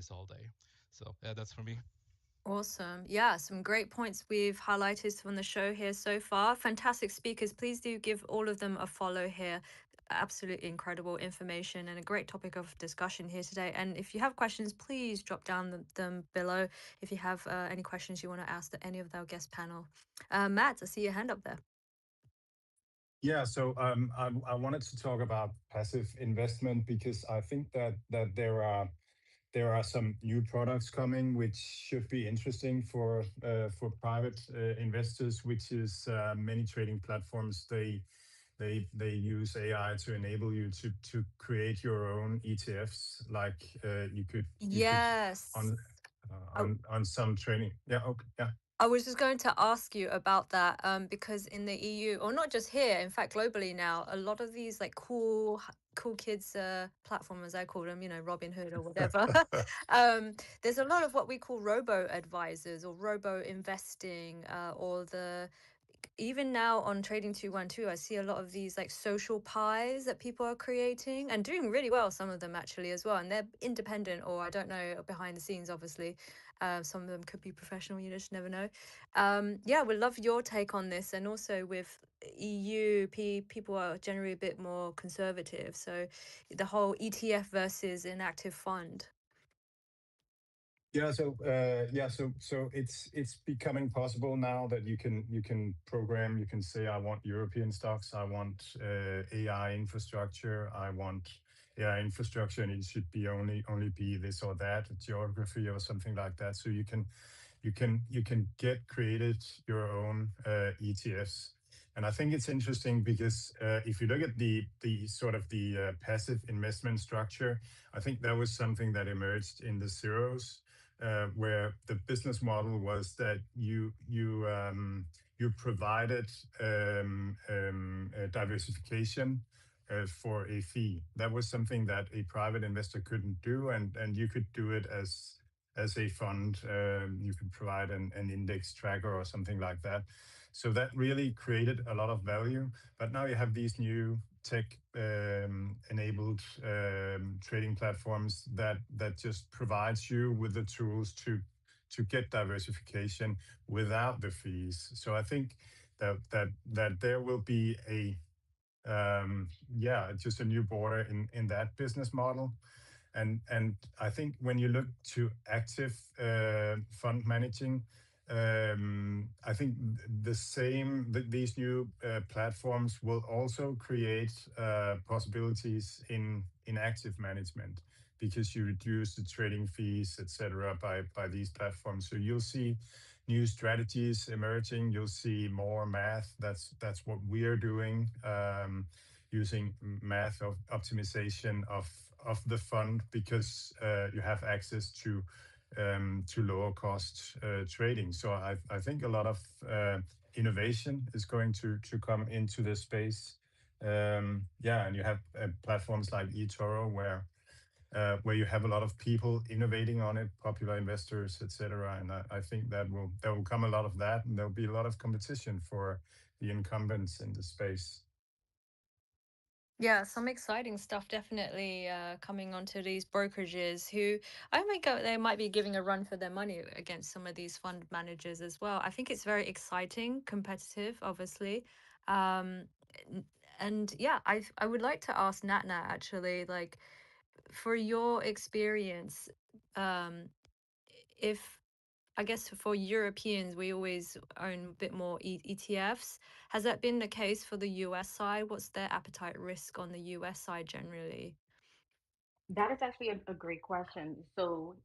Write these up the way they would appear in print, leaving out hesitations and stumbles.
news all day. So yeah, that's for me. Awesome. Yeah, some great points we've highlighted from the show here so far. Fantastic speakers. Please do give all of them a follow here. Absolutely incredible information and a great topic of discussion here today. And if you have questions, please drop down them below if you have any questions you want to ask any of our guest panel. Matt, I see your hand up there. Yeah, so I wanted to talk about passive investment because I think that there are some new products coming which should be interesting for private investors, which is many trading platforms they use AI to enable you to create your own ETFs. Like you could Yes. on on some trading. Yeah, okay, yeah. I was just going to ask you about that because in the EU, or not just here, in fact, globally now, a lot of these like cool kids platform, as I call them, Robin Hood or whatever. There's a lot of what we call robo advisors or robo investing, or the even now on Trading 212, I see a lot of these like social pies that people are creating and doing really well, some of them actually as well. And they're independent, or I don't know, behind the scenes, obviously. Some of them could be professional, you just never know. Yeah, we'd love your take on this. And also with EU, people are generally a bit more conservative. So the whole ETF versus inactive fund. So it's becoming possible now that you can program. You can say, I want European stocks, I want AI infrastructure, I want AI infrastructure, and it should be only be this or that geography or something like that. So you can get created your own ETFs. And I think it's interesting because if you look at the sort of the passive investment structure, I think that was something that emerged in the zeros, where the business model was that you provided diversification for a fee. That was something that a private investor couldn't do, and you could do it as a fund. You could provide an index tracker or something like that. So that really created a lot of value. But now you have these new tech enabled trading platforms that just provides you with the tools to get diversification without the fees. So I think that there will be a just a new border in that business model. And I think when you look to active fund managing, I think these new platforms will also create possibilities in active management, because you reduce the trading fees, etc., by these platforms. So you'll see new strategies emerging. You'll see more math. That's what we are doing, using math of optimization of the fund, because you have access to lower cost trading. So I think a lot of innovation is going to come into this space. And you have platforms like eToro where you have a lot of people innovating on it, popular investors, etc. And I think there will come a lot of that, and there'll be a lot of competition for the incumbents in the space. Yeah, some exciting stuff definitely coming onto these brokerages who I might go, they might be giving a run for their money against some of these fund managers as well. I think it's very exciting, competitive, obviously. Um, n- and yeah, I would like to ask Natna actually, like for your experience, um, if I guess for Europeans, we always own a bit more ETFs. Has that been the case for the US side? What's their appetite risk on the US side generally? That is actually a great question. So,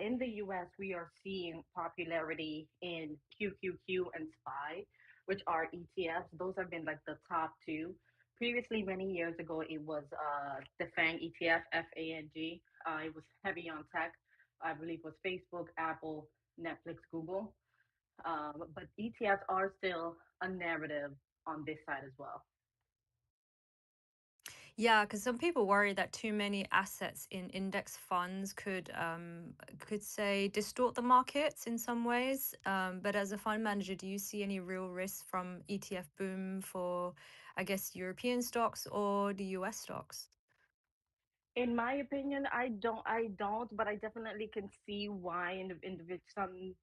in the US, we are seeing popularity in QQQ and SPY, which are ETFs. Those have been like the top two. Previously, many years ago, it was the FANG ETF, FANG. It was heavy on tech. I believe it was Facebook, Apple, Netflix, Google. But ETFs are still a narrative on this side as well. Yeah, because some people worry that too many assets in index funds could say distort the markets in some ways. But as a fund manager, do you see any real risks from ETF boom for, I guess, European stocks or the US stocks? In my opinion, I don't, but I definitely can see why some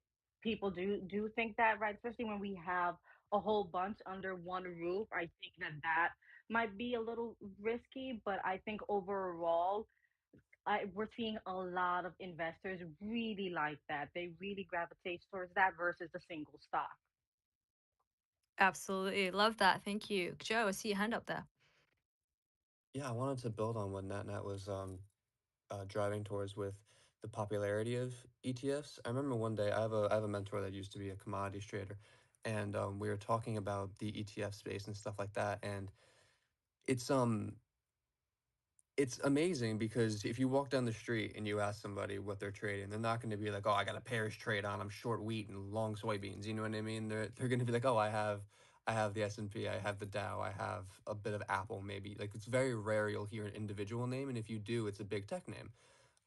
people do think that, right? Especially when we have a whole bunch under one roof. I think that might be a little risky, but I think overall, we're seeing a lot of investors really like that. They really gravitate towards that versus the single stock. Absolutely. Love that. Thank you. Joe, I see your hand up there. Yeah, I wanted to build on what Nat was driving towards with the popularity of ETFs. I remember one day I have a mentor that used to be a commodities trader, and we were talking about the ETF space and stuff like that. And it's um it's amazing because if you walk down the street and you ask somebody what they're trading, they're not going to be like, "Oh, I got a pairs trade on. I'm short wheat and long soybeans." You know what I mean? They're going to be like, "Oh, I have the S&P, I have the Dow, I have a bit of Apple, maybe." Like it's very rare you'll hear an individual name, and if you do, it's a big tech name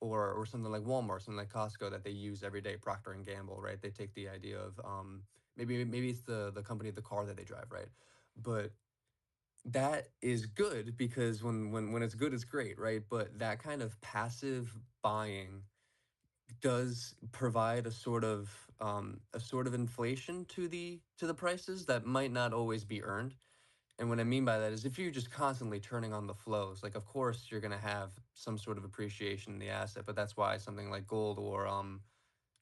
or something like Walmart, something like Costco that they use every day, Procter and Gamble, right? They take the idea of maybe it's the company of the car that they drive, right? But that is good because when it's good, it's great, right? But that kind of passive buying does provide a sort of inflation to the prices that might not always be earned. And what I mean by that is if you're just constantly turning on the flows, like of course you're going to have some sort of appreciation in the asset, but that's why something like gold or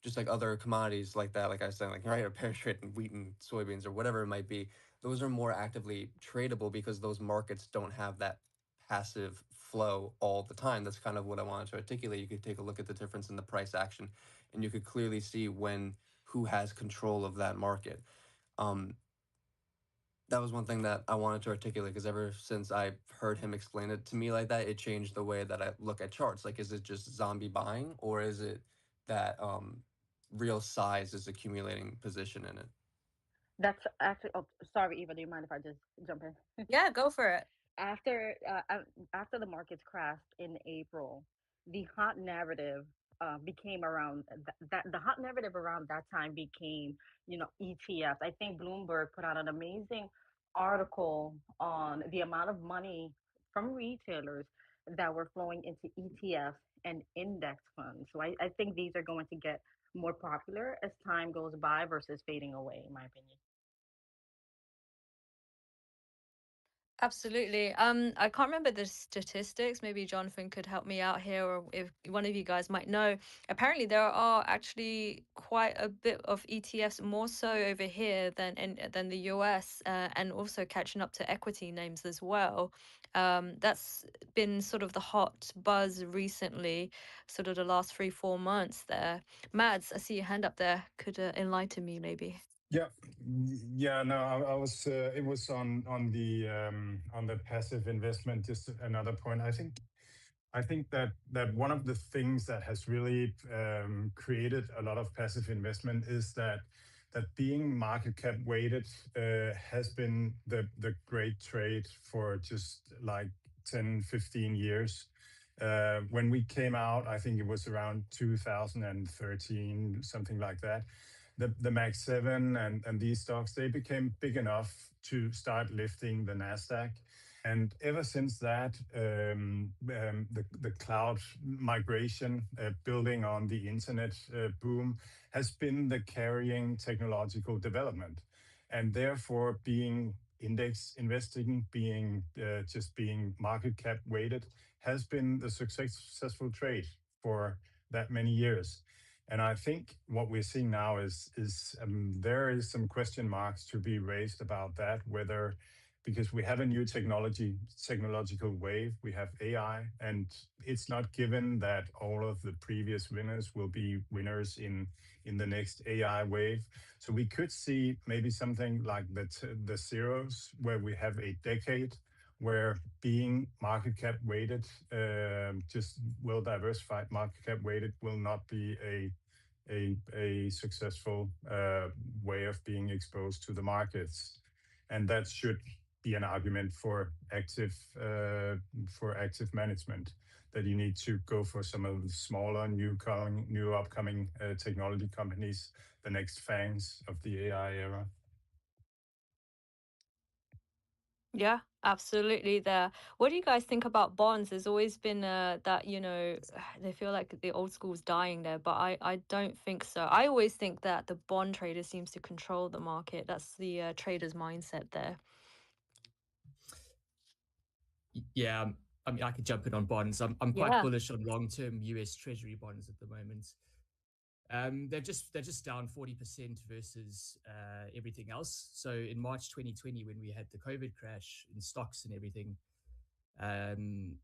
just like other commodities like that, like I was saying, like right, a parachute and wheat and soybeans or whatever it might be, those are more actively tradable because those markets don't have that passive flow all the time. That's kind of what I wanted to articulate. You could take a look at the difference in the price action, and you could clearly see when who has control of that market. Um, that was one thing that I wanted to articulate because ever since I heard him explain it to me like that, it changed the way that I look at charts. Like, is it just zombie buying, or is it that real size is accumulating position in it? That's actually. Oh, sorry, Eva. Do you mind if I just jump in? Yeah, go for it. after after the markets crashed in April, the hot narrative became around that the hot narrative around that time became, ETFs. I think Bloomberg put out an amazing article on the amount of money from retailers that were flowing into ETFs and index funds. So I think these are going to get more popular as time goes by versus fading away, in my opinion. Absolutely. I can't remember the statistics. Maybe Jonathan could help me out here, or if one of you guys might know. Apparently, there are actually quite a bit of ETFs, more so over here than the US, and also catching up to equity names as well. That's been sort of the hot buzz recently, sort of the last 3, 4 months there. Mads, I see your hand up there. Could enlighten me, maybe. Yeah, yeah. No, I was. It was on the passive investment. Just another point. I think that one of the things that has really created a lot of passive investment is that being market cap weighted has been the great trade for just like 10, 15 years. When we came out, I think it was around 2013, something like that. The Max 7 and these stocks, they became big enough to start lifting the Nasdaq. And ever since that, the cloud migration, building on the internet boom, has been the carrying technological development. And therefore, being index investing, being market cap weighted, has been the successful trade for that many years. And I think what we're seeing now is there is some question marks to be raised about that, whether because we have a new technological wave, we have AI, and it's not given that all of the previous winners will be winners in the next AI wave. So we could see maybe something like the zeros, where we have a decade where being market cap weighted, just well diversified market cap weighted, will not be a successful way of being exposed to the markets, and that should be an argument for active management, that you need to go for some of the smaller, new upcoming technology companies, the next fangs of the AI era. Yeah, Absolutely there. What do you guys think about bonds? There's always been that, they feel like the old school's dying there, but I don't think so. I always think that the bond trader seems to control the market. That's the trader's mindset there. Yeah, I mean, I could jump in on bonds. I'm quite Yeah. bullish on long-term US Treasury bonds at the moment. They're just down 40% versus everything else. So in March 2020, when we had the COVID crash in stocks and um,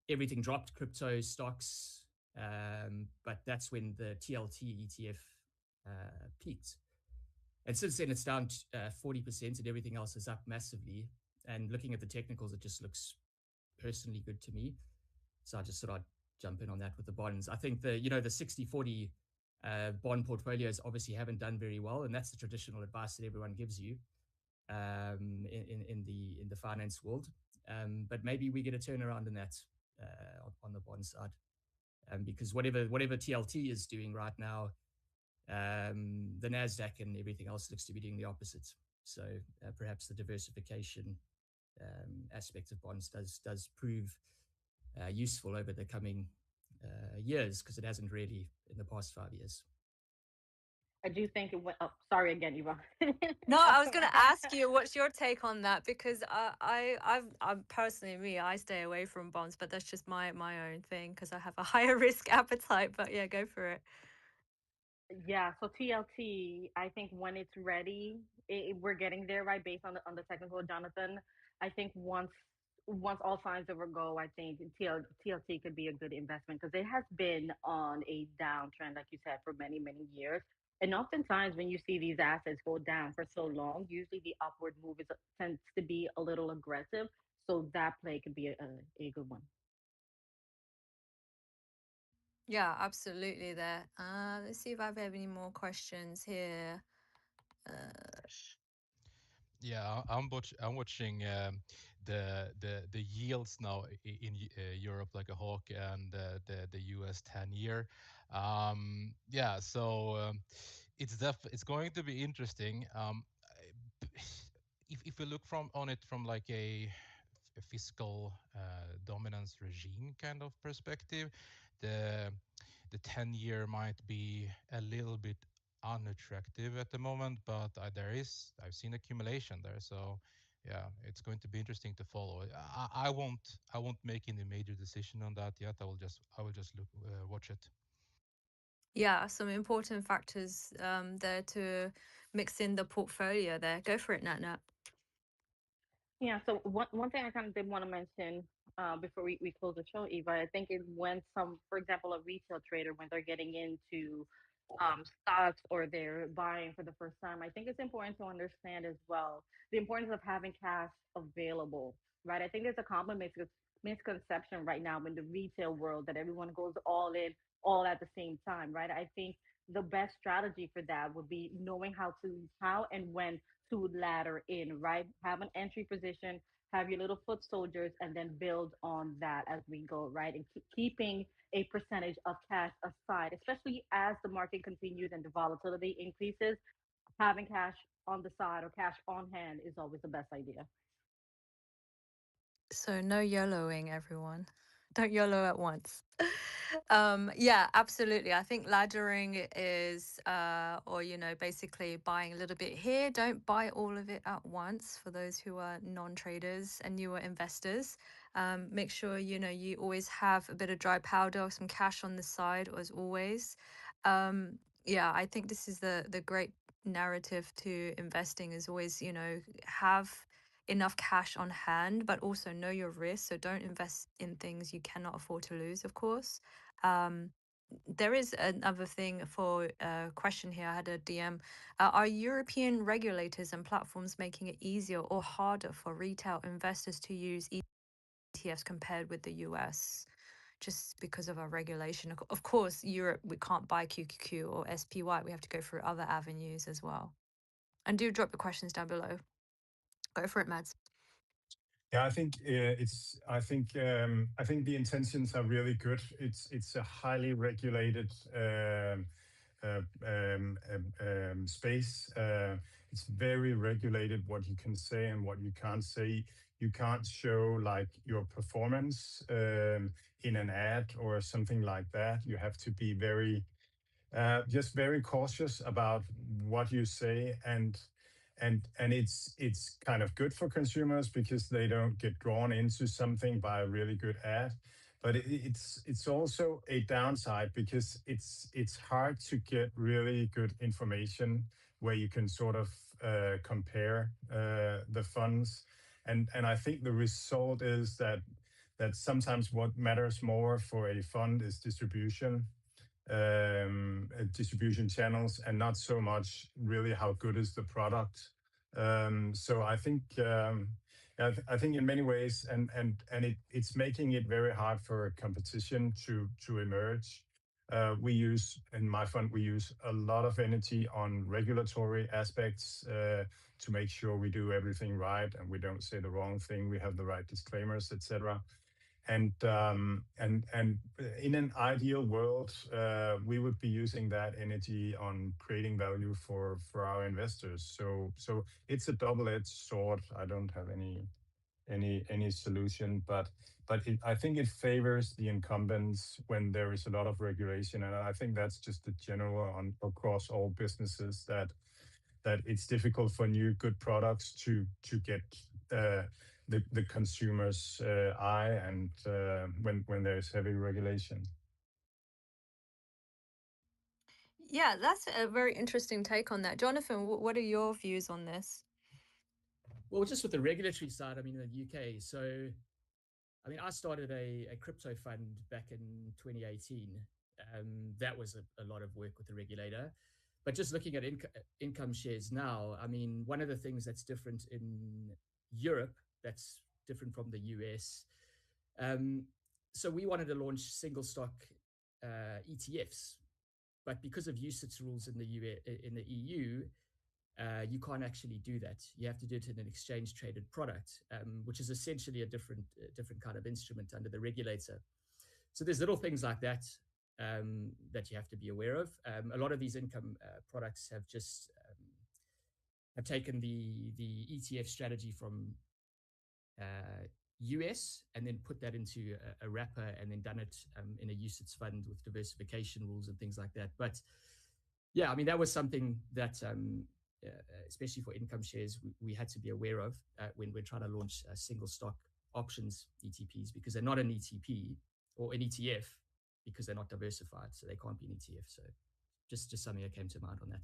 everything dropped, crypto, stocks. But that's when the TLT ETF peaked. And since then, it's down 40% and everything else is up massively. And looking at the technicals, it just looks personally good to me. So I just thought I'd jump in on that with the bonds. I think the 60/40 bond portfolios obviously haven't done very well, and that's the traditional advice that everyone gives you in the finance world. But maybe we get a turnaround in that on the bond side, because whatever TLT is doing right now, the Nasdaq and everything else looks to be doing the opposite. So perhaps the diversification aspect of bonds does prove useful over the coming years, because it hasn't really in the past 5 years. I do think it went up. Sorry again, Eva. No, I was going to ask you, what's your take on that? Because I'm personally me, I stay away from bonds, but that's just my own thing because I have a higher risk appetite. But yeah, go for it. Yeah, so TLT, I think when it's ready, we're getting there, right? Based on the technical, Jonathan. I think once all signs ever go, I think TLT could be a good investment because it has been on a downtrend, like you said, for many years. And oftentimes, when you see these assets go down for so long, usually the upward move tends to be a little aggressive. So that play could be a good one. Yeah, absolutely there. Let's see if I have any more questions here. Yeah, I'm watching the yields now in Europe like a hawk, and the US 10-year. Yeah, so it's going to be interesting. If we look on it from like a fiscal dominance regime kind of perspective, the 10-year might be a little bit unattractive at the moment, but I've seen accumulation there, so yeah, it's going to be interesting to follow. I won't make any major decision on that yet. I will just watch it. Yeah, some important factors there to mix in the portfolio there. Go for it, Nat Nat. Yeah, so one thing I kind of did want to mention before we close the show, Eva, I think is when for example, a retail trader, when they're getting into stocks or they're buying for the first time, I think it's important to understand as well the importance of having cash available, right? I think there's a common misconception right now in the retail world that everyone goes all in all at the same time, right? I think the best strategy for that would be knowing how and when to ladder in, right? Have an entry position, have your little foot soldiers, and then build on that as we go, right? And keeping a percentage of cash aside, especially as the market continues and the volatility increases. Having cash on the side or cash on hand is always the best idea. So no YOLOing, everyone. Don't YOLO at once. Yeah, absolutely. I think laddering is, or basically buying a little bit here. Don't buy all of it at once. For those who are non-traders and newer investors, make sure you always have a bit of dry powder or some cash on the side, as always. Yeah, I think this is the great narrative to investing is always have enough cash on hand, but also know your risk. So don't invest in things you cannot afford to lose, of course. Um, there is another thing for a question here. I had a DM. Are European regulators and platforms making it easier or harder for retail investors to use ETFs compared with the US? Just because of our regulation. Of course, Europe, we can't buy QQQ or SPY. We have to go through other avenues as well. And do drop the questions down below. Go for it, Mads. Yeah, I think I think the intentions are really good. It's a highly regulated space. It's very regulated what you can say and what you can't say. You can't show like your performance in an ad or something like that. You have to be very just very cautious about what you say, and it's kind of good for consumers because they don't get drawn into something by a really good ad, but it's also a downside because it's hard to get really good information where you can sort of compare the funds, and I think the result is that sometimes what matters more for a fund is distribution channels, and not so much really how good is the product. So I think in many ways, it's making it very hard for competition to emerge. We use in my fund we use a lot of energy on regulatory aspects to make sure we do everything right and we don't say the wrong thing. We have the right disclaimers, etc. And in an ideal world, we would be using that energy on creating value for our investors. So it's a double-edged sword. I don't have any solution, but I think it favors the incumbents when there is a lot of regulation, and I think that's just the general on across all businesses that it's difficult for new good products to get uh, the consumer's eye, and when there's heavy regulation. Yeah, that's a very interesting take on that. Jonathan, what are your views on this? Well, just with the regulatory side, I mean, in the UK, so I mean, I started a crypto fund back in 2018. That was a lot of work with the regulator. But just looking at income shares now, I mean, one of the things that's different in Europe, that's different from the US. Um, so we wanted to launch single stock ETFs, but because of UCITS rules in in the EU, you can't actually do that. You have to do it in an exchange traded product, which is essentially a different kind of instrument under the regulator. So there's little things like that that you have to be aware of. A lot of these income products have taken the ETF strategy from US and then put that into a wrapper and then done it in a UCITS fund with diversification rules and things like that. But yeah, I mean, that was something that, especially for income shares, we had to be aware of when we're trying to launch single stock options ETPs, because they're not an ETP or an ETF because they're not diversified. So they can't be an ETF. So just something that came to mind on that.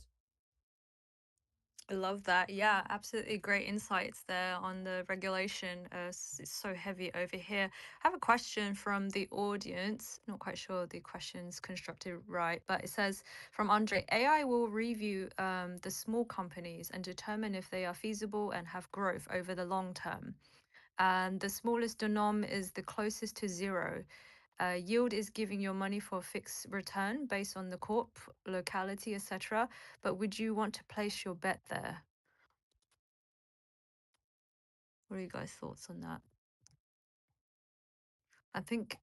I love that. Yeah, absolutely great insights there on the regulation. It's so heavy over here. I have a question from the audience. Not quite sure the question's constructed right, but it says from Andre, AI will review the small companies and determine if they are feasible and have growth over the long term. And the smallest denom is the closest to zero. Yield is giving your money for a fixed return based on the corp, locality, etc. But would you want to place your bet there? What are you guys' thoughts on that? I think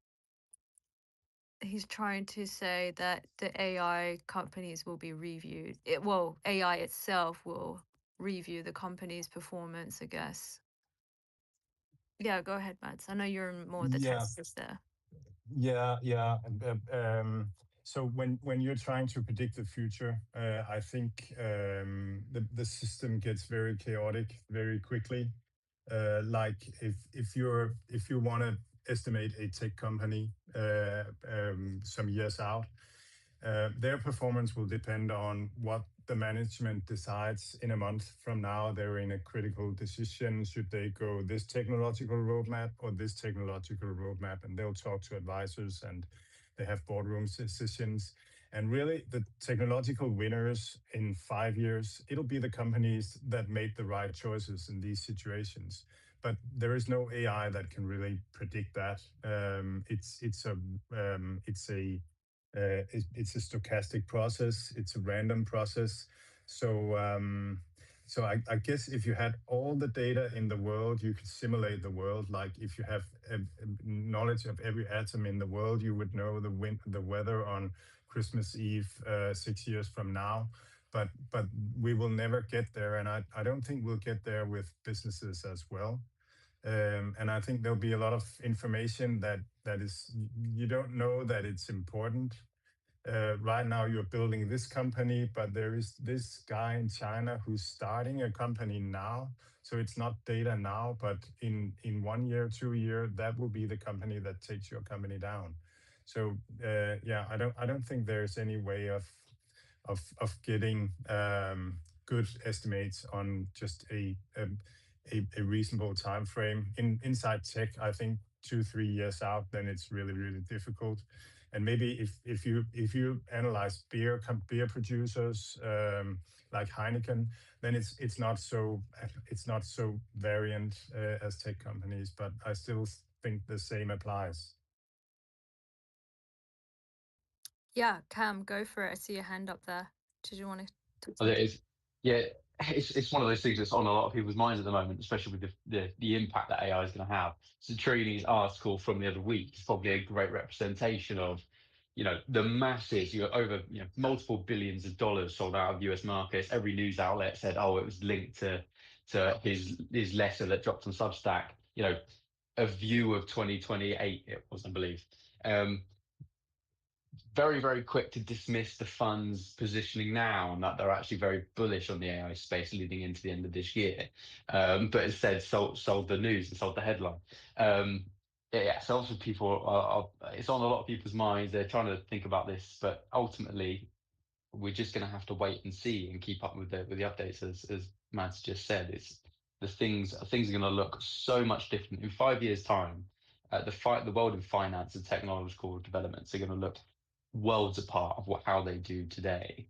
he's trying to say that the AI companies will be reviewed. Well, AI itself will review the company's performance, I guess. Yeah, go ahead, Mads. I know you're more the Yeah, testers there. yeah. So when you're trying to predict the future, I think the system gets very chaotic very quickly. Like if you want to estimate a tech company some years out, their performance will depend on what the management decides in a month from now. They're in a critical decision. Should they go this technological roadmap or this technological roadmap? And they'll talk to advisors, and they have boardroom decisions. And really, the technological winners in 5 years, it'll be the companies that made the right choices in these situations. But there is no AI that can really predict that. It's a stochastic process. It's a random process. So I guess if you had all the data in the world, you could simulate the world. Like if you have knowledge of every atom in the world, you would know the weather on Christmas Eve 6 years from now. But we will never get there, and I don't think we'll get there with businesses as well. And I think there'll be a lot of information that is you don't know that it's important. Right now, you're building this company, but there is this guy in China who's starting a company now. So it's not data now, but in 1 year, 2 year, that will be the company that takes your company down. So yeah, I don't think there's any way of getting good estimates on just a reasonable time frame. Inside tech, I think 2 3 years out, then it's really difficult. And maybe if you analyze beer producers like Heineken, then it's not so variant as tech companies. But I still think the same applies. Yeah, Cam, go for it. I see your hand up there. Did you want to talk Well, it something? is. Yeah, it's one of those things that's on a lot of people's minds at the moment, especially with the impact that AI is going to have. So Trini's article from the other week is probably a great representation of, the masses. Over, multiple billions of dollars sold out of US markets. Every news outlet said, oh, it was linked to his letter that dropped on Substack. A view of 2028, it was, I believe. Very, very quick to dismiss the fund's positioning now, and that they're actually very bullish on the AI space leading into the end of this year. But instead sold the news and sold the headline. Yeah, so also people it's on a lot of people's minds. They're trying to think about this, but ultimately we're just going to have to wait and see and keep up with the updates, as Mads just said. It's things are going to look so much different in 5 years' time. The world in finance and technological developments are going to look worlds apart of how they do today.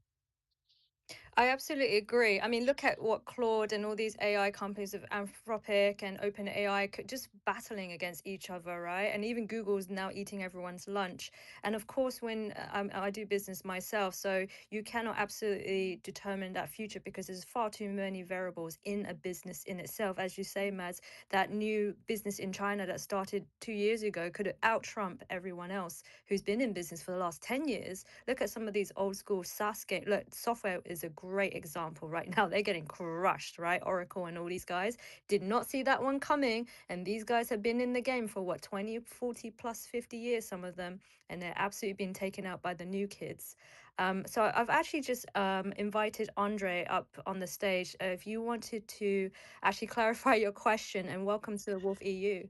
I absolutely agree. I mean, look at what Claude and all these AI companies of Anthropic and OpenAI just battling against each other, right? And even Google's now eating everyone's lunch. And of course, when I do business myself, so you cannot absolutely determine that future because there's far too many variables in a business in itself. As you say, Mads, that new business in China that started 2 years ago could out Trump everyone else who's been in business for the last 10 years. Look at some of these old school SaaS game. Look, software is a great example right now. They're getting crushed, right? Oracle and all these guys did not see that one coming. And these guys have been in the game for what, 20, 40 plus 50 years, some of them. And they're absolutely being taken out by the new kids. So I've actually just invited Andre up on the stage. If you wanted to actually clarify your question, and welcome to the Wolf EU.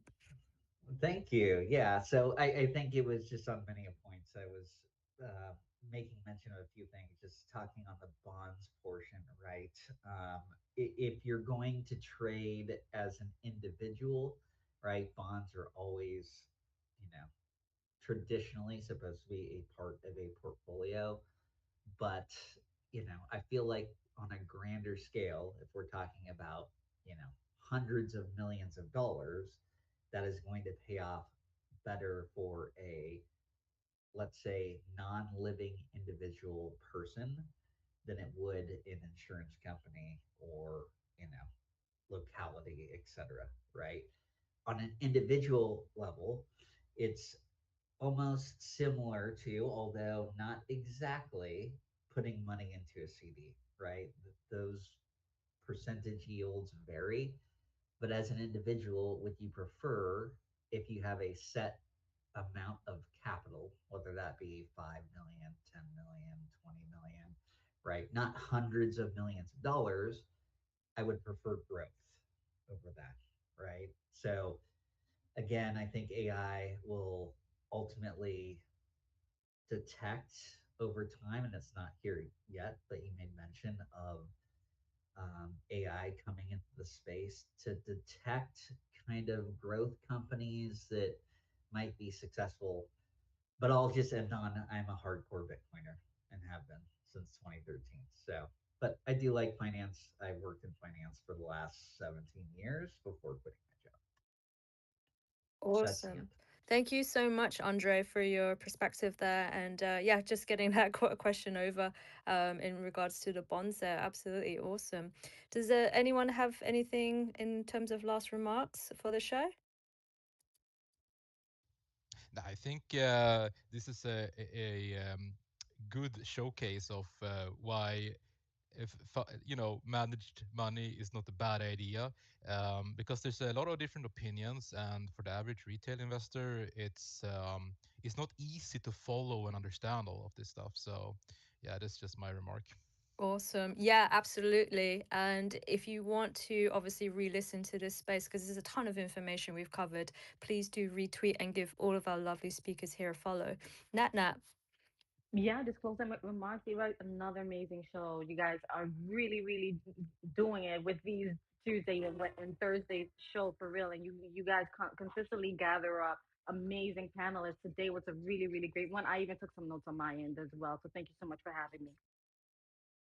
Thank you. Yeah. So I think it was just on many points. I was making mention of a few things, just talking on the bonds portion, right? If you're going to trade as an individual, right, bonds are always, traditionally supposed to be a part of a portfolio. But, I feel like on a grander scale, if we're talking about, hundreds of millions of dollars, that is going to pay off better for a, let's say, non-living individual person than it would an insurance company or, locality, etc. Right? On an individual level, it's almost similar to, although not exactly, putting money into a CD, right? Those percentage yields vary. But as an individual, would you prefer, if you have a set amount of capital, whether that be 5 million, 10 million, 20 million, right? Not hundreds of millions of dollars. I would prefer growth over that, right? So again, I think AI will ultimately detect over time, and it's not here yet, but you made mention of AI coming into the space to detect kind of growth companies that might be successful. But I'll just end on, I'm a hardcore Bitcoiner and have been since 2013. So, but I do like finance. I've worked in finance for the last 17 years before quitting my job. That's the Awesome. end. Thank you so much, Andre, for your perspective there. And yeah, just getting that question over in regards to the bonds there. Absolutely awesome. Does anyone have anything in terms of last remarks for the show? I think this is a good showcase of why if managed money is not a bad idea, because there's a lot of different opinions, and for the average retail investor it's not easy to follow and understand all of this stuff. So yeah, that's just my remark. Awesome. Yeah, absolutely. And if you want to obviously re-listen to this space, because there's a ton of information we've covered, please do retweet and give all of our lovely speakers here a follow. Nat Nat. Yeah, just closing remarks. You guys, another amazing show. You guys are really, really doing it with these Tuesday and Thursday show for real. And you guys consistently gather up amazing panelists. Today was a really, really great one. I even took some notes on my end as well. So thank you so much for having me.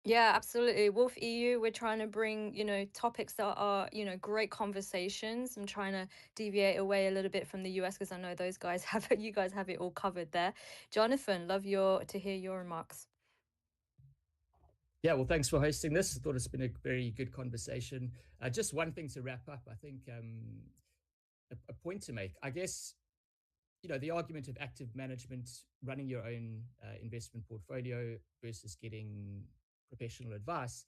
Yeah, absolutely. Wolf EU, we're trying to bring, topics that are, great conversations. I'm trying to deviate away a little bit from the US because I know those guys you guys have it all covered there. Jonathan, love to hear your remarks. Yeah, well, thanks for hosting this. I thought it's been a very good conversation. Just one thing to wrap up, I think a point to make, I guess, the argument of active management, running your own investment portfolio versus getting professional advice.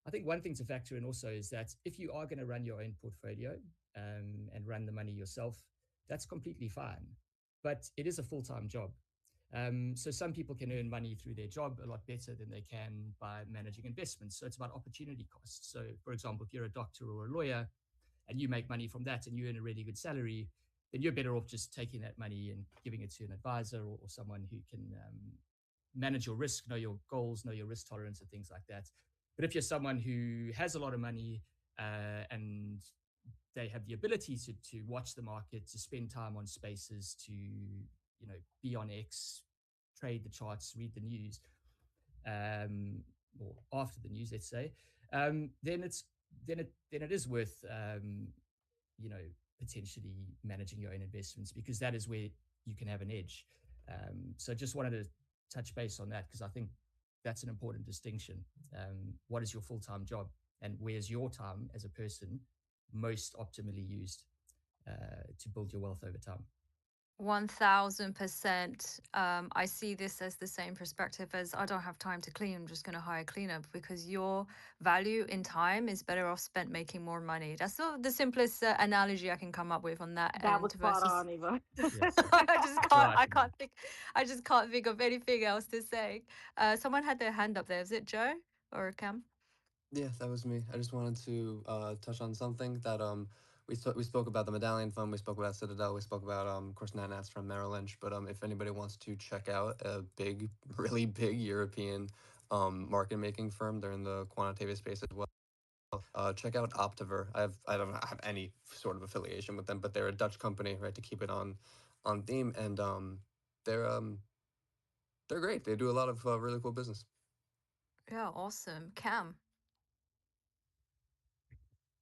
I think one thing to factor in also is that if you are going to run your own portfolio and run the money yourself, that's completely fine. But it is a full-time job. So some people can earn money through their job a lot better than they can by managing investments. So it's about opportunity costs. So for example, if you're a doctor or a lawyer and you make money from that and you earn a really good salary, then you're better off just taking that money and giving it to an advisor or someone who can manage your risk, know your goals, know your risk tolerance and things like that. But if you're someone who has a lot of money and they have the ability to watch the market, to spend time on spaces, to be on X, trade the charts, read the news, or after the news, let's say, then it is worth potentially managing your own investments, because that is where you can have an edge. So just wanted to touch base on that because I think that's an important distinction. What is your full-time job, and where's your time as a person most optimally used to build your wealth over time? 1000%. I see this as the same perspective as I don't have time to clean. I'm just going to hire a cleaner, because your value in time is better off spent making more money. That's the simplest analogy I can come up with on that That end was spot versus. on, Eva. Yes. I just can't think of anything else to say. Someone had their hand up there. Is it Joe or Cam? Yeah, that was me. I just wanted to touch on something that we spoke about the Medallion Fund, we spoke about Citadel, we spoke about of course Nat's from Merrill Lynch. But if anybody wants to check out a big, really big European market making firm, they're in the quantitative space as well. Check out Optiver. I don't have any sort of affiliation with them, but they're a Dutch company, right? To keep it on theme, and they're they're great. They do a lot of really cool business. Yeah, awesome. Cam.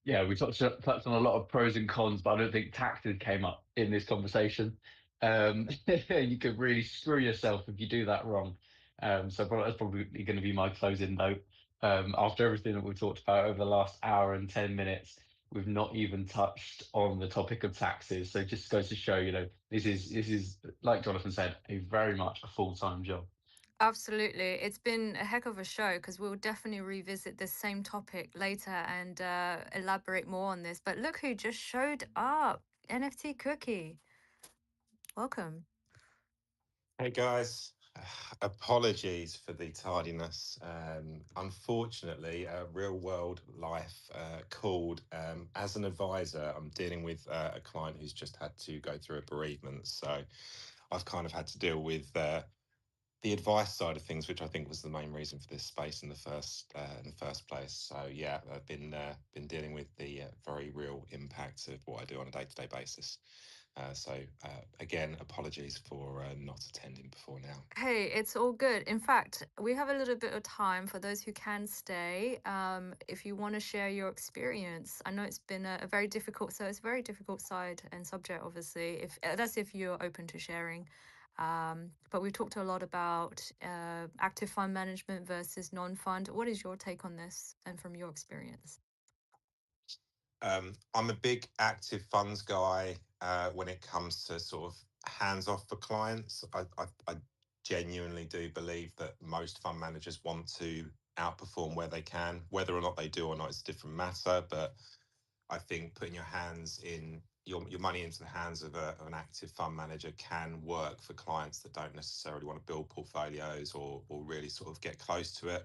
Yeah, we touched on a lot of pros and cons, but I don't think taxes came up in this conversation. You could really screw yourself if you do that wrong. So that's probably going to be my closing note. After everything that we've talked about over the last hour and 10 minutes, we've not even touched on the topic of taxes. So it just goes to show, this is like Jonathan said, a very much a full-time job. Absolutely. It's been a heck of a show, because we'll definitely revisit this same topic later and elaborate more on this. But look who just showed up. NFT Cookie. Welcome. Hey guys, apologies for the tardiness. Unfortunately, real world life called. As an advisor, I'm dealing with a client who's just had to go through a bereavement. So I've kind of had to deal with the advice side of things, which I think was the main reason for this space in the first place. So yeah, I've been dealing with the very real impacts of what I do on a day-to-day basis. Again, apologies for not attending before now. Hey, it's all good. In fact, we have a little bit of time for those who can stay. If you want to share your experience, I know it's been a very difficult, so it's a very difficult side and subject, obviously. If that's if you're open to sharing. But we've talked a lot about active fund management versus non-fund. What is your take on this, and from your experience? I'm a big active funds guy when it comes to sort of hands off for clients. I genuinely do believe that most fund managers want to outperform where they can. Whether or not they do or not is a different matter, but I think putting your hands in your money into the hands of an active fund manager can work for clients that don't necessarily want to build portfolios or really sort of get close to it.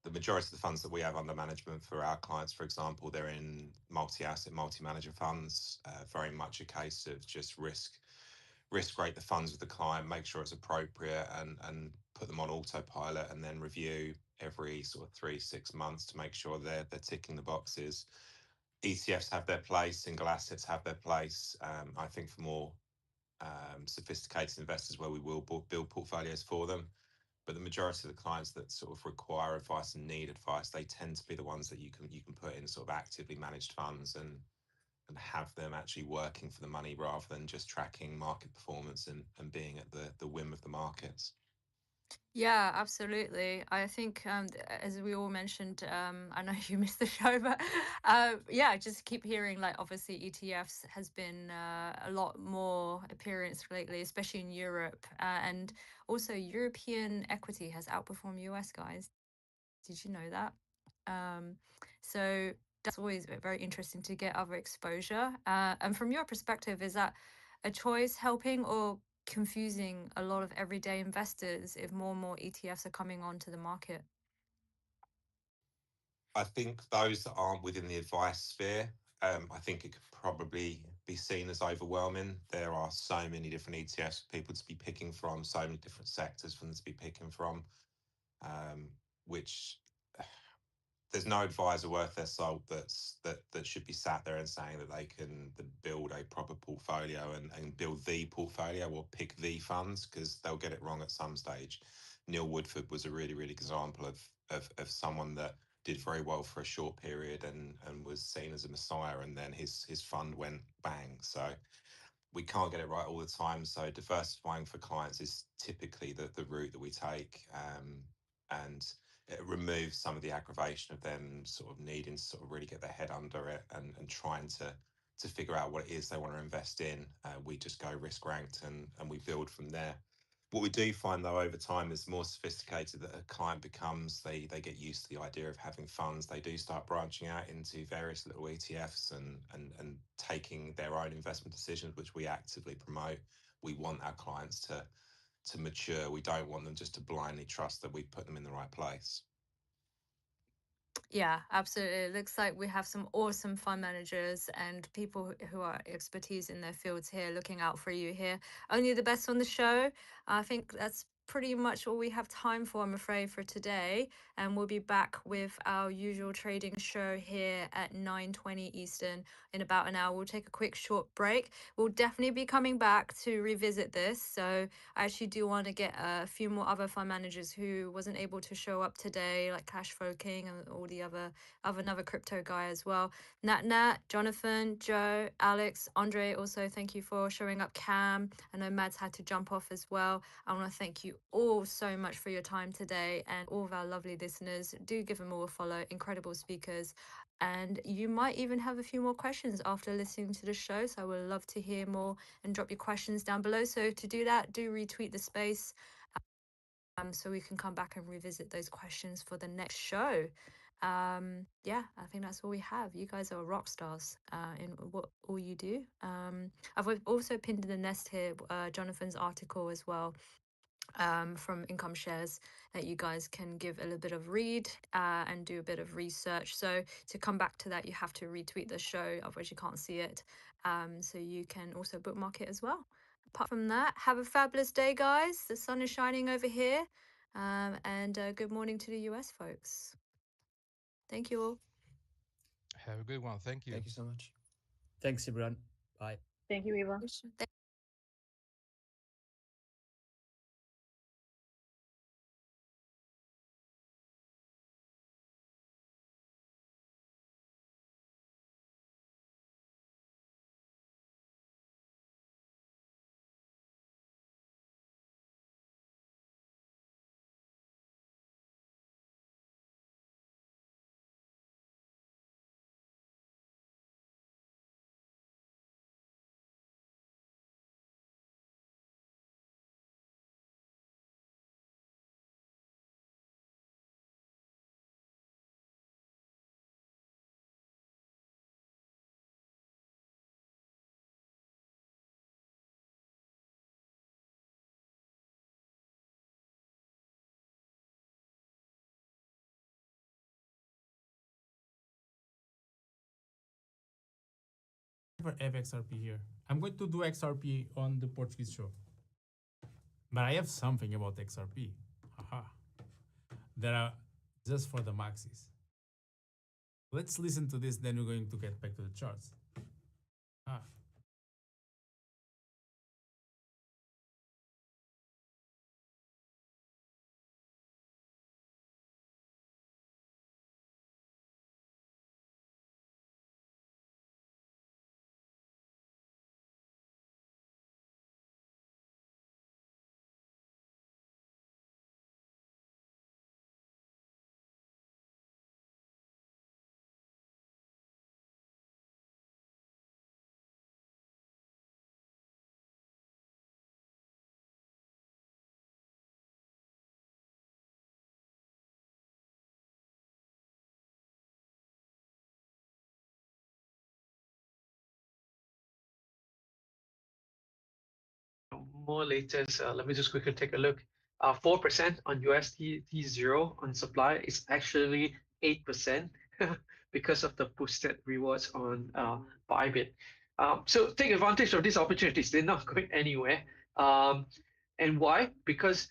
The majority of the funds that we have under management for our clients, for example, they're in multi-asset, multi-manager funds. Very much a case of just risk rate the funds with the client, make sure it's appropriate, and put them on autopilot, and then review every sort of 3-6 months to make sure they're ticking the boxes. ETFs have their place, single assets have their place. I think for more sophisticated investors, where we will build portfolios for them. But the majority of the clients that sort of require advice and need advice, they tend to be the ones that you can put in sort of actively managed funds and have them actually working for the money rather than just tracking market performance and being at the whim of the markets. Yeah, absolutely. I think, as we all mentioned, I know you missed the show, but yeah, just keep hearing like obviously ETFs has been a lot more appearance lately, especially in Europe, and also European equity has outperformed US, guys. Did you know that? So that's always very interesting to get other exposure. And from your perspective, is that a choice helping or confusing a lot of everyday investors if more and more ETFs are coming onto the market? I think those that aren't within the advice sphere, I think it could probably be seen as overwhelming. There are so many different ETFs for people to be picking from, so many different sectors for them to be picking from, which there's no advisor worth their salt that should be sat there and saying that they can build a proper portfolio and build the portfolio or pick the funds, because they'll get it wrong at some stage. Neil Woodford was a really good example of someone that did very well for a short period and was seen as a messiah, and then his fund went bang. So we can't get it right all the time. So diversifying for clients is typically the route that we take, and it removes some of the aggravation of them sort of needing to sort of really get their head under it and trying to figure out what it is they want to invest in. We just go risk ranked and we build from there. What we do find though over time is more sophisticated that a client becomes, they get used to the idea of having funds. They do start branching out into various little ETFs and taking their own investment decisions, which we actively promote. We want our clients to mature. We don't want them just to blindly trust that we've put them in the right place. Yeah, absolutely. It looks like we have some awesome fund managers and people who are expertise in their fields here looking out for you here. Only the best on the show. I think that's pretty much all we have time for, I'm afraid, for today. And we'll be back with our usual trading show here at 9:20 Eastern in about an hour. We'll take a quick short break. We'll definitely be coming back to revisit this. So I actually do want to get a few more other fund managers who wasn't able to show up today, like Cashflow King and all the another crypto guy as well. Nat, Jonathan, Joe, Alex, Andre, also thank you for showing up. Cam, I know Mads had to jump off as well. I want to thank you all so much for your time today, and all of our lovely listeners. Do give them all a follow. Incredible speakers. And you might even have a few more questions after listening to the show. So I would love to hear more and drop your questions down below. So to do that, do retweet the space so we can come back and revisit those questions for the next show. Yeah, I think that's all we have. You guys are rock stars in what all you do. I've also pinned in the nest here Jonathan's article as well, from Income Shares, that you guys can give a little bit of read and do a bit of research. So to come back to that, you have to retweet the show, otherwise you can't see it. So you can also bookmark it as well. Apart from that, have a fabulous day, guys. The sun is shining over here. And good morning to the US folks. Thank you all. Have a good one. Thank you. Thank you so much. Thanks, everyone. Bye. Thank you, Eva. For FXRP here. I'm going to do XRP on the Portuguese show. But I have something about XRP. Haha. That are just for the maxis. Let's listen to this, then we're going to get back to the charts. Ah. More latest, let me just quickly take a look. 4% on USDT zero on supply is actually 8% because of the boosted rewards on Bybit. So take advantage of these opportunities. They're not going anywhere. And why? Because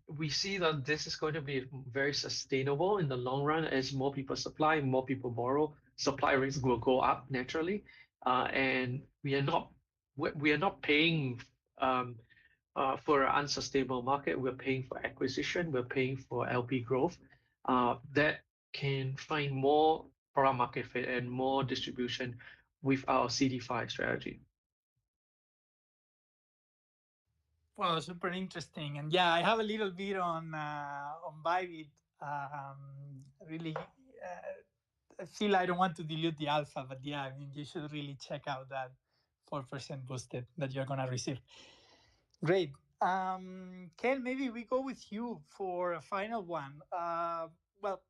we see that this is going to be very sustainable in the long run as more people supply, more people borrow, supply rates will go up naturally. And we are not paying um, for an unsustainable market. We're paying for acquisition. We're paying for LP growth that can find more product market fit and more distribution with our CD5 strategy. Well, super interesting, and yeah, I have a little bit on Bybit. Really, I feel I don't want to dilute the alpha, but yeah, I mean, you should really check out that 4% boosted that you're gonna receive. Great. Ken, maybe we go with you for a final one. Well,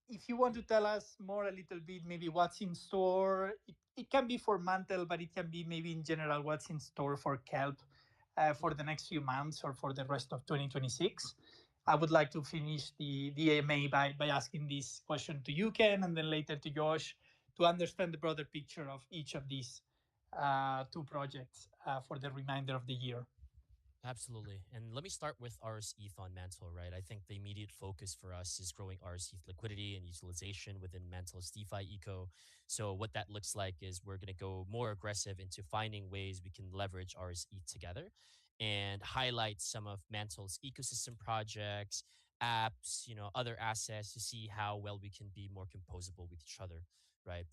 if you want to tell us more a little bit, maybe what's in store. It can be for Mantle, but it can be maybe in general what's in store for Kelp for the next few months or for the rest of 2026. I would like to finish the AMA by asking this question to you, Ken, and then later to Josh to understand the broader picture of each of these two projects for the remainder of the year. Absolutely. And let me start with Ars ETH on Mantle, right? I think the immediate focus for us is growing Ars ETH liquidity and utilization within Mantle's DeFi eco. So what that looks like is we're going to go more aggressive into finding ways we can leverage Ars ETH together and highlight some of Mantle's ecosystem projects, apps, other assets to see how well we can be more composable with each other, right?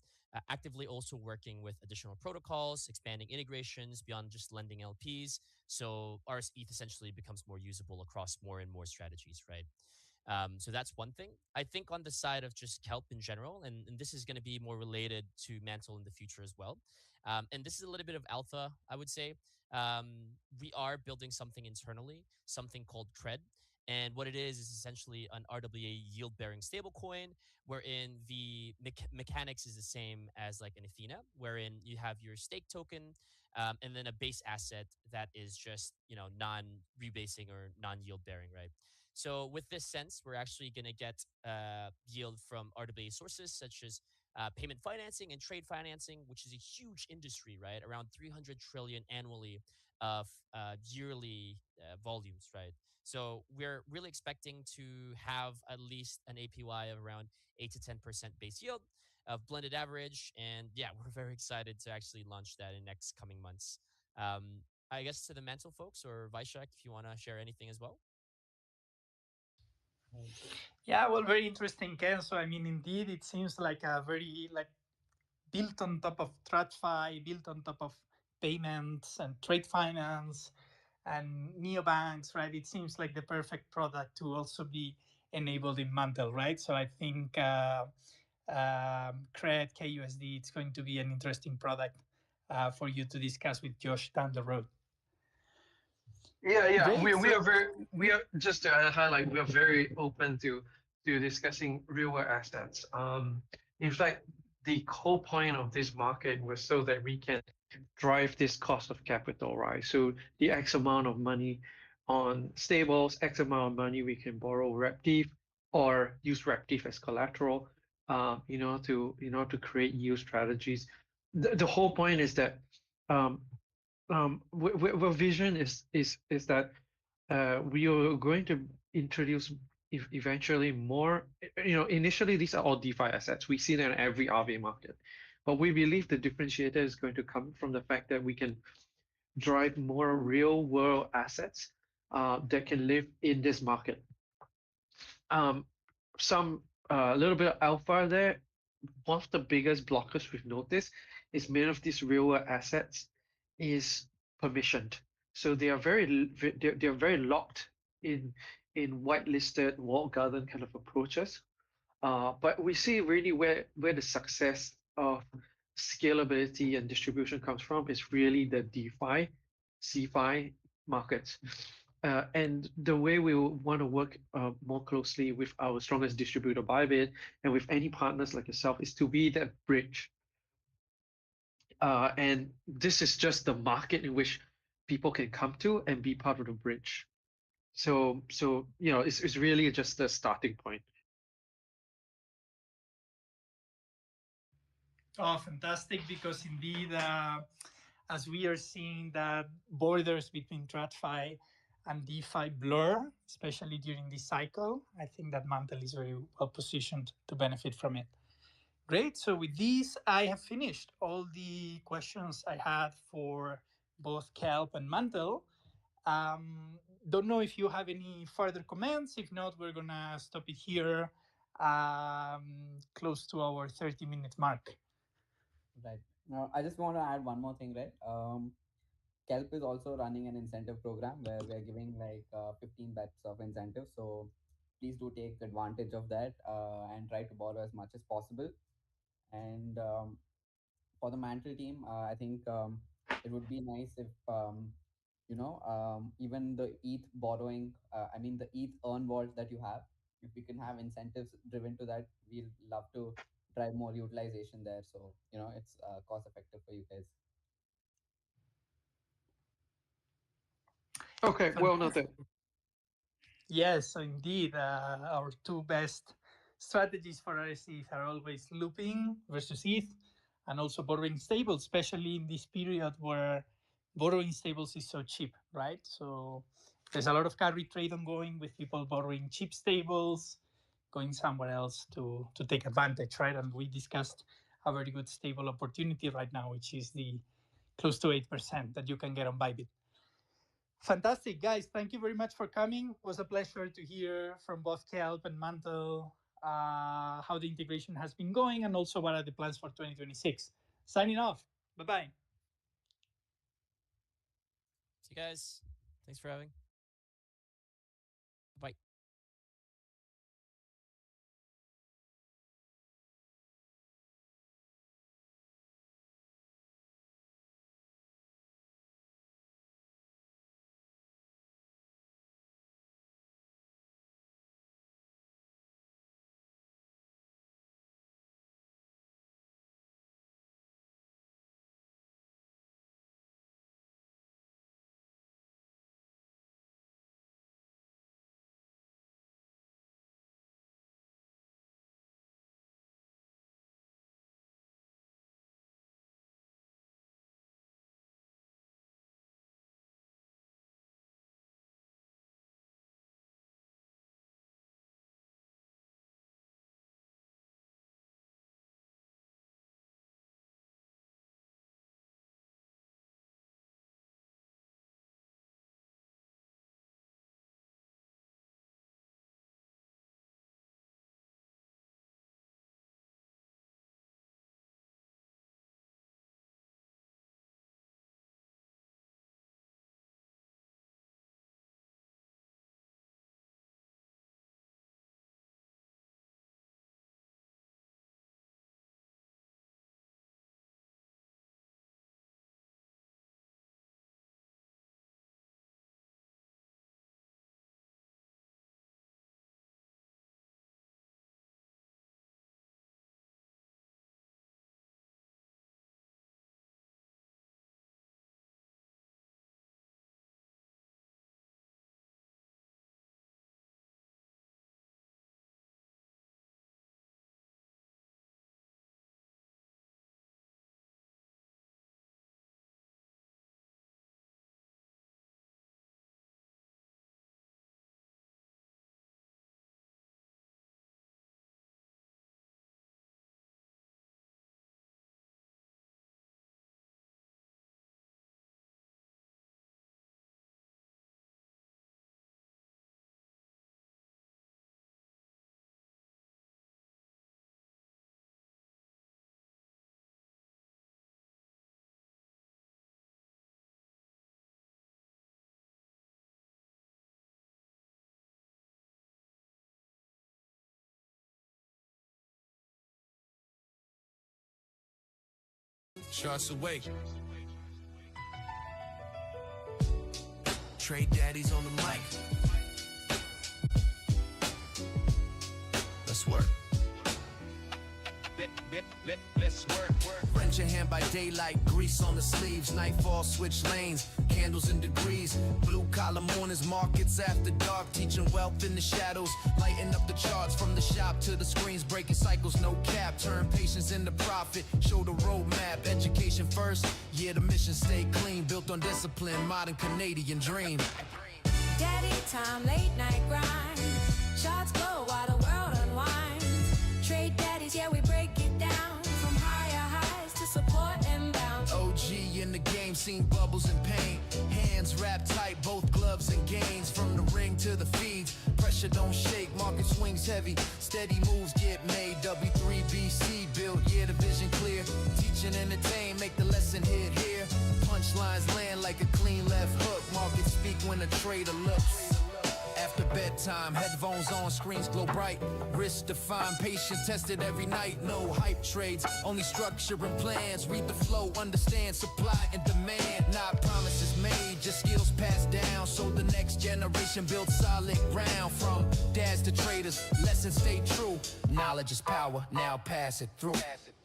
Actively also working with additional protocols, expanding integrations beyond just lending LPs. So RS ETH essentially becomes more usable across more and more strategies, right? So that's one thing. I think on the side of just Kelp in general, and this is going to be more related to Mantle in the future as well. And this is a little bit of alpha, I would say. We are building something internally, something called Cred. And what it is essentially an RWA yield bearing stablecoin, wherein the mechanics is the same as like an Athena, wherein you have your stake token and then a base asset that is just, non rebasing or non yield bearing, right? So with this sense, we're actually going to get yield from RWA sources such as payment financing and trade financing, which is a huge industry, right? Around 300 trillion annually of yearly volumes, right? So we're really expecting to have at least an APY of around 8 to 10% base yield of blended average. And yeah, we're very excited to actually launch that in next coming months. I guess to the Mantle folks or Vaishak, if you want to share anything as well. Yeah, well, very interesting, Ken. So, I mean, indeed, it seems like a very built on top of TradFi, built on top of payments and trade finance and neobanks, right? It seems like the perfect product to also be enabled in Mantle, right? So I think Cred, KUSD, it's going to be an interesting product for you to discuss with Josh down the road. Yeah. We are just to highlight, we are very open to discussing real world assets. In fact, the whole point of this market was so that we can drive this cost of capital, right? So the X amount of money on stables, X amount of money we can borrow Reptiv or use Reptiv as collateral, to create yield strategies. the whole point is that our vision is that we are going to introduce eventually more. Initially these are all DeFi assets. We see them in every RV market, but we believe the differentiator is going to come from the fact that we can drive more real world assets that can live in this market. Some little bit of alpha there. One of the biggest blockers we've noticed is many of these real world assets is permissioned. So they are they're very locked in whitelisted walled garden kind of approaches. But we see really where the success of scalability and distribution comes from is really the DeFi, CeFi markets. And the way we want to work more closely with our strongest distributor, Bybit, and with any partners like yourself, is to be that bridge. And this is just the market in which people can come to and be part of the bridge. So it's really just the starting point. Oh, fantastic! Because indeed, as we are seeing that borders between TradFi and DeFi blur, especially during this cycle, I think that Mantle is very well positioned to benefit from it. Great. So with this, I have finished all the questions I had for both Kelp and Mantle. Don't know if you have any further comments. If not, we're gonna stop it here, close to our 30-minute mark. Right. Now, I just want to add one more thing, right? Kelp is also running an incentive program where we're giving like 15 bets of incentive. So please do take advantage of that and try to borrow as much as possible. And for the Mantle team, I think it would be nice if even the ETH borrowing, the ETH earn vault that you have, if we can have incentives driven to that, we'll love to drive more utilization there. So it's cost effective for you guys. Okay, well noted. Yes, so indeed, our two best strategies for RSETH are always looping versus ETH and also borrowing stables, especially in this period where borrowing stables is so cheap, right? So there's a lot of carry trade ongoing with people borrowing cheap stables, going somewhere else to take advantage, right? And we discussed a very good stable opportunity right now, which is the close to 8% that you can get on Bybit. Fantastic, guys. Thank you very much for coming. It was a pleasure to hear from both Kelp and Mantle how the integration has been going and also what are the plans for 2026. Signing off. Bye-bye. See you guys. Thanks for having. Bye. Charts awake. Trade daddies on the mic. Let's work. Let's work. Rent your hand by daylight, grease on the sleeves. Nightfall, switch lanes, candles and degrees. Blue collar mornings, markets after dark. Teaching wealth in the shadows, lighting up the charts. From the shop to the screens, breaking cycles, no cap. Turn patience into profit, show the roadmap. Education first, yeah, the mission stay clean. Built on discipline, modern Canadian dream. Daddy time, late night grind. Shots glow while the world unwinds. Trade daddies, yeah, we break it down. From higher highs to support and bounce. OG in the game, seen bubbles and pain. Hands wrapped tight, both gloves and gains. From the ring to the feeds, pressure don't shake. Market swings heavy, steady moves get made. W3BC built, yeah, the vision clear. Teach and entertain, make the lesson hit here. Punchlines land like a clean left hook. Markets speak when a trader looks. After bedtime, headphones on, screens glow bright. Risk defined, patient tested every night. No hype trades, only structure and plans. Read the flow, understand supply and demand. Not promises made, just skills passed down. So the next generation builds solid ground. From dads to traders, lessons stay true. Knowledge is power, now pass it through.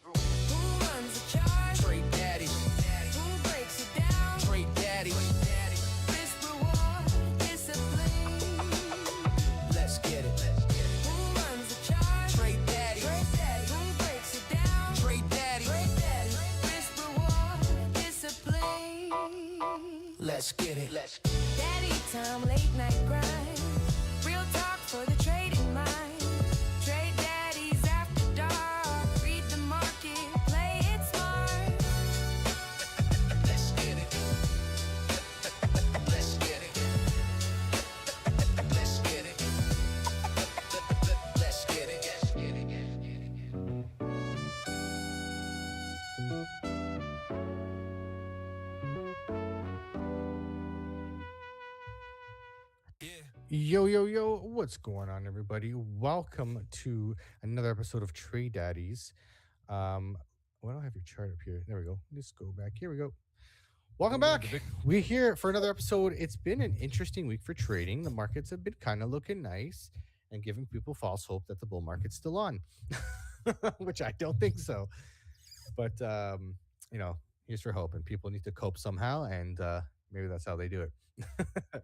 Who runs the chart? Trade daddies. Who breaks it down? Trade daddies. Risk reward, discipline. Let's get it. Who runs the chart? Trade daddies. Trade daddy. Who breaks it down? Trade daddies. Trade daddy. Risk reward, discipline. Let's get it. Daddy time, late night grind. Real talk for the trading mind. Trade daddies after dark. Read the market, play it smart. Let's get it. Let's get it. Let's get it. Let's get it. Yo, yo, yo, what's going on, everybody? Welcome to another episode of Trade Daddies. Well, I don't have your chart up here. There we go. Let's go back. Here we go. Welcome back. We're here for another episode. It's been an interesting week for trading. The markets have been kind of looking nice and giving people false hope that the bull market's still on, which I don't think so. But, here's for hope, and people need to cope somehow, and maybe that's how they do it.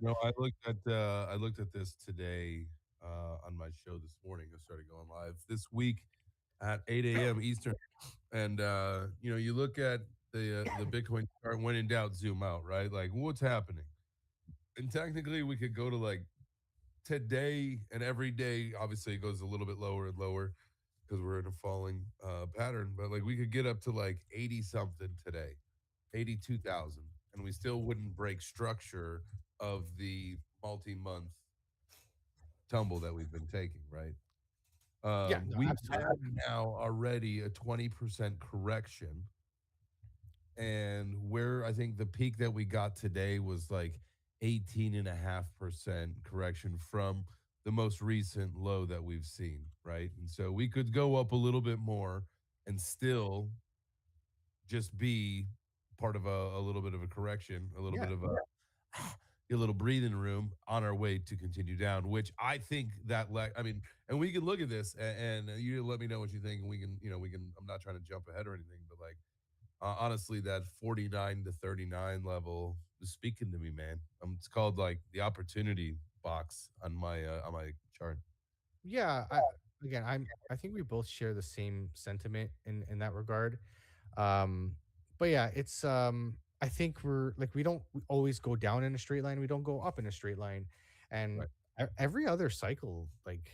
No, I looked at this today on my show this morning. I started going live this week at 8 a.m. Eastern, and you look at the Bitcoin chart. When in doubt, zoom out. Right, like what's happening. And technically, we could go to like today and every day. Obviously, it goes a little bit lower and lower because we're in a falling pattern. But like we could get up to like 80 something today, 82,000. And we still wouldn't break structure of the multi-month tumble that we've been taking, right? We have now already a 20% correction. And where I think the peak that we got today was like 18.5% correction from the most recent low that we've seen, right? And so we could go up a little bit more and still just be part of a little bit of a correction, a little bit of a little breathing room on our way to continue down, which I think that and we can look at this and you let me know what you think, and we can I'm not trying to jump ahead or anything, but like honestly, that 49 to 39 level is speaking to me, man. It's called like the opportunity box on my chart. Yeah, I think we both share the same sentiment in that regard. But yeah, it's I think we don't always go down in a straight line. We don't go up in a straight line. And every other cycle, like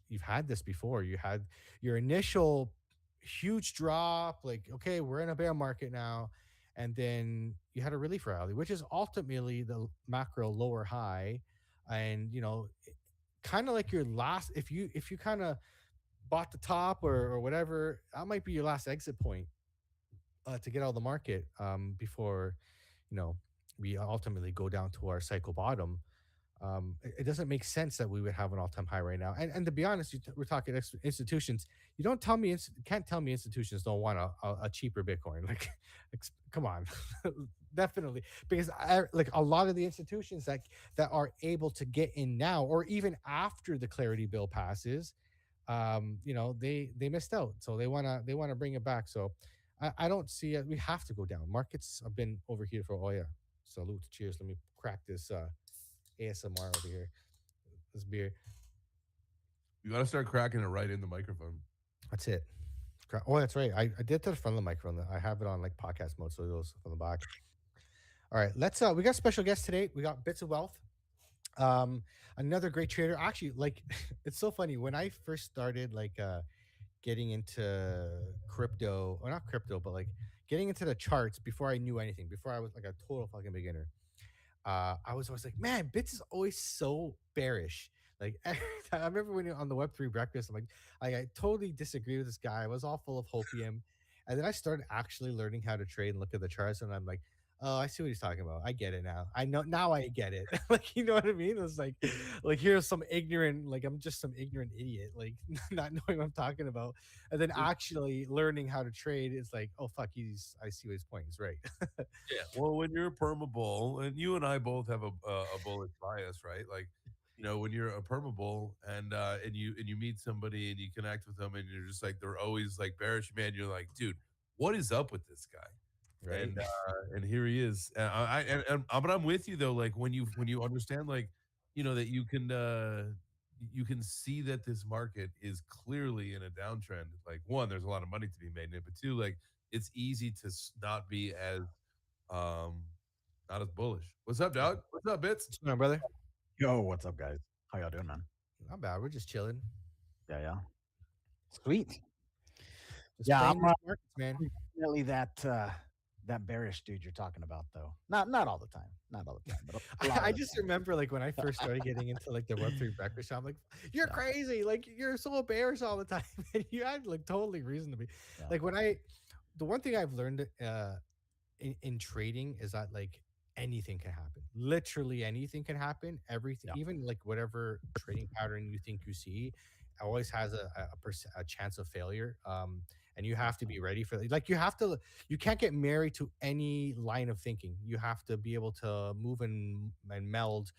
you've had this before. You had your initial huge drop, like, okay, we're in a bear market now. And then you had a relief rally, which is ultimately the macro lower high. And, kind of like your last, if you kind of bought the top or whatever, that might be your last exit point to get out of the market before we ultimately go down to our cycle bottom. It doesn't make sense that we would have an all-time high right now. And to be honest, we're talking institutions. You don't tell me, can't tell me institutions don't want a cheaper Bitcoin. Like, come on, definitely, because like a lot of the institutions that are able to get in now, or even after the Clarity Bill passes, they missed out. So they wanna bring it back. So I don't see it. We have to go down. Markets have been overheated for. Oh yeah, salute, cheers. Let me crack this ASMR over here. This beer. You got to start cracking it right in the microphone. That's it. Oh, that's right. I did to the front of the microphone. I have it on like podcast mode, so it goes from the back. All right, let's. We got special guests today. We got Bits of Wealth, another great trader. Actually, like it's so funny when I first started like getting into crypto, or not crypto, but like getting into the charts before I knew anything. Before I was like a total fucking beginner. I was always like, man, Bits is always so bearish. Like every time, I remember when you're on the Web3 breakfast, I'm like, I totally disagree with this guy. I was all full of hopium, and then I started actually learning how to trade and look at the charts, and I'm like, oh, I see what he's talking about. I get it now. I know now. I get it. Like, you know what I mean? It's like here's some ignorant, like I'm just some ignorant idiot, like not knowing what I'm talking about, and then actually learning how to trade is like, oh fuck, I see what his point is, right? Yeah. Well, when you're a perma bull, and you and I both have a bullish bias, right? Like, when you're a perma bull and you meet somebody and you connect with them and you're just like they're always like bearish, man. You're like, dude, what is up with this guy? Right. And here he is. But I'm with you though. Like when you understand, like that you can see that this market is clearly in a downtrend. Like one, there's a lot of money to be made in it, but two, like it's easy to not be as um not as bullish. What's up, dog? What's up, Bits? What's going on, brother? Yo, what's up, guys? How y'all doing, man? Not bad. We're just chilling. Yeah. Sweet. Just Yeah, playing I'm these markets, man. definitely that bearish dude you're talking about, though. Not all the time. Not all the time, but a lot I of the just time. remember like when I first started getting into like the Web3 breakfast show, I'm like, you're crazy. Like you're so bearish all the time. And you had like totally reason to be. Yeah. Like the one thing I've learned in trading is that like anything can happen. Literally anything can happen. Everything, even like whatever trading pattern you think you see, always has a chance of failure. And you have to be ready for it. Like you can't get married to any line of thinking. You have to be able to move and meld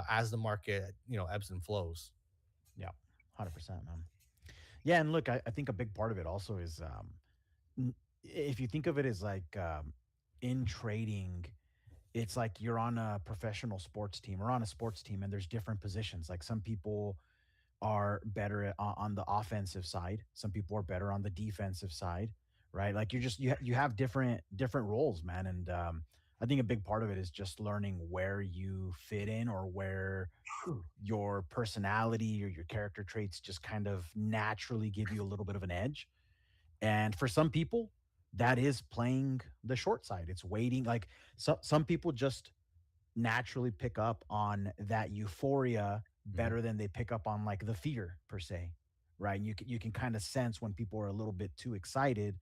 as the market, ebbs and flows. Yeah, 100%, man. Yeah, and look, I think a big part of it also is if you think of it as like in trading, it's like you're on a professional sports team or on a sports team, and there's different positions. Like some people are better on the offensive side, some people are better on the defensive side, right? Like you have different roles, man. And I think a big part of it is just learning where you fit in, or where your personality or your character traits just kind of naturally give you a little bit of an edge. And for some people, that is playing the short side. It's waiting. Like some people just naturally pick up on that euphoria better than they pick up on like the fear per se, right? And you can kind of sense when people are a little bit too excited,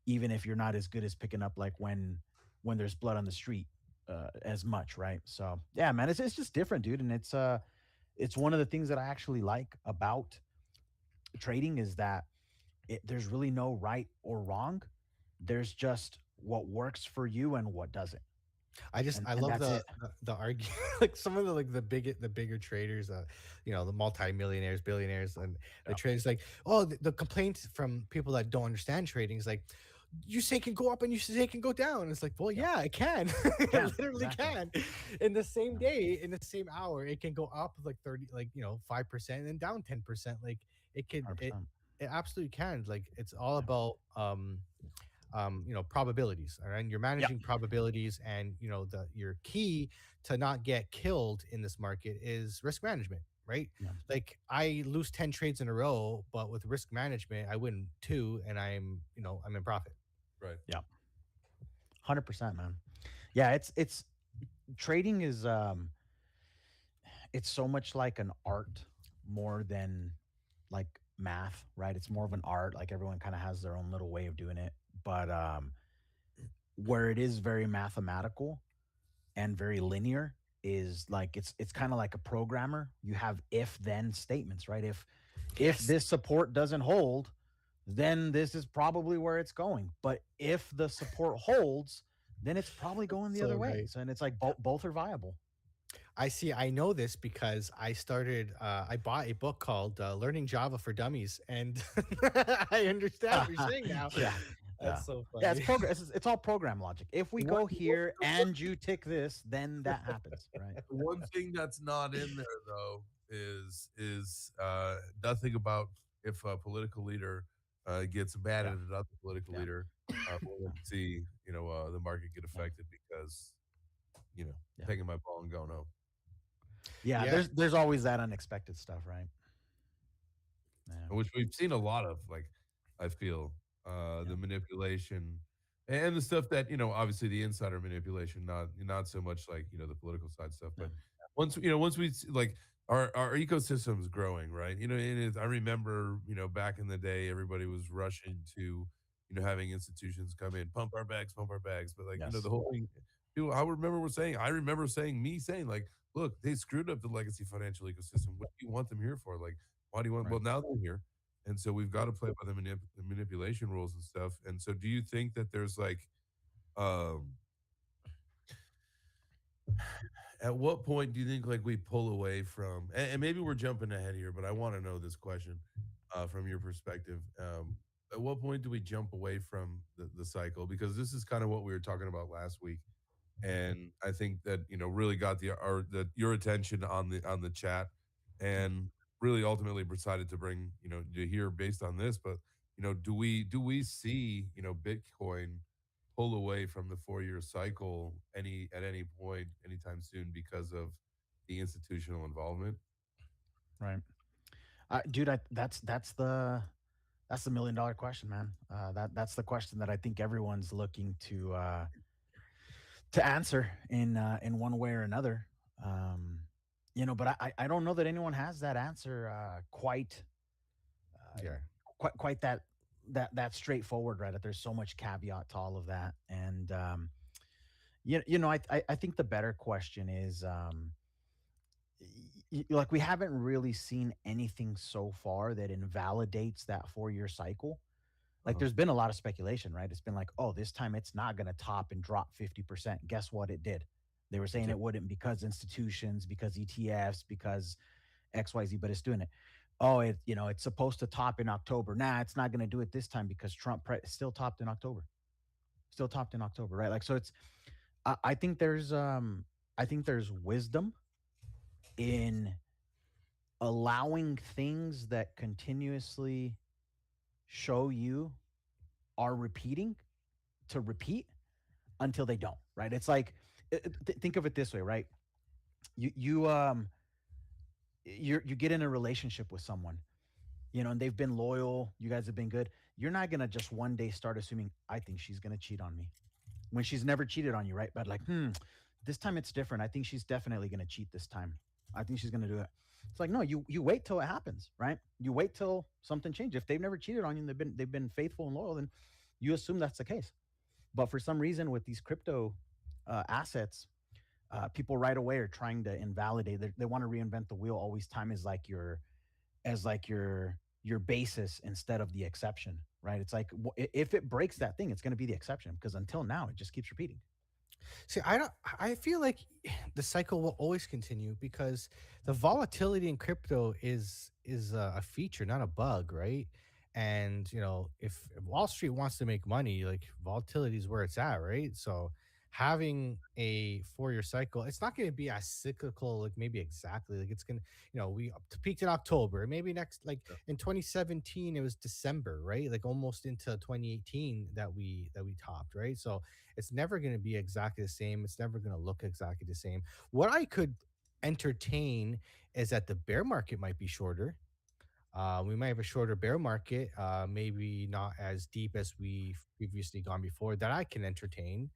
even if you're not as good as picking up like when there's blood on the street as much, right? So yeah, man, it's just different, dude. And it's one of the things that I actually like about trading is that there's really no right or wrong. There's just what works for you and what doesn't. I love the argument. Like some of the bigger traders, the multi-millionaires, billionaires, and the traders like, oh, the complaints from people that don't understand trading is like, you say it can go up and you say it can go down. It's like, well, yeah, it can. It literally can. In the same day, in the same hour, it can go up like 30, like 5%, and then down 10%. Like it can, it absolutely can. Like it's all about probabilities, all right? And you're managing probabilities, and your key to not get killed in this market is risk management, right? Like I lose 10 trades in a row, but with risk management I win 2, and I'm in profit. Right. Yeah. 100%, man. Yeah, it's trading is it's so much like an art more than like math, right? It's more of an art. Like everyone kind of has their own little way of doing it. But where it is very mathematical and very linear, is like it's kind of like a programmer. You have if then statements, right? If Yes. this support doesn't hold, then this is probably where it's going. But if the support holds, then it's probably going the So other way. right. So and it's like both are viable. I see. I know this because I started. I bought a book called "Learning Java for Dummies," and I understand what you're saying now. Yeah. That's so Yeah, it's funny. it's all program logic. If we go here and you tick this, then that happens, right? The one thing that's not in there though is nothing about if a political leader gets mad Yeah. at another political Yeah. leader. We'll see, the market get affected because, Yeah. taking my ball and going home. Yeah, Yeah. there's always that unexpected stuff, right? Yeah. Which we've seen a lot of, like, I feel, the manipulation and the stuff that, obviously the insider manipulation, not so much like, the political side stuff, but once we like our ecosystem is growing, right? I remember, back in the day, everybody was rushing to, having institutions come in, pump our bags, but like, Yes. the whole thing, I remember saying, like, look, they screwed up the legacy financial ecosystem. What do you want them here for? Like, why do you want? Right. Well, now they're here, and so we've got to play by the manipulation rules and stuff. And so, do you think that there's like, um, at what point do you think like we pull away from? And maybe we're jumping ahead here, but I want to know this question from your perspective. At what point do we jump away from the cycle? Because this is kind of what we were talking about last week, and I think that really got your attention on the chat, and really ultimately decided to bring to here based on this. But do we see Bitcoin pull away from the 4-year cycle at any point anytime soon because of the institutional involvement? Right. Dude, that's the $1 million question, man. That's the question that I think everyone's looking to answer in one way or another. But I don't know that anyone has that answer quite Yeah. quite that straightforward, right? That there's so much caveat to all of that, and I think the better question is like we haven't really seen anything so far that invalidates that 4-year cycle. Like there's been a lot of speculation, right? It's been like, oh, this time it's not going to top and drop 50%. Guess what? It did. They were saying it wouldn't because institutions, because ETFs, because XYZ, but it's doing it. Oh, it's supposed to top in October. Nah, it's not going to do it this time because still topped in October. Still topped in October, right? Like so it's I think there's wisdom in allowing things that continuously show you are repeating to repeat until they don't, right? It's like think of it this way, right? You get in a relationship with someone, and they've been loyal, you guys have been good. You're not going to just one day start assuming I think she's going to cheat on me when she's never cheated on you, right? But like, this time it's different. I think she's definitely going to cheat this time. I think she's going to do it. It's like, no, you wait till it happens, right? You wait till something changes. If they've never cheated on you and they've been faithful and loyal, then you assume that's the case. But for some reason with these crypto assets, people right away are trying to invalidate. They want to reinvent the wheel. Always time is like your basis instead of the exception, right? It's like if it breaks that thing, it's going to be the exception because until now it just keeps repeating. See, I feel like the cycle will always continue because the volatility in crypto is a feature, not a bug, right? And if Wall Street wants to make money, like volatility is where it's at, right? So having a 4-year cycle, it's not going to be as cyclical, like maybe exactly like it's going to, we peaked in October, maybe next, like in 2017, it was December, right? Like almost into 2018 that we topped, right? So it's never going to be exactly the same. It's never going to look exactly the same. What I could entertain is that the bear market might be shorter. We might have a shorter bear market, maybe not as deep as we've previously gone before that I can entertain.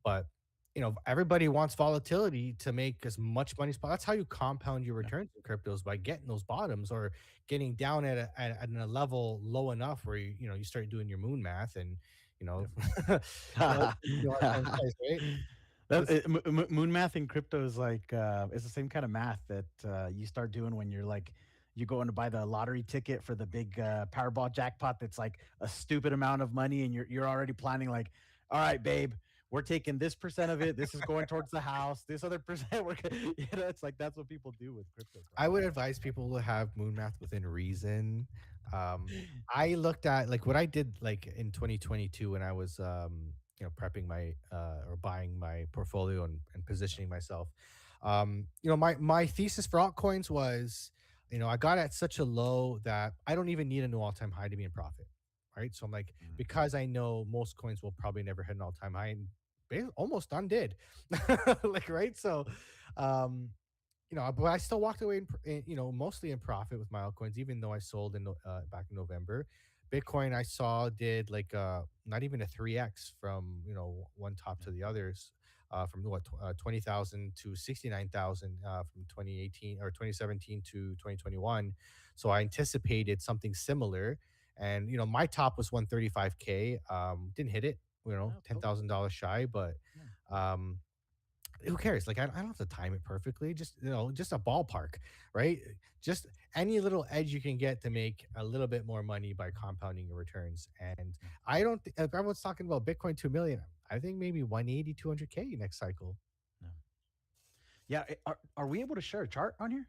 But everybody wants volatility to make as much money as possible. That's how you compound your returns in cryptos, by getting those bottoms or getting down at a level low enough where you start doing your moon math and right? Moon math in crypto is like it's the same kind of math that you start doing when you're like you go in to buy the lottery ticket for the big Powerball jackpot that's like a stupid amount of money, and you're already planning like, all right, babe, we're taking this percent of it. This is going towards the house. This other percent, it's like that's what people do with crypto. I would advise people to have moon math within reason. I looked at like what I did like in 2022 when I was prepping my or buying my portfolio and positioning myself. My thesis for altcoins was, I got at such a low that I don't even need a new all-time high to be in profit. Right. So I'm like, because I know most coins will probably never hit an all-time high, and almost done did. Like, right. So but I still walked away, mostly in profit with my altcoins, even though I sold back in November. Bitcoin I saw did like not even a 3x from one top to the others, from 20,000 to 69,000 from 2018 or 2017 to 2021. So I anticipated something similar, and my top was 135K. Didn't hit it, $10,000 shy, but who cares? Like, I don't have to time it perfectly. Just just a ballpark, right? Just any little edge you can get to make a little bit more money by compounding your returns. And I don't think if everyone's talking about Bitcoin 2 million, I think maybe 180, 200K next cycle. Yeah, are we able to share a chart on here?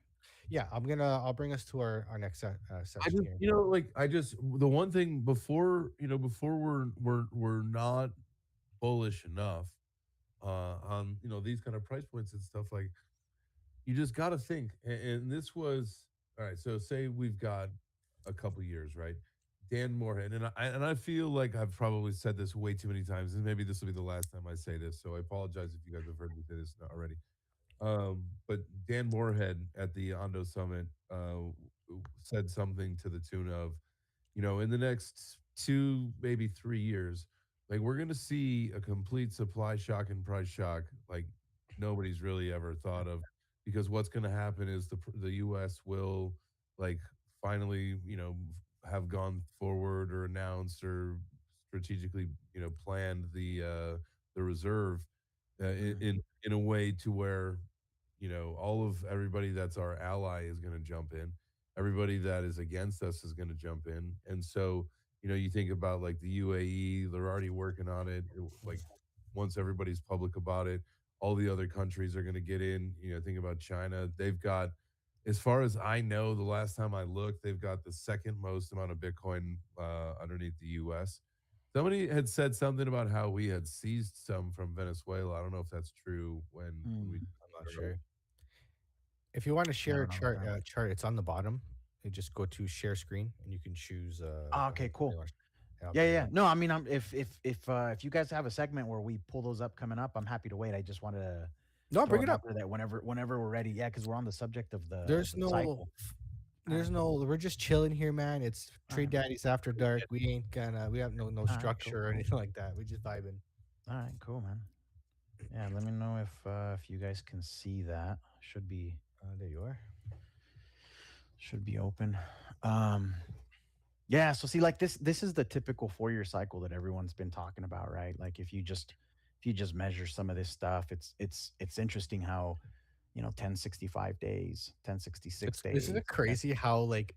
Yeah, I'll bring us to our next session I here. just the one thing before we're not bullish enough on these kind of price points and stuff, like you just got to think, and this was all right. So say we've got a couple years, right? Dan Moorhead, and I feel like I've probably said this way too many times, and maybe this will be the last time I say this. So I apologize if you guys have heard me say this already. But Dan Moorhead at the Ondo Summit said something to the tune of, in the next 2, maybe 3 years, like we're going to see a complete supply shock and price shock like nobody's really ever thought of, because what's going to happen is the U.S. will like finally, have gone forward or announced or strategically, planned the reserve in a way to where all of everybody that's our ally is going to jump in. Everybody that is against us is going to jump in. And so, you think about like the UAE, they're already working on it. Like once everybody's public about it, all the other countries are going to get in. Think about China. They've got, as far as I know, the last time I looked, they've got the second most amount of Bitcoin underneath the US. Somebody had said something about how we had seized some from Venezuela. I don't know if that's true when we. I'm not sure. If you want to share a chart, it's on the bottom. You just go to share screen and you can choose. Okay, cool. Yeah. No, I mean, if you guys have a segment where we pull those up coming up, I'm happy to wait. I just wanted to bring it up that whenever we're ready. Yeah, because we're on the subject of the. There's the cycle. We're just chilling here, man. It's Trade Daddies After Dark. We have no structure or anything like that. We just vibing. All right, cool, man. Yeah, let me know if you guys can see that. Should be there you are. Should be open. Yeah, so see, like this is the typical 4-year cycle that everyone's been talking about, right? Like if you just measure some of this stuff, it's interesting how 1065 days, 1066 days. Isn't it crazy how like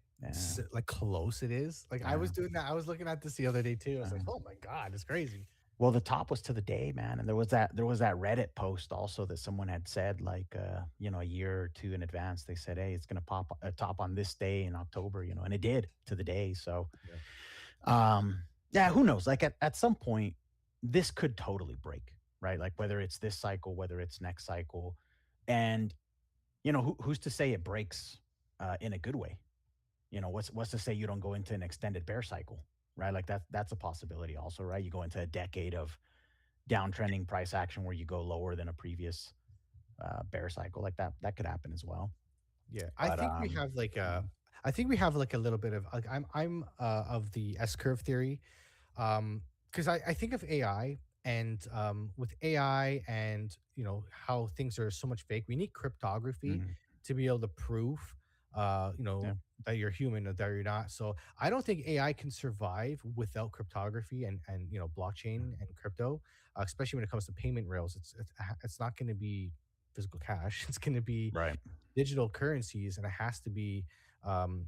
close it is? Like I was doing that. I was looking at this the other day too. I was like, oh my God, it's crazy. Well, the top was to the day, man, and there was that Reddit post also that someone had said like a year or two in advance. They said, hey, it's gonna pop a top on this day in October, and it did to the day. So, who knows? Like at some point, this could totally break, right? Like whether it's this cycle, whether it's next cycle, and who's to say it breaks in a good way? What's to say you don't go into an extended bear cycle? Right, like that's a possibility also, right? You go into a decade of downtrending price action where you go lower than a previous bear cycle, like that could happen as well. Yeah, I think we have like a little bit of like I'm of the S curve theory, because I think of AI and with AI and how things are so much fake, we need cryptography to be able to prove Yeah. that you're human or that you're not. So I don't think AI can survive without cryptography and blockchain and crypto, especially when it comes to payment rails. It's not going to be physical cash. It's going to be Right. digital currencies, and it has to be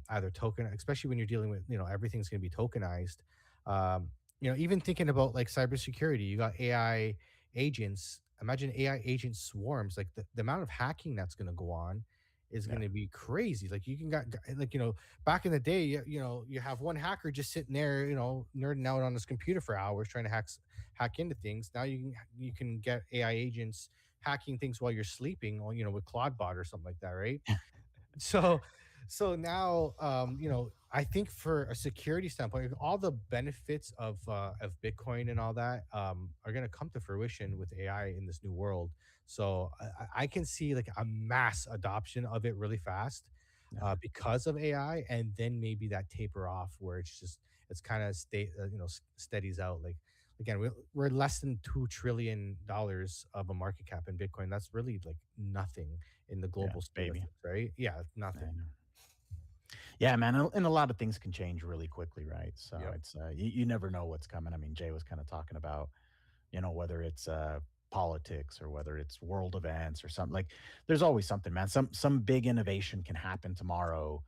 either token, especially when you're dealing with everything's going to be tokenized. Even thinking about like cybersecurity, you got AI agents. Imagine AI agent swarms. Like the amount of hacking that's going to go on is Yeah. going to be crazy. Like you can got like back in the day, you have one hacker just sitting there, nerding out on his computer for hours trying to hack into things. Now you can get AI agents hacking things while you're sleeping, or with Claudebot or something like that, right? so now I think for a security standpoint, all the benefits of Bitcoin and all that are going to come to fruition with AI in this new world. So I can see like a mass adoption of it really fast because of AI, and then maybe that taper off where it's kind of steadies out. Like again, we're less than $2 trillion of a market cap in Bitcoin. That's really like nothing in the Yeah, global scale of baby. things, right? Yeah, I nothing. know. Yeah, man, and a lot of things can change really quickly, right? So Yep. it's you never know what's coming. I mean, Jay was kind of talking about, whether it's politics or whether it's world events or something. Like, there's always something, man. Some big innovation can happen tomorrow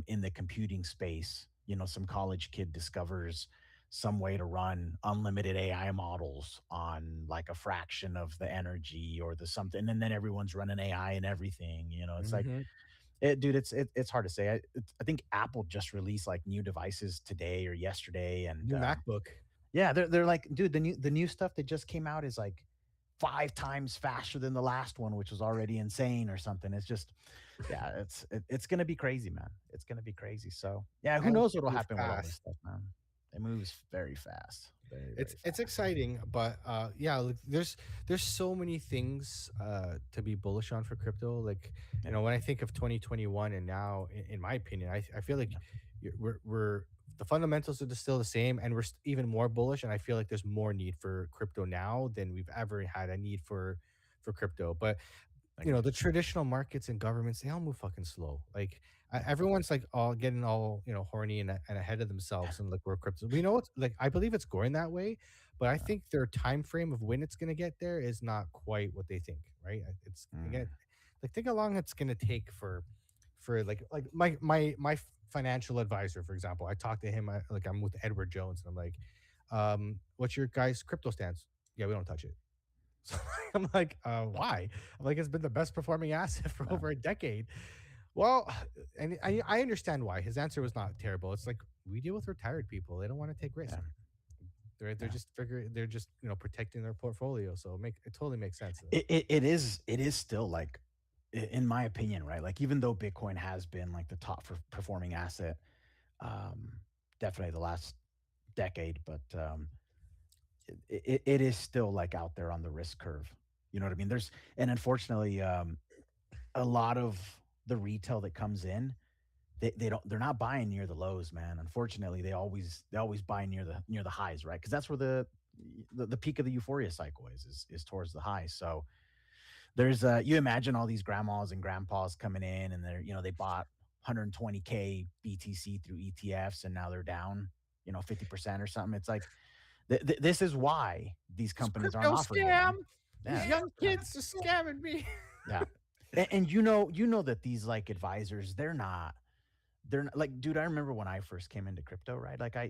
in the computing space. Some college kid discovers some way to run unlimited AI models on like a fraction of the energy or the something, and then everyone's running AI and everything. It's like, Mhm. dude, it's hard to say. I think Apple just released like new devices today or yesterday, and New MacBook. yeah, they're like, dude, the new stuff that just came out is like 5 times faster than the last one, which was already insane or something. It's just, yeah, it's gonna be crazy, man. It's gonna be crazy. So yeah, who Oh, knows what'll move happen with all this fast. stuff, man? It moves very fast, very It's very it's fast. exciting, but yeah, look, there's so many things to be bullish on for crypto. Like, Yeah. when I think of 2021 and now, in my opinion, I feel like we're the fundamentals are still the same, and we're even more bullish. And I feel like there's more need for crypto now than we've ever had a need for crypto. But Agree. the traditional markets and governments, they all move fucking slow. Like Yeah. everyone's like all getting all horny and ahead of themselves, and like we're crypto. We know it's like, I believe it's going that way, but I think their time frame of when it's going to get there is not quite what they think. Right? It's again, Mm. like, think how long it's going to take for like my financial advisor, for example. I talked to him. Like, I'm with Edward Jones, and I'm like, what's your guys' crypto stance? Yeah, we don't touch it. So I'm like, why? I'm like, it's been the best performing asset for Yeah. over a decade. Well, and I understand why. His answer was not terrible. It's like, we deal with retired people. They don't want to take risk. Yeah. They're Yeah. they're just protecting their portfolio. So it totally makes sense. It is still like, in my opinion, right? Like, even though Bitcoin has been like the top for performing asset, um, definitely the last decade, but it is still like out there on the risk curve. You know what I mean? And unfortunately, a lot of the retail that comes in, they're not buying near the lows, man. Unfortunately, they always buy near the highs, right? Because that's where the peak of the euphoria cycle is towards the highs. So there's you imagine all these grandmas and grandpas coming in, and they bought 120K BTC through ETFs, and now they're down 50% or something. It's like, this is why these It's companies aren't crypto offering it, scam. man. These Yeah, young yeah, kids are scamming me. yeah. And you know that these like advisors, they're not like, dude, I remember when I first came into crypto, right? Like, I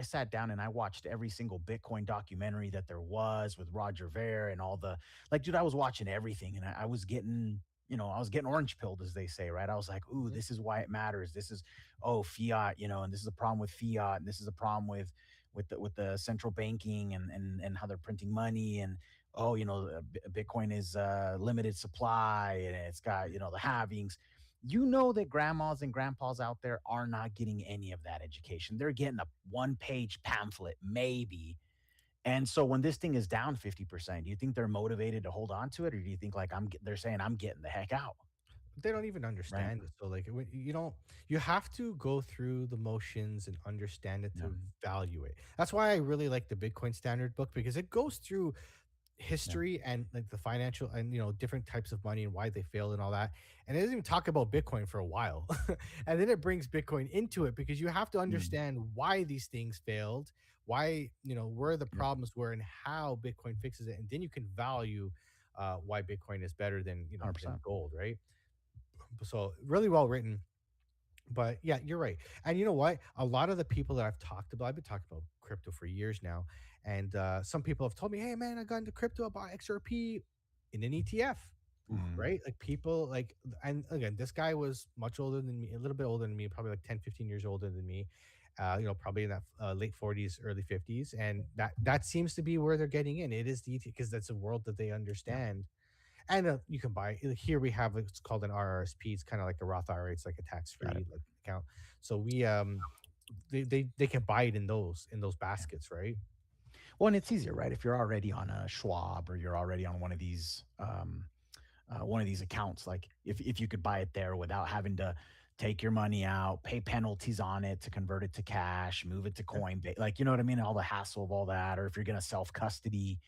sat down and I watched every single Bitcoin documentary that there was with Roger Ver and all the, like, dude, I was watching everything, and I was getting orange pilled, as they say, right? I was like, ooh, this is why it matters. This is, oh, fiat, and this is a problem with fiat, and this is a problem with the central banking, and how they're printing money, and oh, Bitcoin is limited supply, and it's got the halvings. That grandmas and grandpas out there are not getting any of that education. They're getting a one-page pamphlet, maybe. And so when this thing is down 50%, do you think they're motivated to hold on to it? Or do you think like they're saying, I'm getting the heck out? They don't even Right. understand it. So like, you don't, you have to go through the motions and understand it Yeah. to value it. That's why I really like the Bitcoin Standard book, because it goes through history and like the financial and different types of money and why they failed and all that. And it doesn't even talk about Bitcoin for a while. And then it brings Bitcoin into it because you have to understand why these things failed, why, where the problems were and how Bitcoin fixes it. And then you can value why Bitcoin is better than, than 100%. gold, right? So really well written. But yeah, you're right. And you know what? A lot of the people that I've been talking about crypto for years now. And some people have told me, hey, man, I got into crypto, I bought XRP in an ETF, right? Like people like, and again, this guy was much older than me, a little bit older than me, probably like 10, 15 years older than me, probably in that late 40s, early 50s. And that seems to be where they're getting in. It is the ETF because that's a world that they understand. And you can buy here. We have it's called an RRSP. It's kind of like a Roth IRA. It's like a tax-free like account. So we they can buy it in those baskets, right? Well, and it's easier, right? If you're already on a Schwab or you're already on one of these accounts, like if you could buy it there without having to take your money out, pay penalties on it to convert it to cash, move it to Coinbase, like you know what I mean, all the hassle of all that, or if you're gonna self custody,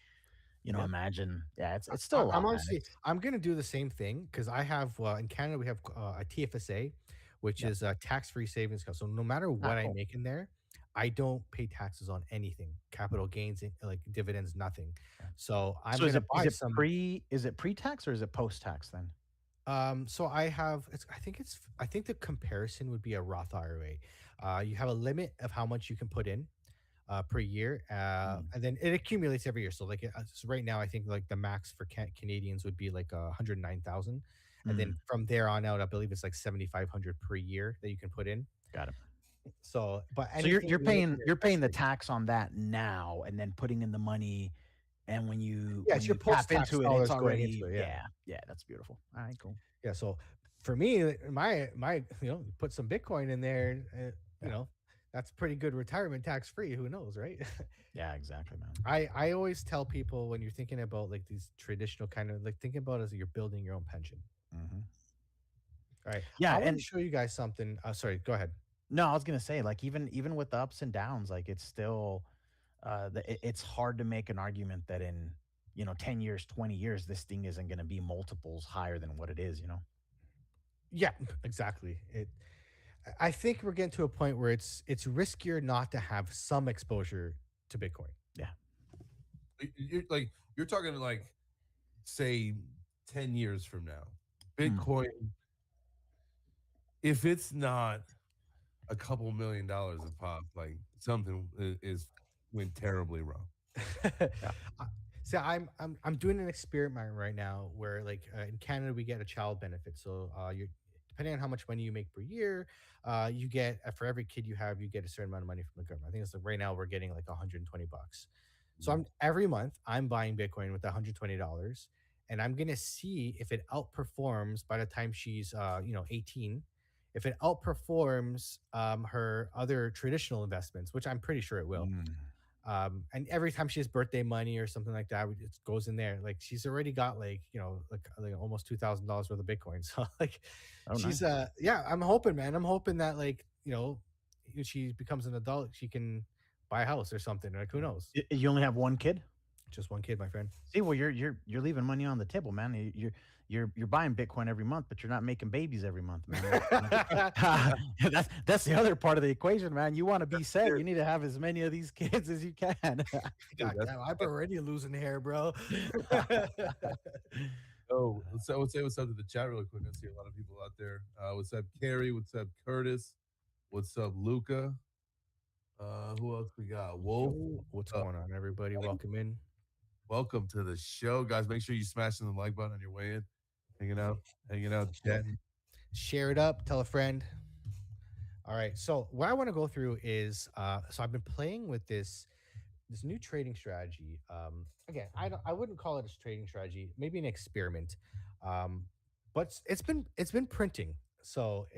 Yep. imagine, it's still a lot, I'm man. honestly I'm gonna do the same thing because I have in Canada we have a TFSA, which is a tax-free savings account. So no matter what I cool. make in there, I don't pay taxes on anything, capital gains, like dividends, nothing. So I'm So gonna buy some. is it pre-tax or is it post-tax then? So I think the comparison would be a Roth IRA. You have a limit of how much you can put in per year, and then it accumulates every year. So like so right now, I think like the max for Canadians would be like 109,000, and then from there on out, I believe it's like 7,500 per year that you can put in. Got it. So, but So you're paying the tax on that now, and then putting in the money, and when you it's your tap post-tax into it, dollars it's going already into it. yeah, that's beautiful. All right, cool. Yeah. So for me, my put some Bitcoin in there, that's pretty good retirement tax free. Who knows, right? Yeah, exactly, man. I always tell people when you're thinking about like these traditional kind of like thinking about it as you're building your own pension. All right. Yeah, I want and to show you guys something. Sorry, go ahead. No, I was gonna say, like, even with the ups and downs, like it's still it's hard to make an argument that in 10 years, 20 years, this thing isn't gonna be multiples higher than what it is, Yeah, exactly. I think we're getting to a point where it's riskier not to have some exposure to Bitcoin. Yeah. You're talking like, say, 10 years from now, Bitcoin, if it's not a couple $1 million a pop, like something went terribly wrong. So I'm doing an experiment right now where like in Canada we get a child benefit. So you're depending on how much money you make per year, you get for every kid you have, you get a certain amount of money from the government. I think it's like right now we're getting like $120. So every month I'm buying Bitcoin with $120, and I'm gonna see if it outperforms by the time she's 18. If it outperforms her other traditional investments, which I'm pretty sure it will. And every time she has birthday money or something like that, it goes in there. Like she's already got like almost $2,000 worth of Bitcoin. So like she's nice. I'm hoping, man. I'm hoping that like if she becomes an adult, she can buy a house or something. Like who knows? You only have one kid? Just one kid, my friend. See, well, you're leaving money on the table, man. You're buying Bitcoin every month, but you're not making babies every month, man. That's the other part of the equation, man. You want to be set, you need to have as many of these kids as you can. God damn, I'm already losing hair, bro. Oh, let's say what's up to the chat really quick. I see a lot of people out there. What's up, Carrie? What's up, Curtis? What's up, Luca? Who else we got? Wolf. What's going on, everybody? Welcome in. Welcome to the show, guys. Make sure you smash the like button on your way in. Hanging out, chatting. Share it up. Tell a friend. All right. So what I want to go through is so I've been playing with this new trading strategy. Again, I wouldn't call it a trading strategy, maybe an experiment. But it's been printing. So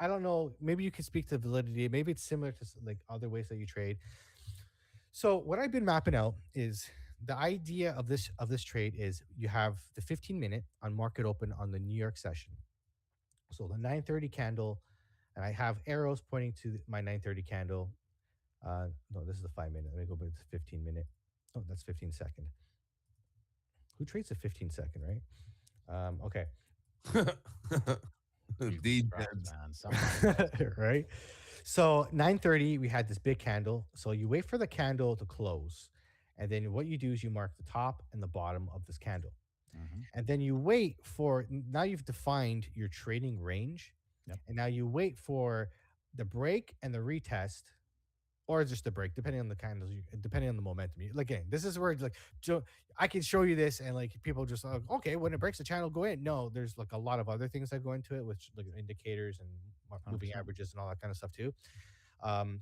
I don't know. Maybe you can speak to validity. Maybe it's similar to like other ways that you trade. So what I've been mapping out is the idea of this trade is you have the 15-minute on market open on the New York session. So the 9:30 candle, and I have arrows pointing to my 9:30 candle. No, this is the 5-minute. Let me go back to 15-minute. Oh, that's 15-second. Who trades a 15-second, right? Okay. D man. Somebody Right. So 9:30, we had this big candle. So you wait for the candle to close, and then what you do is you mark the top and the bottom of this candle, and then you wait for. Now you've defined your trading range, Yep. and now you wait for the break and the retest, or just the break, depending on the candles, depending on the momentum. Again, this is where like I can show you this, and like people just okay, when it breaks the channel, go in. No, there's like a lot of other things that go into it, which like indicators and moving 100%. averages and all that kind of stuff too.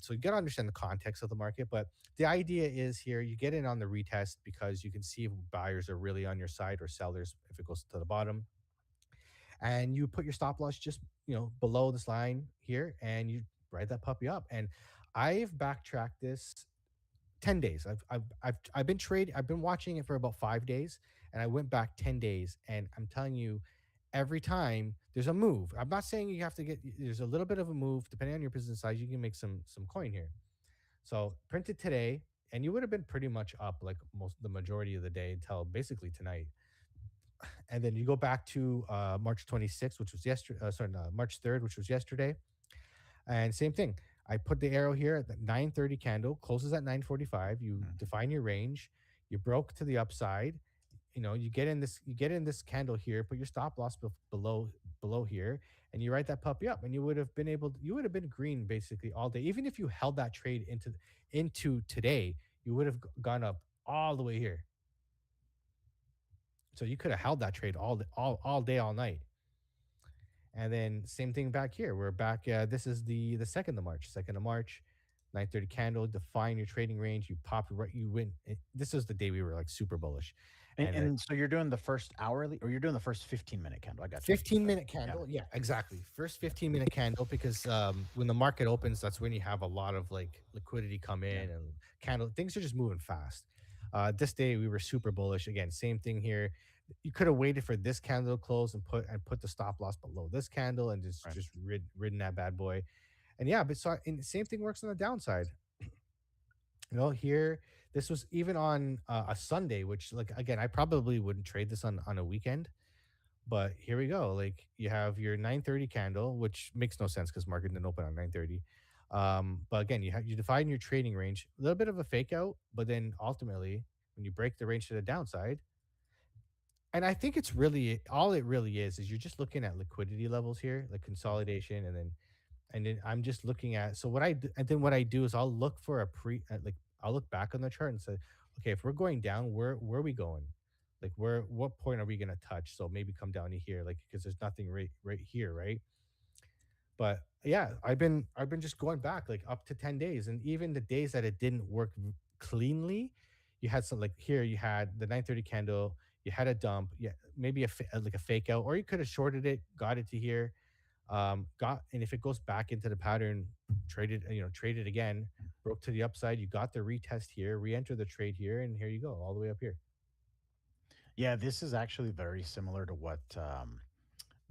So you got to understand the context of the market, but the idea is here you get in on the retest because you can see if buyers are really on your side or sellers if it goes to the bottom, and you put your stop loss just below this line here, and you ride that puppy up. And I've backtracked this 10 days. I've been trading. I've been watching it for about 5 days, and I went back 10 days, and I'm telling you, every time there's a move. I'm not saying you have to get. There's a little bit of a move depending on your business size. You can make some coin here. So printed today, and you would have been pretty much up like the majority of the day until basically tonight. And then you go back to March 26th, which was yesterday. Sorry, no, March 3rd, which was yesterday. And same thing. I put the arrow here at the 9:30 candle, closes at 9:45. You define your range. You broke to the upside. You get in this candle here, put your stop loss below here, and you write that puppy up, and you would have been green basically all day. Even if you held that trade into today, you would have gone up all the way here. So you could have held that trade all day, all night. And then same thing back here. We're back. This is the 2nd of March, 9:30 candle. Define your trading range. You pop right. You win. This is the day we were like super bullish. And so you're doing the first hourly, or you're doing the first 15-minute candle. I got you. 15-minute candle. Yeah, exactly. First 15-minute candle, because when the market opens, that's when you have a lot of like liquidity come in, and candle things are just moving fast. This day we were super bullish. Again, same thing here. You could have waited for this candle to close and put the stop loss below this candle and just ridden that bad boy. And yeah, but and the same thing works on the downside. Here, this was even on a Sunday, which like again, I probably wouldn't trade this on a weekend. But here we go. Like you have your 9:30 candle, which makes no sense because market didn't open on 9:30. But again, you define your trading range, a little bit of a fake out, but then ultimately when you break the range to the downside, and I think it's really all it really is you're just looking at liquidity levels here, like consolidation, and then I'm just looking at what I do is I'll look for I'll look back on the chart and say, okay, if we're going down, where are we going? Like what point are we gonna touch? So maybe come down to here, like because there's nothing right here, right? But yeah, I've been just going back like up to 10 days, and even the days that it didn't work cleanly, you had some like here you had the 9:30 candle, you had a dump, yeah, maybe like a fake out, or you could have shorted it, got it to here, and if it goes back into the pattern, trade it again, broke to the upside, you got the retest here, re-enter the trade here, and here you go all the way up here. Yeah, this is actually very similar to what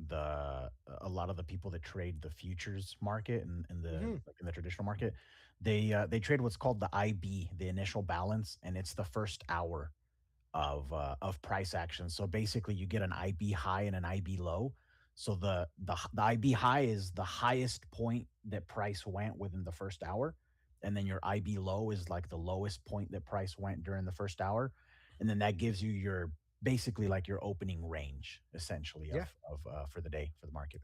a lot of the people that trade the futures market and in the like in the traditional market, they trade what's called the IB, the initial balance, and it's the first hour of price action. So basically, you get an IB high and an IB low. So the IB high is the highest point that price went within the first hour, and then your IB low is like the lowest point that price went during the first hour, and then that gives you your basically like your opening range essentially Yeah. of for the day for the market.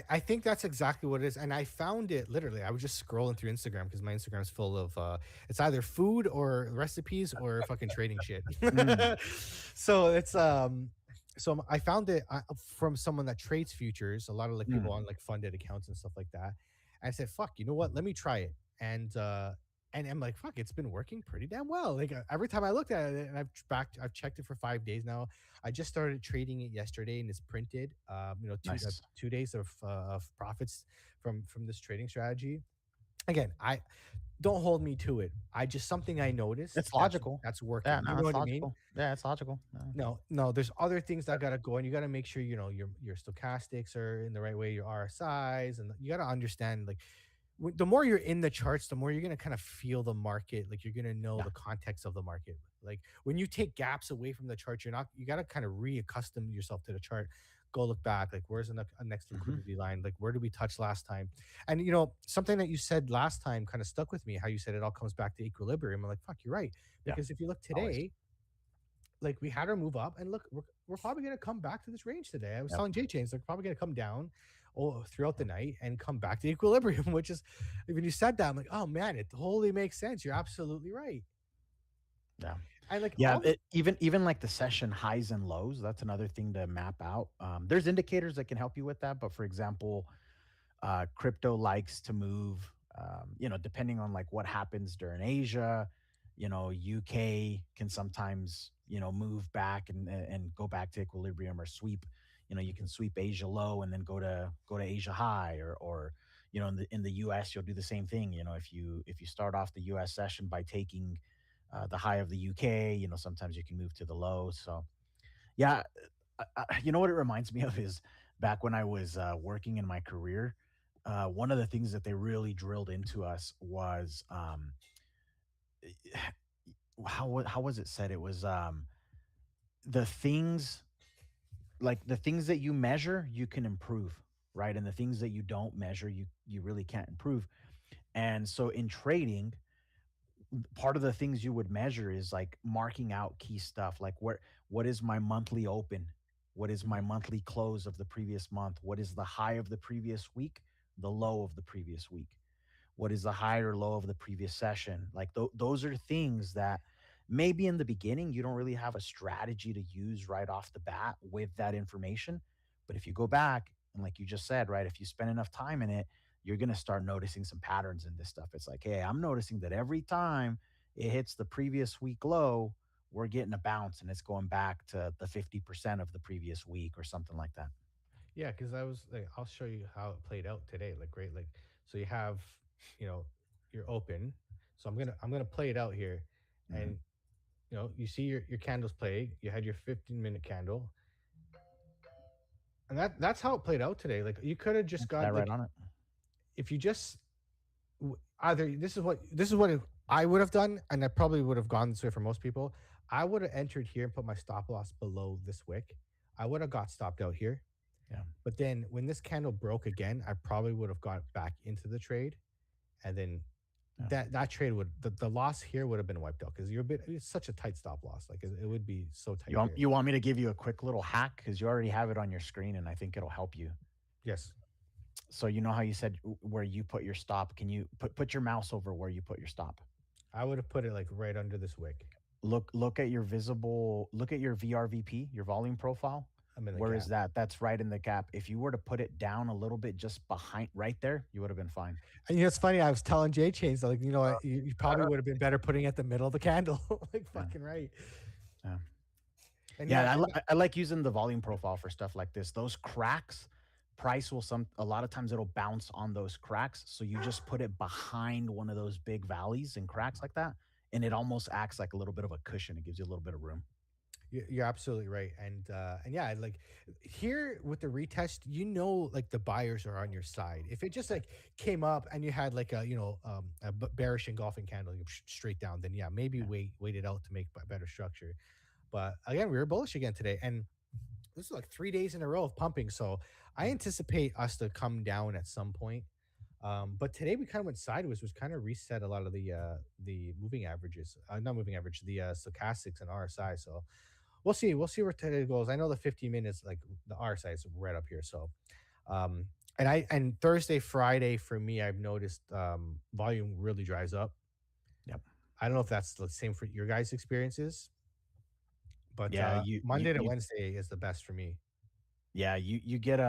I think that's exactly what it is. And I found it literally. I was just scrolling through Instagram because my Instagram is full of it's either food or recipes or fucking trading shit. So it's so I found it from someone that trades futures, a lot of like people on like funded accounts and stuff like that. And I said, fuck, you know what? Let me try it. And I'm like, fuck, it's been working pretty damn well. Like every time I looked at it, and I've checked it for 5 days now. I just started trading it yesterday, and it's printed. Nice. 2 days of profits from this trading strategy. Again, I don't hold me to it. I just something I noticed. It's logical. That's working. Yeah, no, You know it's what I logical. mean? Yeah, it's logical. No. There's other things that gotta go, and you gotta make sure your stochastics are in the right way, your RSIs, and you gotta understand like the more you're in the charts, the more you're gonna kind of feel the market. Like you're gonna know the context of the market. Like when you take gaps away from the chart, you got to kind of reaccustom yourself to the chart. Go look back, like where's the next liquidity line? Like where did we touch last time? And something that you said last time kind of stuck with me. How you said it all comes back to equilibrium. I'm like, fuck, you're right. Yeah. Because if you look Always. today, like we had our move up, and look, we're probably going to come back to this range today. I was Yep. telling Jay Chains, they're probably going to come down throughout the night and come back to equilibrium, which is, when you said that, I'm like, oh man, it totally makes sense. You're absolutely right. Yeah. And like Yeah, even like the session highs and lows, that's another thing to map out. There's indicators that can help you with that, but for example, crypto likes to move, depending on like what happens during Asia. UK can sometimes move back and go back to equilibrium or sweep. You can sweep Asia low and then go to Asia high, or in the US you'll do the same thing. If you start off the US session by taking the high of the UK, sometimes you can move to the low. So yeah, what it reminds me of is back when I was working in my career. One of the things that they really drilled into us was how was it said? It was the things the things that you measure, you can improve, right? And the things that you don't measure, you really can't improve. And so in trading, part of the things you would measure is like marking out key stuff, like what is my monthly open, what is my monthly close of the previous month, what is the high of the previous week, the low of the previous week, what is the high or low of the previous session. Like those are things that maybe in the beginning you don't really have a strategy to use right off the bat with that information, but if you go back and like you just said, right, if you spend enough time in it, you're going to start noticing some patterns in this stuff. It's like, hey, I'm noticing that every time it hits the previous week low, we're getting a bounce and it's going back to the 50% of the previous week or something like that. Yeah, because I was like, I'll show you how it played out today. Like, great, like, so you have, you're open. So I'm gonna play it out here, and you see your candles play. You had your 15-minute candle, and that's how it played out today. Like, you could have just got That right like, on it. if you just either this is what I would have done, and I probably would have gone this way for most people. I would have entered here and put my stop loss below this wick. I would have got stopped out here. Yeah. But then when this candle broke again, I probably would have got back into the trade, and then that trade would the loss here would have been wiped out because it's such a tight stop loss. Like it would be so tight. You want me to give you a quick little hack because you already have it on your screen and I think it'll help you. Yes. So you know how you said where you put your stop? Can you put your mouse over where you put your stop? I would have put it like right under this wick. Look at your VRVP, your volume profile. Where is that? That's right in the gap. If you were to put it down a little bit just behind right there, you would have been fine. And it's funny, I was telling Jay Chains, like, what, you probably would have been better putting it at the middle of the candle. Like fucking right. Yeah. And I like using the volume profile for stuff like this. Those cracks, price will a lot of times it'll bounce on those cracks. So you just put it behind one of those big valleys and cracks like that. And it almost acts like a little bit of a cushion. It gives you a little bit of room. You're absolutely right, and yeah, like here with the retest, like the buyers are on your side. If it just like came up and you had like a bearish engulfing candle straight down, then yeah, maybe wait it out to make better structure. But again, we were bullish again today, and this is like 3 days in a row of pumping. So I anticipate us to come down at some point. But today we kind of went sideways, which kind of reset a lot of the moving averages, not moving average, the stochastics and RSI. So we'll see where today goes. I know the 15 minutes, like the RSI is right up here. So, and Thursday, Friday for me, I've noticed volume really dries up. Yep. I don't know if that's the same for your guys' experiences, but yeah, Monday to Wednesday is the best for me. Yeah, you get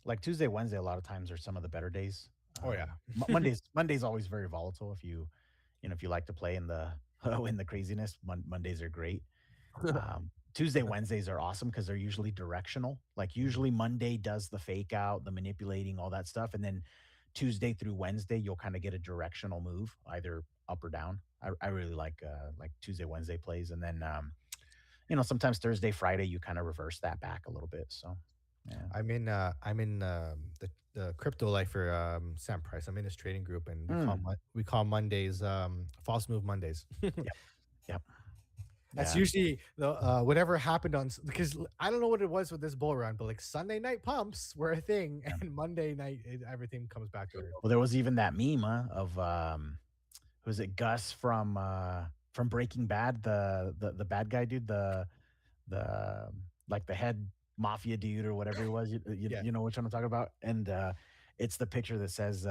like Tuesday, Wednesday, a lot of times are some of the better days. Oh yeah, Monday's always very volatile. If you like to play in the craziness, Mondays are great. Tuesday, Wednesdays are awesome because they're usually directional. Like usually Monday does the fake out, the manipulating, all that stuff. And then Tuesday through Wednesday, you'll kind of get a directional move, either up or down. I really like Tuesday, Wednesday plays. And then, sometimes Thursday, Friday, you kind of reverse that back a little bit. So yeah. I'm in the crypto lifer Sam Price. I'm in his trading group, and we call Mondays false move Mondays. Yep. That's Yeah. usually the whatever happened on because I don't know what it was with this bull run, but like Sunday night pumps were a thing, Yeah. and Monday night everything comes back to earth. Well, there was even that meme of who's it, Gus from Breaking Bad, the bad guy dude, the like the head mafia dude or whatever he was. Yeah. You know which one I'm talking about, and it's the picture that says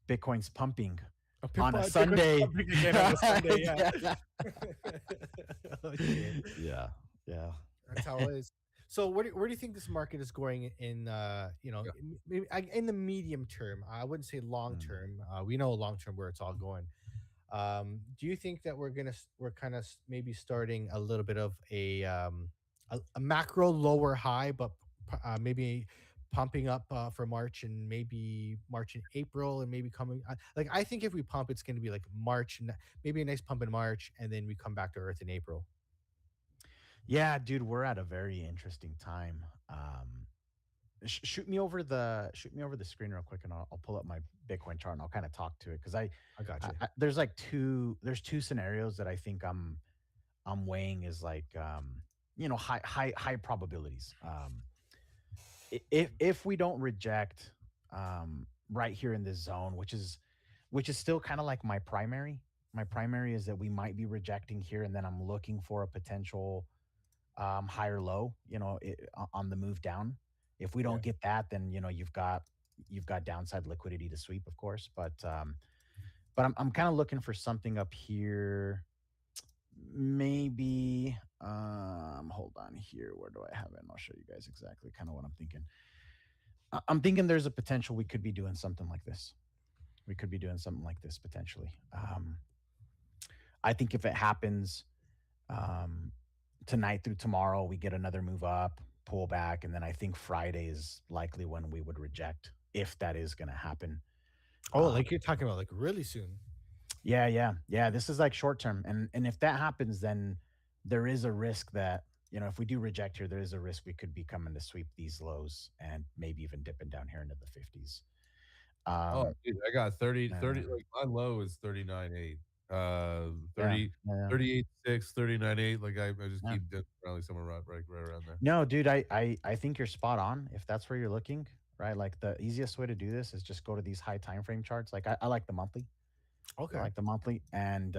Bitcoin's pumping on a Bitcoin's Sunday. pumping again on a Sunday. Yeah. Yeah. Oh, shit. Yeah. Yeah. That's how it is. So where do you think this market is going in in the medium term? I wouldn't say long term. We know long term where it's all going. Do you think that we're kind of maybe starting a little bit of a macro lower high, but maybe pumping up for March and maybe March and April and maybe coming like I think if we pump, it's going to be like March and maybe a nice pump in March and then we come back to earth in April. Yeah, dude, we're at a very interesting time. Shoot me over the screen real quick, and I'll pull up my Bitcoin chart and I'll kind of talk to it because I got you. there's like two scenarios that I think I'm weighing is like high probabilities. If we don't reject right here in this zone, which is still kind of like my primary. My primary is that we might be rejecting here, and then I'm looking for a potential higher low, on the move down. If we don't get that, then you've got downside liquidity to sweep, of course. But I'm kind of looking for something up here. Maybe hold on here. Where do I have it? And I'll show you guys exactly kind of what I'm thinking. I'm thinking there's a potential we could be doing something like this. We could be doing something like this potentially. I think if it happens tonight through tomorrow, we get another move up, pull back, and then I think Friday is likely when we would reject, if that is going to happen. Oh, like you're talking about like really soon. Yeah. This is like short term, and if that happens, then there is a risk that if we do reject here, there is a risk we could be coming to sweep these lows and maybe even dipping down here into the 50s. Dude, I got 30, like my low is 39.8. 38.6, 39.8. Like I just keep dipping around like somewhere right around there. No, dude, I think you're spot on if that's where you're looking, right? Like the easiest way to do this is just go to these high time frame charts. Like I like the monthly. Okay. I like the monthly, and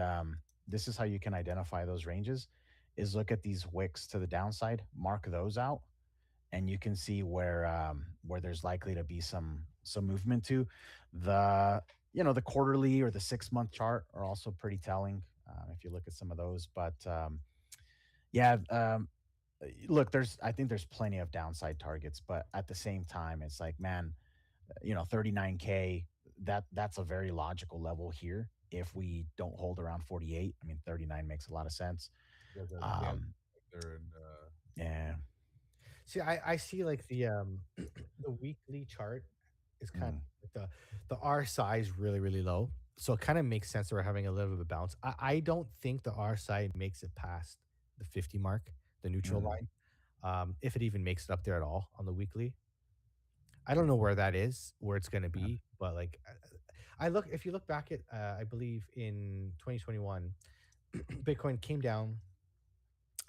this is how you can identify those ranges: is look at these wicks to the downside, mark those out, and you can see where there's likely to be some movement to. The quarterly or the 6-month chart are also pretty telling if you look at some of those. But look, I think there's plenty of downside targets, but at the same time, it's like, man, 39K, that's a very logical level here. If we don't hold around 48, I mean, 39 makes a lot of sense. Yeah. See, I see like the the weekly chart is kind of the RSI is really, really low. So it kind of makes sense that we're having a little bit of bounce. I don't think the RSI makes it past the 50 mark, the neutral line. If it even makes it up there at all on the weekly. I don't know where that is, where it's going to be, but like if you look back at I believe in 2021 Bitcoin came down.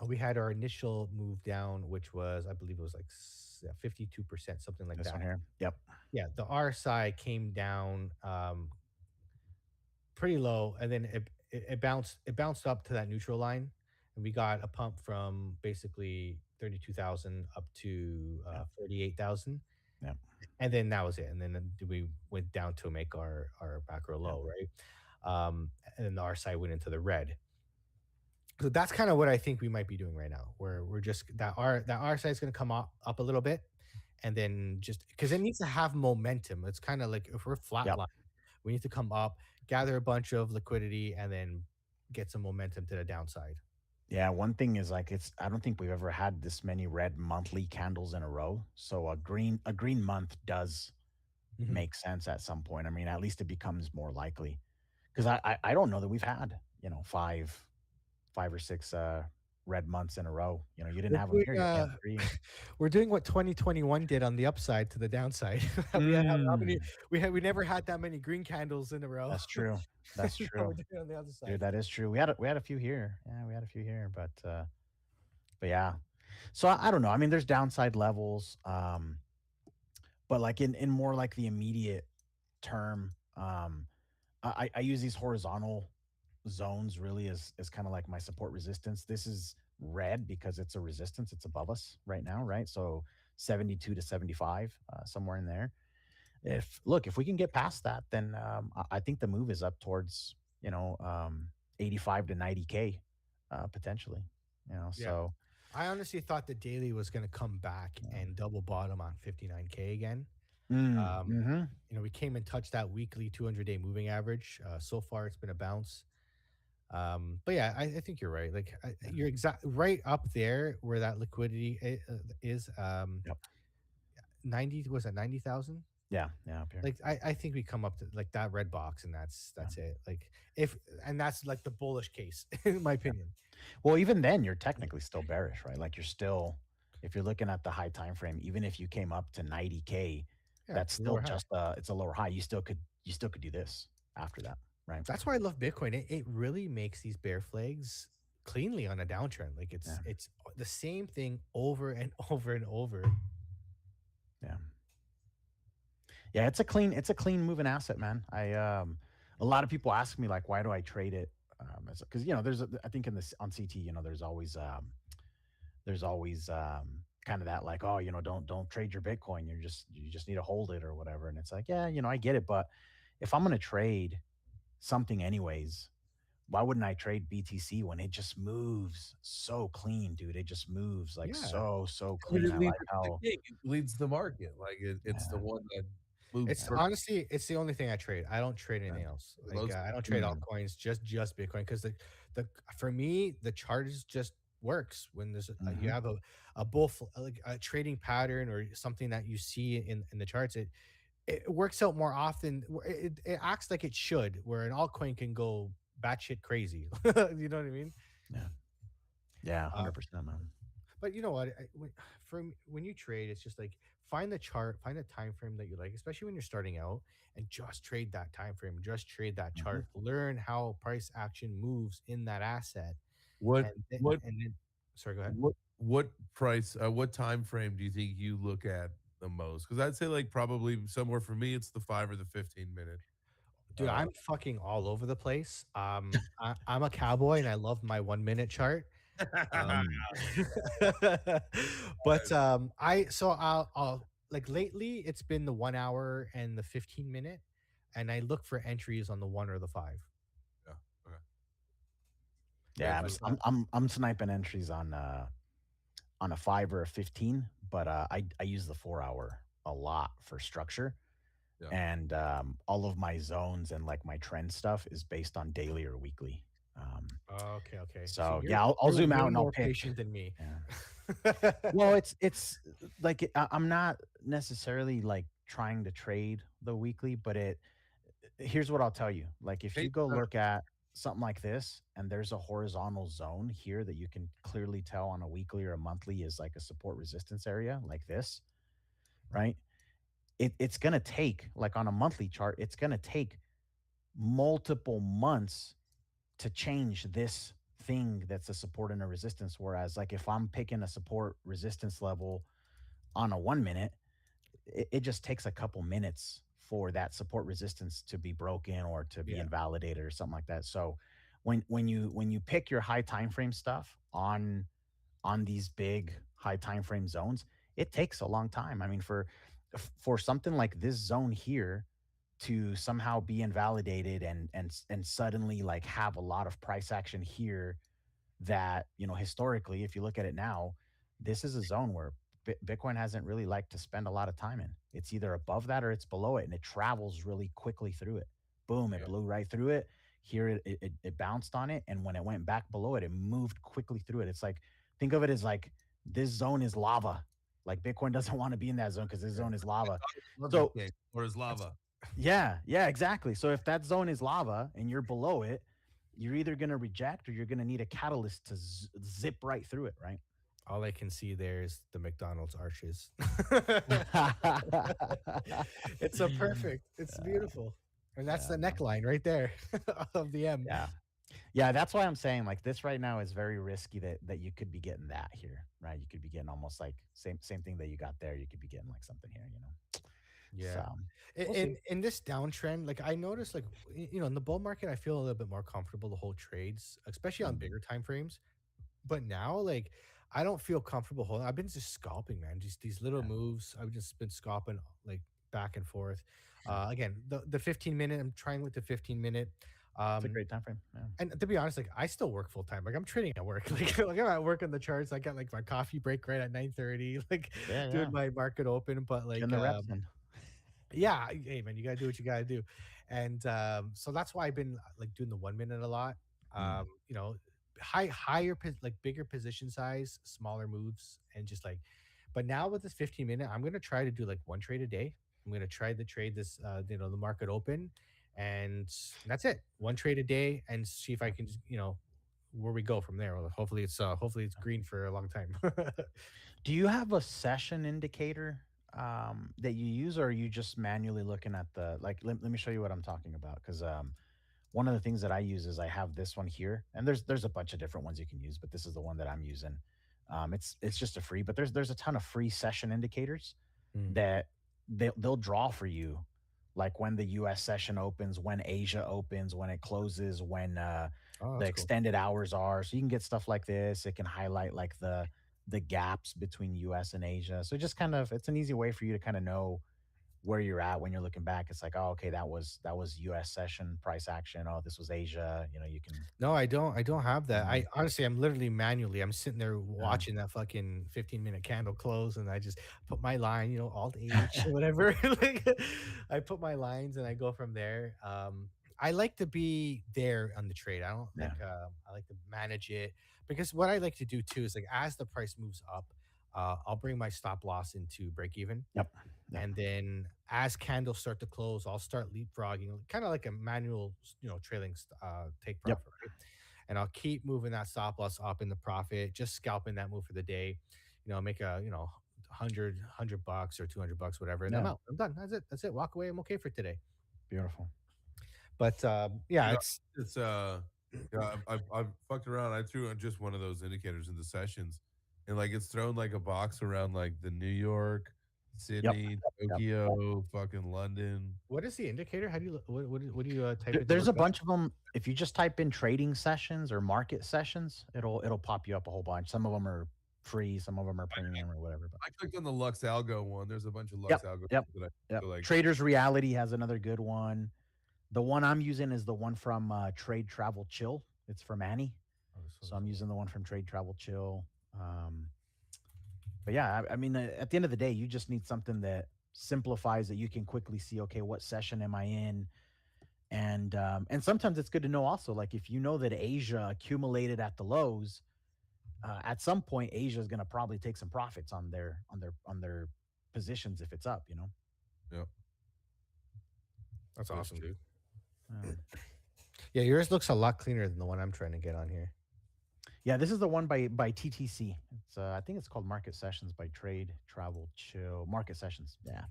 We had our initial move down, which was, I believe it was like 52%, something like This that. one here. Yep. Yeah, the RSI came down pretty low, and then it bounced up to that neutral line, and we got a pump from basically 32,000 up to 48,000. Yeah. And then that was it. And then we went down to make our macro low, right? And then the RSI went into the red. So that's kind of what I think we might be doing right now, where we're just that RSI is going to come up a little bit, and then just because it needs to have momentum. It's kind of like if we're flatline, we need to come up, gather a bunch of liquidity, and then get some momentum to the downside. Yeah, one thing is like I don't think we've ever had this many red monthly candles in a row. So a green month does make sense at some point. I mean, at least it becomes more likely, because I don't know that we've had 5 or 6 red months in a row. You know, you didn't We're have them doing, here. You're getting three. we're doing what 2021 did on the upside to the downside. We had how many? Mm, We never had that many green candles in a row. that's true. That's Now true, we're doing it on the other side. dude. That is true. We had a few here. Yeah, we had a few here, but yeah. So I don't know. I mean, there's downside levels, but like in more like the immediate term, I use these horizontal zones really as kind of like my support resistance. This is red because it's a resistance. It's above us right now, right? So 72 to 75, somewhere in there. If we can get past that, then I think the move is up towards 85 to 90K, potentially. Yeah. So I honestly thought the daily was going to come back and double bottom on 59K again. mm-hmm. We came and touched that weekly 200-day moving average. So far, it's been a bounce. But yeah, I think you're right. Like you're right up there where that liquidity is. Yep. 90 was that 90,000? Yeah, up here. Like I think we come up to like that red box, and that's it. Like that's like the bullish case in my opinion. Well, even then, you're technically still bearish, right? Like you're still, if you're looking at the high time frame, even if you came up to 90K, that's it's a still lower high. just it's a lower high. You still could do this after that, right? That's why I love Bitcoin. It really makes these bear flags cleanly on a downtrend. Like it's the same thing over and over and over. Yeah, it's a clean moving asset, man. A lot of people ask me like, why do I trade it? Because there's I think on CT, there's always kind of that like, oh, don't trade your Bitcoin. You just need to hold it or whatever. And it's like, yeah, I get it, but if I'm gonna trade something anyways, why wouldn't I trade BTC when it just moves so clean, dude? It just moves like so clean. I like how it leads the market. Like it's the one that moves. It's honestly, it's the only thing I trade. I don't trade anything else. Like I don't trade altcoins, just Bitcoin, because the for me the chart just works when there's you have a like a trading pattern or something that you see in the charts. It works out more often. It acts like it should, where an altcoin can go batshit crazy. You know what I mean? Yeah, 100%, man. But you know what? When you trade, it's just like find the chart, find a time frame that you like, especially when you're starting out, and just trade that time frame, just trade that chart. Learn how price action moves in that asset. Sorry, go ahead. What price? What time frame do you think you look at the most? Because I'd say like probably somewhere for me, it's the 5 or the 15 minute. Dude, I'm fucking all over the place. I'm a cowboy and I love my 1 minute chart. But I'll like lately it's been the 1 hour and the 15 minute, and I look for entries on the 1 or the 5. Yeah, I'm sniping entries on a 5 or a 15, but I use the 4 hour a lot for structure. And all of my zones and like my trend stuff is based on daily or weekly. Okay. So yeah, I'll zoom out and I'll pick. Patient than me. Yeah. Well, it's like I'm not necessarily like trying to trade the weekly, but here's what I'll tell you. Like if you go look at something like this and there's a horizontal zone here that you can clearly tell on a weekly or a monthly is like a support resistance area like this, right? It's going to take, like on a monthly chart, it's going to take multiple months to change this thing that's a support and a resistance. Whereas like if I'm picking a support resistance level on a 1 minute, it just takes a couple minutes for that support resistance to be broken or to be invalidated or something like that. So when you pick your high time frame stuff on these big high time frame zones, it takes a long time. I mean, for something like this zone here to somehow be invalidated and suddenly like have a lot of price action here that, historically, if you look at it now, this is a zone where Bitcoin hasn't really liked to spend a lot of time in. It's either above that or it's below it, and it travels really quickly through it. Boom, it blew right through it. Here it bounced on it, and when it went back below it, it moved quickly through it. It's like, think of it as like this zone is lava. Like Bitcoin doesn't want to be in that zone because this zone is lava. Or is lava. Yeah, exactly. So if that zone is lava and you're below it, you're either going to reject or you're going to need a catalyst to zip right through it, right? All I can see there is the McDonald's arches. It's so perfect. It's beautiful. And that's the neckline right there of the M. Yeah, that's why I'm saying like this right now is very risky that you could be getting that here, right? You could be getting almost like same thing that you got there. You could be getting like something here, you know. Yeah. So, in this downtrend, like I noticed, like in the bull market, I feel a little bit more comfortable to hold trades, especially on bigger time frames. But now, like, I don't feel comfortable holding. I've been just scalping, man. Just these little moves. I've just been scalping like back and forth. Again, the 15 minute. I'm trying with the 15 minute. It's a great time frame. Yeah. And to be honest, like I still work full time. Like I'm trading at work. Like I'm at work on the charts. I got like my coffee break right at 9:30. Like doing my market open, but like Getting the reps in. yeah, hey man, you gotta do what you gotta do, and so that's why I've been like doing the 1 minute a lot. You know, higher like bigger position size, smaller moves, and just like. But now with this 15 minute, I'm gonna try to do like one trade a day. I'm gonna try to trade this, you know, the market open, and that's it. One trade a day, and see if I can, you know, where we go from there. Well, hopefully it's green for a long time. Do you have a session indicator that you use, or are you just manually looking at the like? Let me show you what I'm talking about, because one of the things that I use is I have this one here, and there's a bunch of different ones you can use, but this is the one that I'm using. It's just a free, but there's a ton of free session indicators that they'll draw for you, like when the U.S. session opens, when Asia opens, when it closes, when the extended hours are. So you can get stuff like this. It can highlight like the gaps between US and Asia. So just kind of, it's an easy way for you to kind of know where you're at when you're looking back. It's like, oh, okay, that was US session price action. Oh, this was Asia. You know, you can. No, I don't have that. I honestly, I'm literally manually. I'm sitting there watching that fucking 15 minute candle close, and I just put my line, you know, Alt H or whatever. Like, I put my lines and I go from there. I like to be there on the trade. I don't like. I like to manage it, because what I like to do too is like as the price moves up, I'll bring my stop loss into break even. Yep. And then as candles start to close, I'll start leapfrogging, kind of like a manual, you know, trailing take profit, right? And I'll keep moving that stop loss up in the profit, just scalping that move for the day. You know, make a, you know, $100 or $200, whatever, and I'm out. I'm done. That's it. Walk away. I'm okay for today. Beautiful. But yeah, it's yeah, I've fucked around. I threw just one of those indicators into sessions, and like it's thrown like a box around like the New York, Sydney, Tokyo, fucking London. What is the indicator? How do you what do you type? There's a bunch of them. If you just type in trading sessions or market sessions, it'll pop you up a whole bunch. Some of them are free, some of them are premium or whatever. But I clicked on the Lux Algo one. There's a bunch of Lux Algo. Yep. That I feel like Traders Reality has another good one. The one I'm using is the one from Trade Travel Chill. It's from Annie. So I'm using the one from Trade Travel Chill. But yeah, I mean, at the end of the day, you just need something that simplifies that you can quickly see, okay, what session am I in? And sometimes it's good to know also, like if you know that Asia accumulated at the lows, at some point Asia is going to probably take some profits on their positions if it's up, you know. Yep. That's awesome, dude. Yeah, yours looks a lot cleaner than the one I'm trying to get on here. Yeah, this is the one by TTC. It's I think it's called Market Sessions by Trade Travel Chill. Market Sessions. Yeah,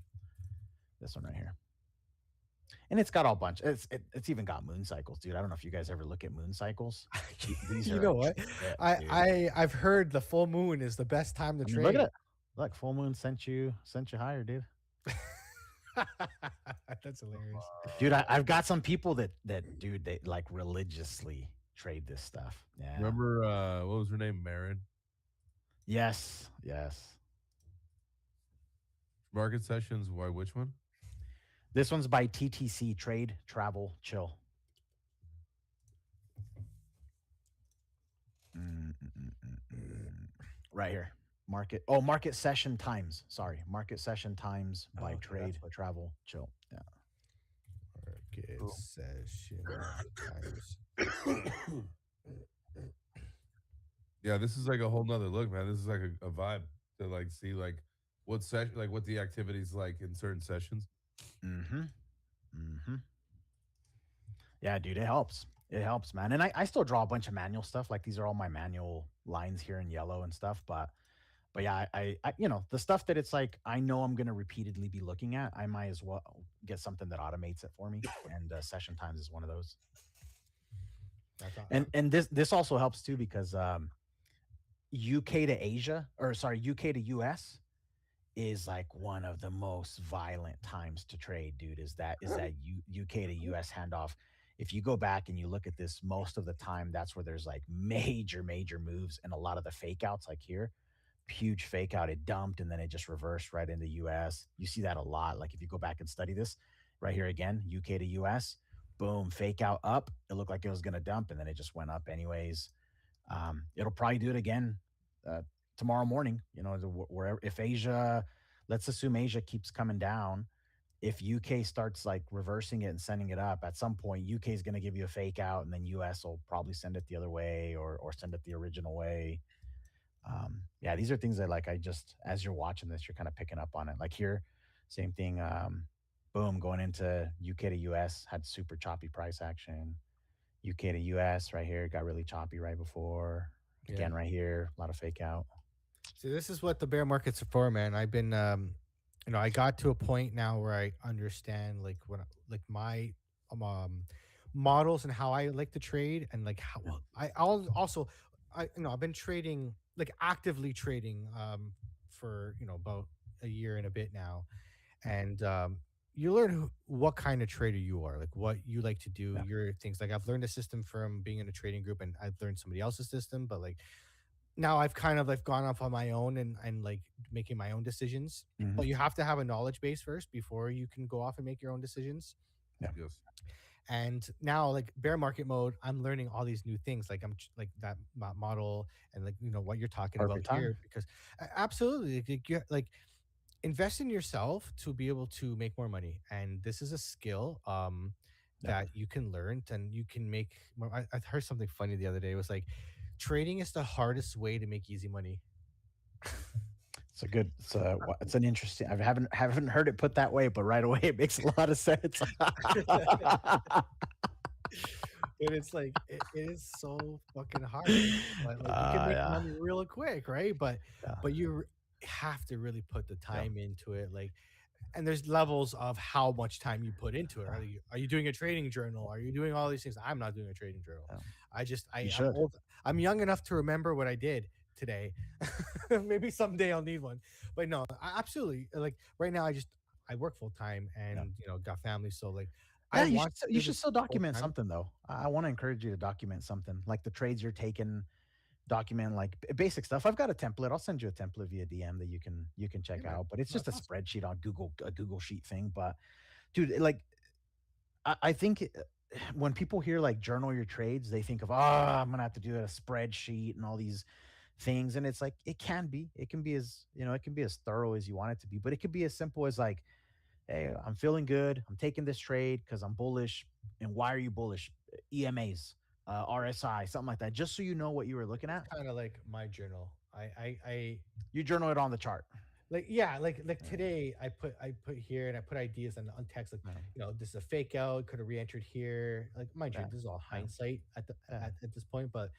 this one right here. And it's got all bunch. It's even got moon cycles, dude. I don't know if you guys ever look at moon cycles. These you know what? I've heard the full moon is the best time to trade. Look at it. Look, full moon sent you higher, dude. That's hilarious, dude. I've got some people that dude, they like religiously trade this stuff. Yeah. Remember what was her name? Marin? Yes. Market Sessions, why which one? This one's by TTC, Trade Travel Chill. Right here. Market Session Times. Sorry. Market Session Times by Trade Travel Chill. Yeah. Market Session Times. Yeah, this is like a whole nother look, man. This is like a vibe to like see like what session, like what the activity's like in certain sessions. Yeah, dude, it helps. It helps, man. And I still draw a bunch of manual stuff. Like these are all my manual lines here in yellow and stuff. But yeah, the stuff that it's like I know I'm gonna repeatedly be looking at, I might as well get something that automates it for me. And Session Times is one of those. And this also helps too because UK to Asia, or sorry, UK to US is like one of the most violent times to trade, dude. Is that UK to US handoff? If you go back and you look at this, most of the time that's where there's like major moves, and a lot of the fake outs, like here, huge fake out. It dumped and then it just reversed right into US. You see that a lot. Like if you go back and study this right here again, UK to US, boom, fake out up. It looked like it was going to dump and then it just went up anyways. It'll probably do it again tomorrow morning. Wherever, if Asia, let's assume Asia keeps coming down. If UK starts like reversing it and sending it up, at some point UK is going to give you a fake out, and then US will probably send it the other way or send it the original way. Yeah, these are things that like I just, as you're watching this, you're kind of picking up on it. Like here, same thing. Boom, going into UK to US, had super choppy price action. UK to US right here got really choppy right before. Again, right here, a lot of fake out. See, this is what the bear markets are for, man. I've been, I got to a point now where I understand like my models and how I like to trade, and like how I've been trading, like actively trading for about a year and a bit now, and you learn what kind of trader you are, like what you like to do, your things. Like I've learned a system from being in a trading group, and I've learned somebody else's system, but like now I've kind of like gone off on my own and like making my own decisions. But you have to have a knowledge base first before you can go off and make your own decisions. Yeah. Yes. And now, like bear market mode, I'm learning all these new things. Like I'm like that model, and like what you're talking about here, because absolutely, like invest in yourself to be able to make more money. And this is a skill that you can learn, and you can make more. I heard something funny the other day. It was like, trading is the hardest way to make easy money. It's an interesting. I haven't heard it put that way, but right away it makes a lot of sense. But it's like it is so fucking hard. Like you can make money real quick, right? But you have to really put the time into it. Like, and there's levels of how much time you put into it. Are you doing a trading journal? Are you doing all these things? I'm not doing a trading journal. I'm old. I'm young enough to remember what I did today. Maybe someday I'll need one. But no, absolutely. Like right now, I work full time and got family. So like, you should still document something though. I want to encourage you to document something, like the trades you're taking. Document like basic stuff. I've got a template. I'll send you a template via DM that you can check out. But it's just a spreadsheet on a Google Sheet thing. But dude, like I think when people hear like journal your trades, they think of I'm gonna have to do a spreadsheet and all these things. And it's like it can be as thorough as you want it to be, but it could be as simple as like, hey, I'm feeling good. I'm taking this trade because I'm bullish. And why are you bullish? EMAs. RSI, something like that, just so you know what you were looking at. Kind of like my journal. You journal it on the chart. Like today I put here, and I put ideas on text, like this is a fake out, could have re-entered here. Like mind you, this is all hindsight at this point, but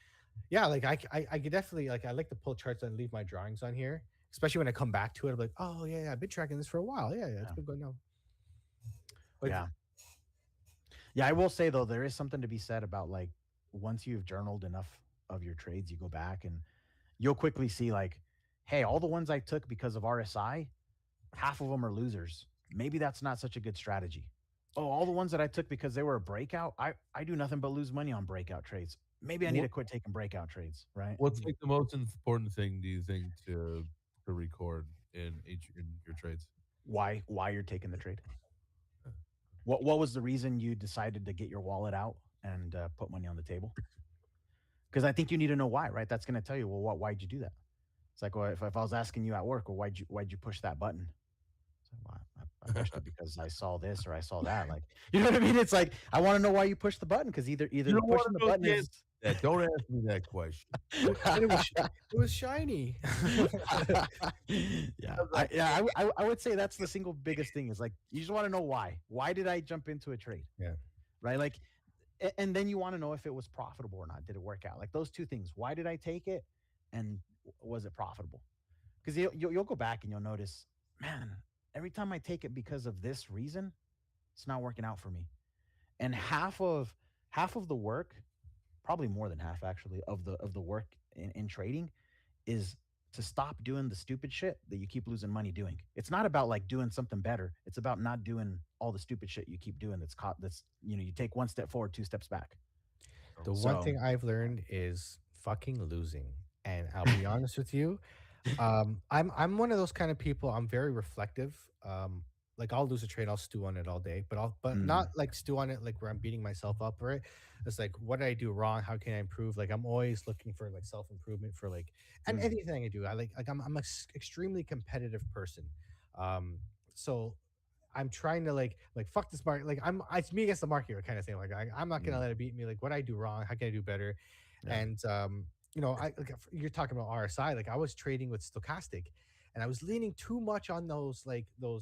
yeah, like I could definitely, like I like to pull charts and leave my drawings on here, especially when I come back to it. I'm like, oh yeah, I've been tracking this for a while. Yeah, it's been going on. Yeah, I will say though, there is something to be said about like, once you've journaled enough of your trades, you go back and you'll quickly see like, hey, all the ones I took because of RSI, half of them are losers. Maybe that's not such a good strategy. Oh, all the ones that I took because they were a breakout, I do nothing but lose money on breakout trades. Maybe I need to quit taking breakout trades, right? What's like the most important thing, do you think, to record in your trades? Why you're taking the trade? What was the reason you decided to get your wallet out and put money on the table? Because I think you need to know why, right? That's going to tell you, well, why'd you do that? It's like, well, if I was asking you at work, well, why'd you push that button? It's like, well, I pushed it because I saw this or I saw that. Like, you know what I mean? It's like, I want to know why you pushed the button, because either pushing the button is. Don't ask me that question. It was shiny. I would say that's the single biggest thing, is like, you just want to know why. Why did I jump into a trade? Yeah. Right? Like, and then you want to know if it was profitable or not. Did it work out? Like those two things. Why did I take it, and was it profitable? Because you'll go back and you'll notice, man, every time I take it because of this reason, it's not working out for me. And half of the work, probably more than half actually, of the work in trading is to stop doing the stupid shit that you keep losing money doing. It's not about like doing something better. It's about not doing all the stupid shit you keep doing that's you take one step forward, two steps back. The one So thing I've learned is fucking losing. And I'll be honest with you, I'm one of those kind of people. I'm very reflective. Like I'll lose a trade, I'll stew on it all day, but not Mhm. like stew on it like where I'm beating myself up for it. It's like, what did I do wrong? How can I improve? Like I'm always looking for like self improvement for like, and Mhm. anything I do. I'm an extremely competitive person. Um, so I'm trying to like fuck this market. Like it's me against the market kind of thing. Like I'm not gonna Mm. let it beat me. Like what I do wrong, how can I do better? Yeah. And you're talking about RSI. Like I was trading with stochastic, and I was leaning too much on those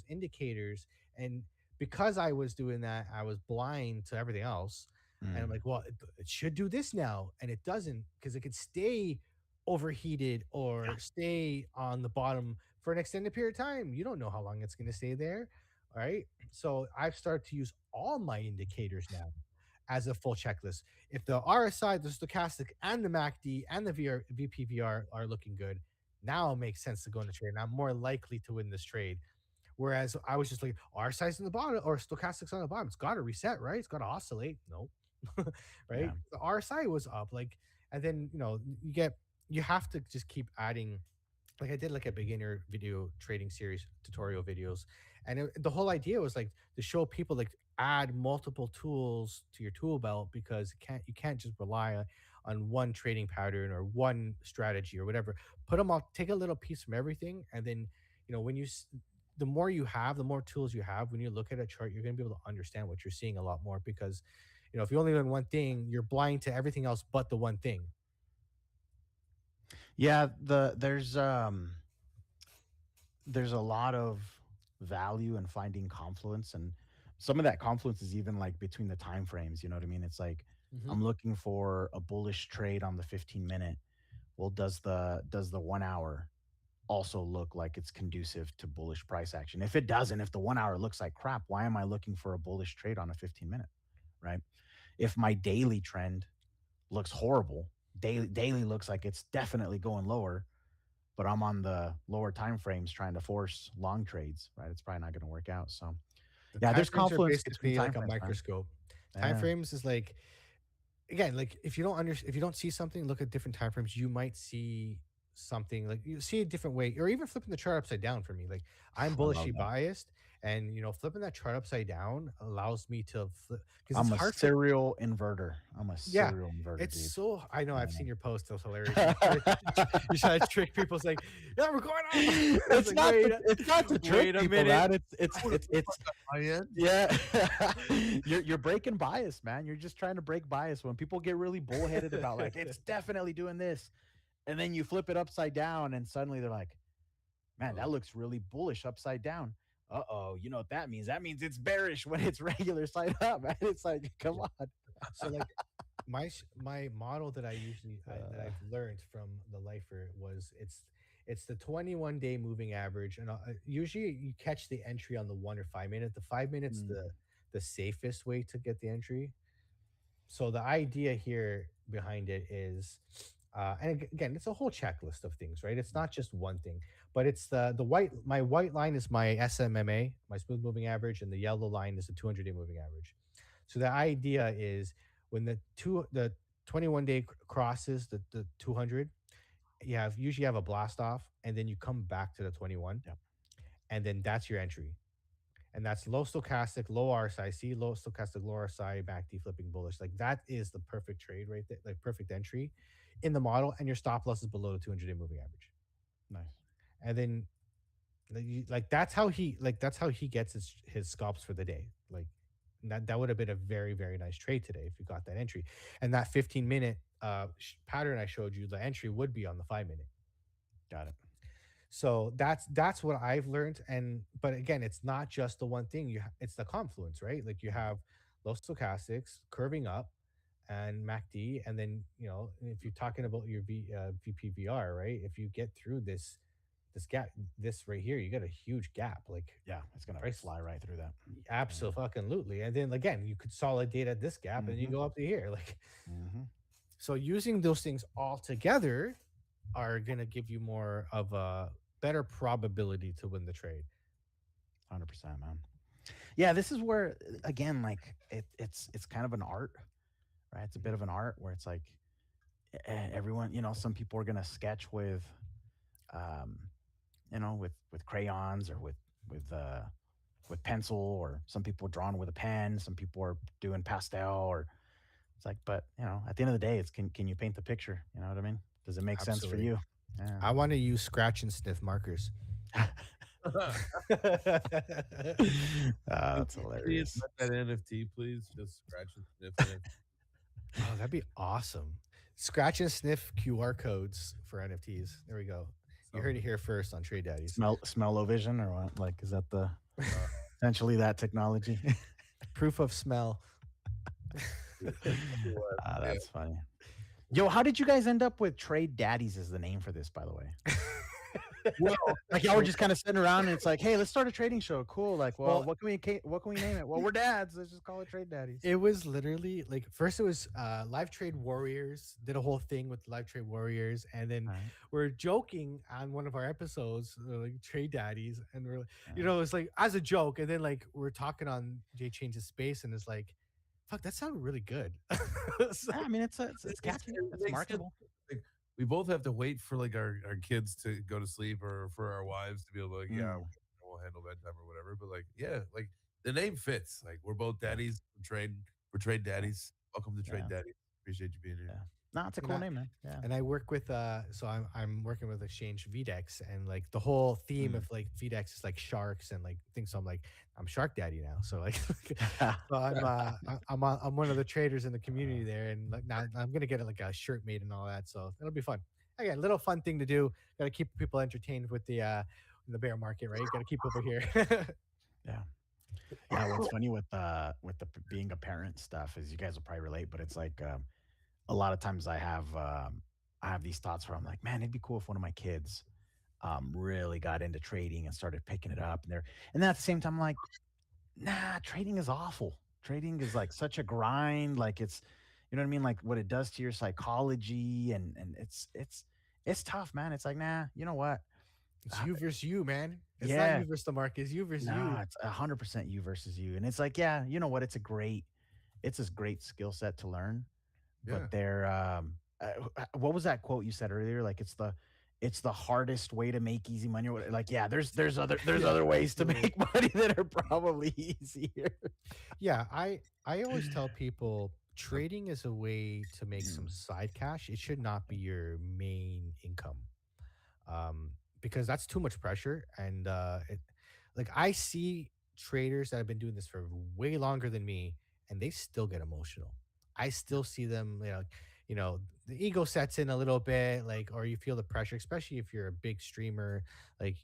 indicators, and because I was doing that, I was blind to everything else. And I'm Mm. like, well, it should do this now, and it doesn't because it could stay overheated Yeah. or stay on the bottom for an extended period of time. You don't know how long it's going to stay there. All right. So I've started to use all my indicators now as a full checklist. If the RSI, the stochastic, and the MACD and the VPVR are looking good, now it makes sense to go in the trade. And I'm more likely to win this trade. Whereas I was just like, RSI's on the bottom or stochastic's on the bottom. It's got to reset, right? It's got to oscillate. No, right? Yeah. The RSI was up, like, and then you have to just keep adding, like I did like a beginner video trading series tutorial videos, and the whole idea was like to show people like add multiple tools to your tool belt because you can't just rely on one trading pattern or one strategy or whatever. Put them all, take a little piece from everything, and then when the more you have, the more tools you have, when you look at a chart, you're going to be able to understand what you're seeing a lot more because if you only learn one thing, you're blind to everything else but the one thing. Yeah, there's a lot of value in finding confluence, and some of that confluence is even like between the time frames, you know what I mean? It's like Mhm. I'm looking for a bullish trade on the 15-minute. Well, does the 1 hour also look like it's conducive to bullish price action? If it doesn't, if the 1 hour looks like crap, why am I looking for a bullish trade on a 15-minute, right? If my daily trend looks horrible, daily looks like it's definitely going lower, but I'm on the lower time frames trying to force long trades, right? It's probably not going to work out. So, The yeah, time there's frames are confluence between basically time like a frames, man. microscope. Time Yeah. frames is like, again, like if you don't see something, look at different time frames. You might see something like you see a different way, or even flipping the chart upside down. For me, like I'm I love bullishly that. biased, and flipping that chart upside down allows me to flip because it's I'm a hard for. serial inverter. I'm a Yeah, serial inverter, it's dude. so. I know. I've Yeah. seen your post. It's hilarious. You try to trick people. It's like, yeah, we're going up. It's it's like, not wait, to it's not to trick wait a people, minute. man. It's yeah. You're breaking bias, man. You're just trying to break bias. When people get really bullheaded about like it's definitely doing this, and then you flip it upside down, and suddenly they're like, man, that looks really bullish upside down. Uh-oh, you know what that means? That means it's bearish when it's regular side up, right? It's like, come on. So like my model that that I've learned from the lifer was it's the 21-day moving average, and usually you catch the entry on the 1 or 5 minute. The 5 minutes Mm. the safest way to get the entry. So the idea here behind it is, and again, it's a whole checklist of things, right? It's not just one thing, but it's the white. My white line is my SMMA, my smooth moving average, and the yellow line is the 200-day moving average. So the idea is when the 21-day crosses the 200, usually have a blast off, and then you come back to the 21, Yep. and then that's your entry. And that's low stochastic, low RSI, see low stochastic, low RSI, back D flipping bullish. Like that is the perfect trade right there, like perfect entry in the model, and your stop loss is below the 200-day moving average. Nice. And then that's how he gets his scalps for the day. Like that would have been a very, very nice trade today if you got that entry. And that 15-minute pattern I showed you, the entry would be on the 5 minute. Got it. So that's what I've learned. And but again, it's not just the one thing. It's the confluence, right? Like you have low stochastics curving up, and MACD, and then if you're talking about your VPVR, right? If you get through this gap, this right here, you got a huge gap. Like Yeah, it's gonna price, fly right through that. absolutely. And then again, you consolidate at this gap, and you go up to here, like. So using those things all together are gonna give you more of a better probability to win the trade. 100%, man. Yeah, this is where again, like it's kind of an art, right? It's a bit of an art where it's like everyone, some people are gonna sketch with, with crayons or with pencil, or some people drawing with a pen, some people are doing pastel, or it's like, but at the end of the day, it's can you paint the picture? You know what I mean? Does it make sense for Absolutely. you? Yeah. I want to use scratch and sniff markers. That's hilarious. Let that NFT, please. Just scratch and sniff it. Oh, that'd be awesome. Scratch and sniff QR codes for NFTs. There we go. You heard it here first on Trade Daddies. Smell-o-vision, or what? Like, is that the essentially that technology? Proof of smell. That's funny. Yo, how did you guys end up with Trade Daddies as the name for this, by the way? Well, like y'all were just kind of sitting around and it's like, hey, let's start a trading show. Cool. Like, well, what can we name it? Well, we're dads. Let's just call it Trade Daddies. It was literally like, first it was Live Trade Warriors, did a whole thing with Live Trade Warriors, and then we're joking on one of our episodes, like Trade Daddies, and we're it's like as a joke, and then like we're talking on Jay Changes Space, and it's like, fuck, that sounded really good. So, yeah, I mean, it's catchy, it's marketable. Like, we both have to wait for like our kids to go to sleep, or for our wives to be able to like, we'll handle bedtime or whatever. But like, yeah, like the name fits. Like, we're both daddies. We're trade daddies. Welcome to Trade Daddies. Appreciate you being here. Yeah. No, it's a cool name, man. Yeah. And I work with so I'm working with Exchange VDEX, and like the whole theme of like VDEX is like sharks and like things. So I'm Shark Daddy now. So like, so I'm one of the traders in the community there, and like now I'm gonna get like a shirt made and all that. So it'll be fun. Again, little fun thing to do. Got to keep people entertained with the bear market, right? Got to keep people here. Yeah. Yeah. What's funny with the being a parent stuff is, you guys will probably relate, but it's like a lot of times I have these thoughts where I'm like, man, it'd be cool if one of my kids really got into trading and started picking it up, and then at the same time I'm like, nah, trading is awful. Trading is like such a grind. Like, it's, you know what I mean? Like what it does to your psychology, and it's tough, man. It's like, nah, you know what? It's you versus you, man. It's not you versus the market. It's you versus you. It's 100% you versus you. And it's like, yeah, you know what? It's a great skill set to learn. But they're what was that quote you said earlier? Like, it's the hardest way to make easy money. Like, yeah, there's other ways to make money that are probably easier. Yeah, I always tell people trading is a way to make some side cash. It should not be your main income, because that's too much pressure. And like, I see traders that have been doing this for way longer than me, and they still get emotional. I still see them, the ego sets in a little bit, like, or you feel the pressure, especially if you're a big streamer. Like,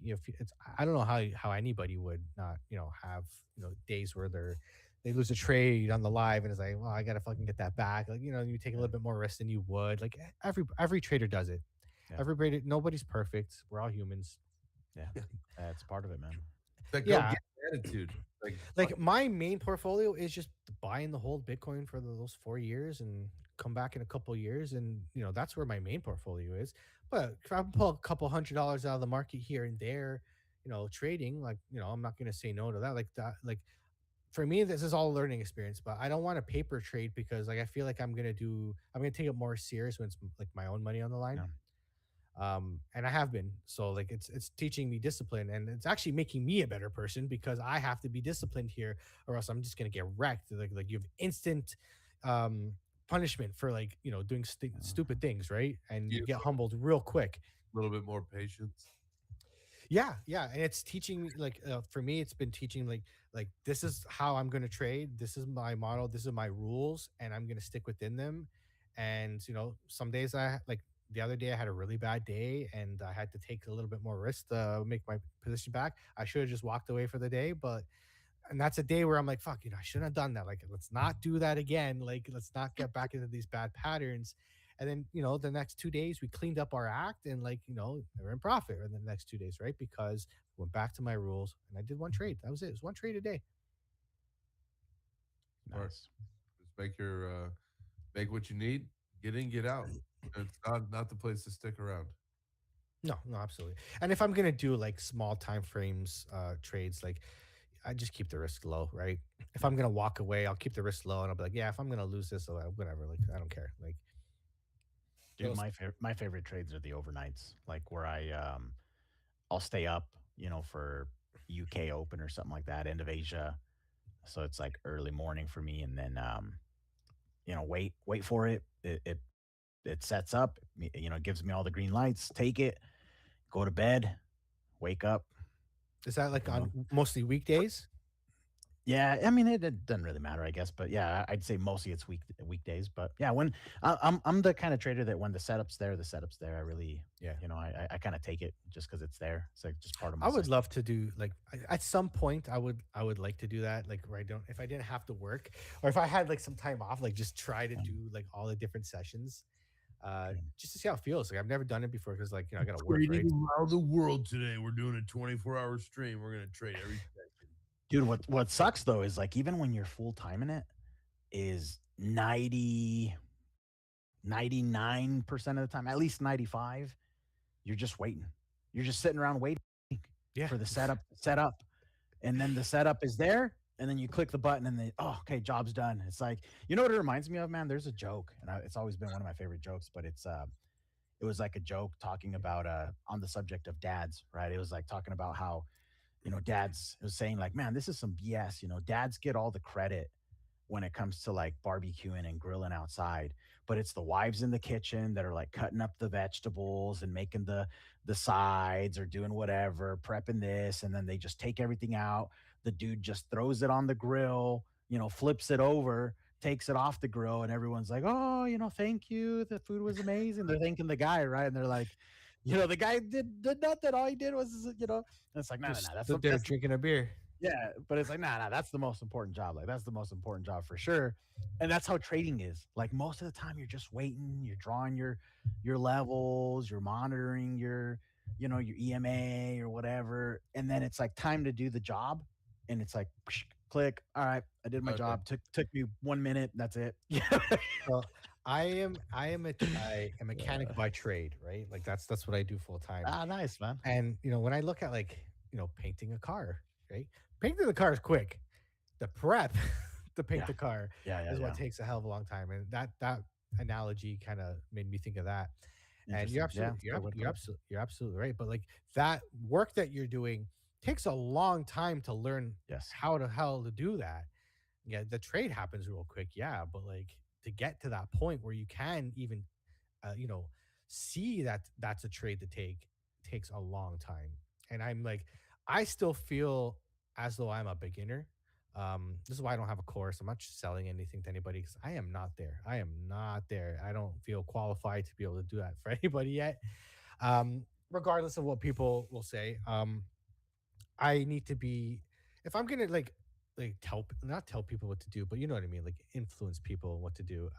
I don't know how anybody would not, have, days where they lose a trade on the live, and it's like, well, I gotta fucking get that back. Like, you take a little bit more risk than you would. Like, every trader does it. Yeah. Everybody, nobody's perfect. We're all humans. Yeah, that's part of it, man. Like, attitude. Like my main portfolio is just buy and hold Bitcoin for those 4 years and come back in a couple of years, and that's where my main portfolio is. But if I pull a couple $100 out of the market here and there, trading, like, I'm not gonna say no to that. Like that, like, for me, this is all a learning experience. But I don't want a paper trade, because like I feel like I'm gonna take it more serious when it's like my own money on the line. And I have been. So like, it's teaching me discipline, and it's actually making me a better person, because I have to be disciplined here, or else I'm just gonna get wrecked. Like you have instant punishment for like, doing stupid things, right? And you get humbled real quick. A little bit more patience. Yeah, and it's teaching me, like, for me, it's been teaching like this is how I'm going to trade. This is my model. This is my rules, and I'm going to stick within them. And some days the other day I had a really bad day, and I had to take a little bit more risk to make my position back. I should have just walked away for the day, but and that's a day where I'm like, fuck, I shouldn't have done that. Like, let's not do that again. Like, let's not get back into these bad patterns. And then, the next 2 days we cleaned up our act and we're in profit in the next 2 days, right? Because I went back to my rules and I did one trade. That was it. It was one trade a day. Nice. Just make what you need, get in, get out. It's not the place to stick around. No, absolutely. And if I'm gonna do like small time frames trades, like I just keep the risk low, right? If I'm gonna walk away, I'll keep the risk low, and I'll be like, yeah, if I'm gonna lose this, or whatever, like I don't care. Like, Dude, my favorite trades are the overnights, like where I'll stay up, for UK Open or something like that, end of Asia. So it's like early morning for me, and then wait for it. It sets up, gives me all the green lights. Take it, go to bed, wake up. Is that like on mostly weekdays? Yeah, I mean it doesn't really matter, I guess, but yeah, I'd say mostly it's weekdays. But yeah, when I'm the kind of trader that when the setup's there, I really, I kind of take it just because it's there. It's like just part of my. I would love to do like at some point. I would like to do that, like where if I didn't have to work, or if I had like some time off, like just try to do like all the different sessions, just to see how it feels. Like I've never done it before because I got to work. Right? Around the world today, we're doing a 24-hour stream. We're gonna trade every session. Dude, what sucks though is like even when you're full time in it, is 99% of the time, at least 95, you're just waiting. You're just sitting around waiting for the setup to set up. And then the setup is there, and then you click the button and okay, job's done. It's like, you know what it reminds me of, man? There's a joke, and it's always been one of my favorite jokes, but it was like a joke talking about on the subject of dads, right? It was like talking about how dads, it was saying like, man, this is some BS. Dads get all the credit when it comes to like barbecuing and grilling outside, but it's the wives in the kitchen that are like cutting up the vegetables and making the sides or doing whatever, prepping this, and then they just take everything out. The dude just throws it on the grill, flips it over, takes it off the grill, and everyone's like, oh, thank you, the food was amazing. They're thanking the guy, right? And they're like, the guy did nothing. All he did was, and it's like, no, that's they're drinking a beer. Yeah, but it's like, nah, that's the most important job. Like, that's the most important job for sure. And that's how trading is. Like, most of the time, you're just waiting. You're drawing your levels. You're monitoring your EMA or whatever. And then it's like time to do the job. And it's like, click. All right, I did my job. Took me 1 minute. That's it. Well, I am a mechanic by trade, right? Like that's what I do full time. Ah, nice, man. And when I look at like painting a car, right? Painting the car is quick. The prep to paint the car is what takes a hell of a long time. And that analogy kind of made me think of that. And you're absolutely right. But like that work that you're doing takes a long time to learn how the hell to do that. Yeah, the trade happens real quick, but like to get to that point where you can even see that that's a trade to take takes a long time. And I'm like, I still feel as though I'm a beginner. This is why I don't have a course. I'm not selling anything to anybody because I am not there. I don't feel qualified to be able to do that for anybody yet. Regardless of what people will say, I need to be, if I'm gonna like not tell people what to do, but you know what I mean, like influence people what to do.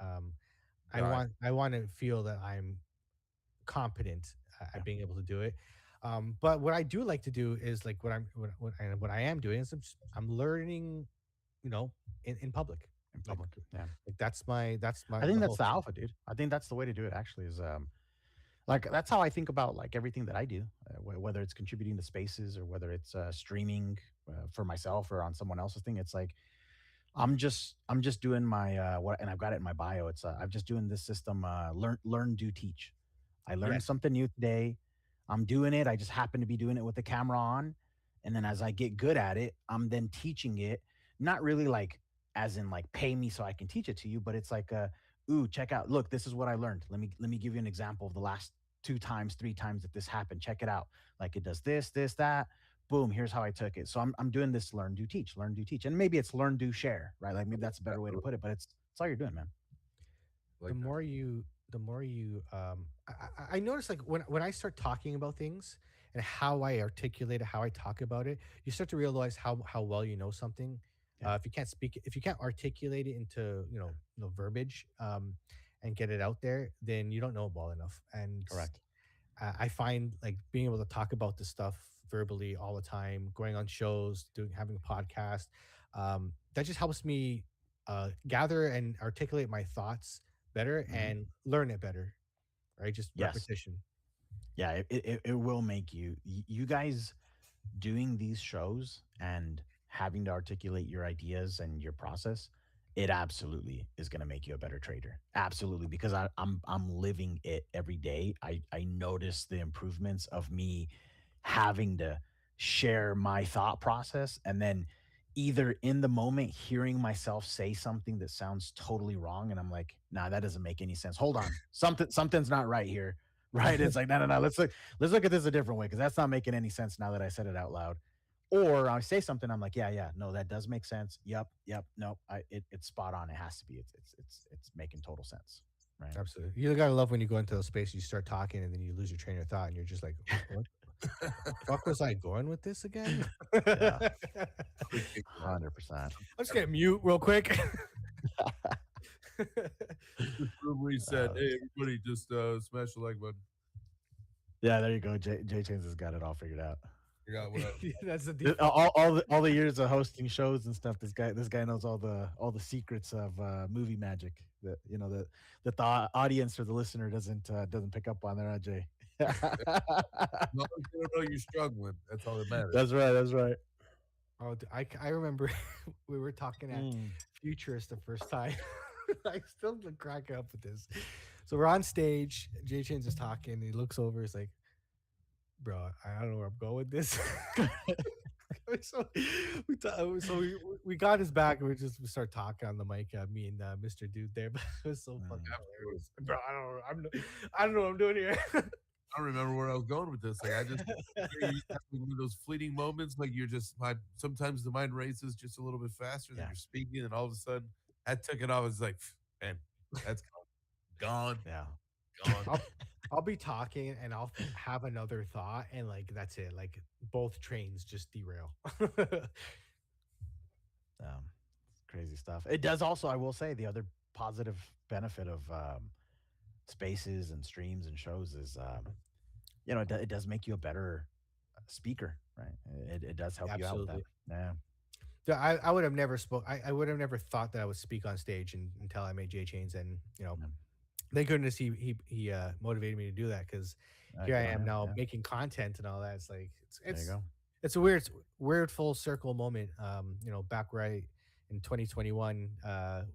I want to feel that I'm competent at being able to do it. But what I do like to do is like what I am doing is I'm learning, in public. In public, like that's my. I think that's the alpha, dude. I think that's the way to do it. Actually, is like that's how I think about like everything that I do, whether it's contributing to spaces or whether it's streaming for myself or on someone else's thing. It's like I'm just doing my what, and I've got it in my bio. It's I'm just doing this system, learn, do, teach. I learned something new today. I'm doing it. I just happen to be doing it with the camera on. And then as I get good at it, I'm then teaching it. Not really like as in like pay me so I can teach it to you, but it's like ooh, check out. Look, this is what I learned. Let me give you an example of the last 2 times, 3 times that this happened. Check it out. Like it does this, that. Boom, here's how I took it. So I'm doing this learn, do, teach. And maybe it's learn, do, share, right? Like maybe that's a better way to put it, but it's all you're doing, man. The more you the more you I notice like when I start talking about things and how I articulate it, how I talk about it, you start to realize how well you know something. Yeah. If you can't speak, if you can't articulate it into verbiage, and get it out there, then you don't know it well enough. And Correct. I find like being able to talk about this stuff verbally all the time, going on shows, doing having a podcast, that just helps me gather and articulate my thoughts better Mhm. and learn it better. Right, just Yes. repetition. Yeah, it will make you guys doing these shows and having to articulate your ideas and your process, it absolutely is going to make you a better trader. Absolutely, because I'm living it every day. I notice the improvements of me having to share my thought process, and then either in the moment hearing myself say something that sounds totally wrong, and I'm like, nah, that doesn't make any sense. Hold on, something's not right here. Right? It's like, no, no, no. Let's look at this a different way because that's not making any sense now that I said it out loud. Or I say something, I'm like, yeah, yeah, no, that does make sense. Yep, yep, no, it's spot on. It has to be. It's making total sense, right? Absolutely. You gotta love when you go into those spaces, you start talking, and then you lose your train of thought, and you're just like, what the fuck was I going with this again? Yeah, Quick kick that. 100%. I'm just gonna mute real quick. This room reset. Hey, everybody, just smash the like button. Yeah, there you go. Jay Chains has got it all figured out. Figure out what up. That's the All the years of hosting shows and stuff. This guy knows all the secrets of movie magic that the audience or the listener doesn't pick up on there, huh, Jay? As long as they don't know you're struggling, that's all that matters. That's right. That's right. Oh, I remember we were talking at Mm. Futurist the first time. I still crack up with this. So we're on stage. Jay Chains is talking. He looks over. He's like, "Bro, I don't know where I'm going with this." so we got his back, and we start talking on the mic. Me and Mr. Dude there, but it was so fucking hilarious. Bro, I don't know what I'm doing here. I don't remember where I was going with this. Like I just those fleeting moments, like you're just sometimes the mind races just a little bit faster than you're speaking, and all of a sudden that took it off. It's like, man, that's gone. Yeah. Gone. I'll be talking and I'll have another thought, and like that's it. Like both trains just derail. Crazy stuff. It does also, I will say, the other positive benefit of spaces and streams and shows is, it does make you a better speaker, right? It does help you out with that. Yeah. Yeah, I would have never spoke. I would have never thought that I would speak on stage until I made Jay Chains, and thank goodness he motivated me to do that, because here I am now making content and all that. It's like There you go. it's a weird full circle moment. Back right in 2021,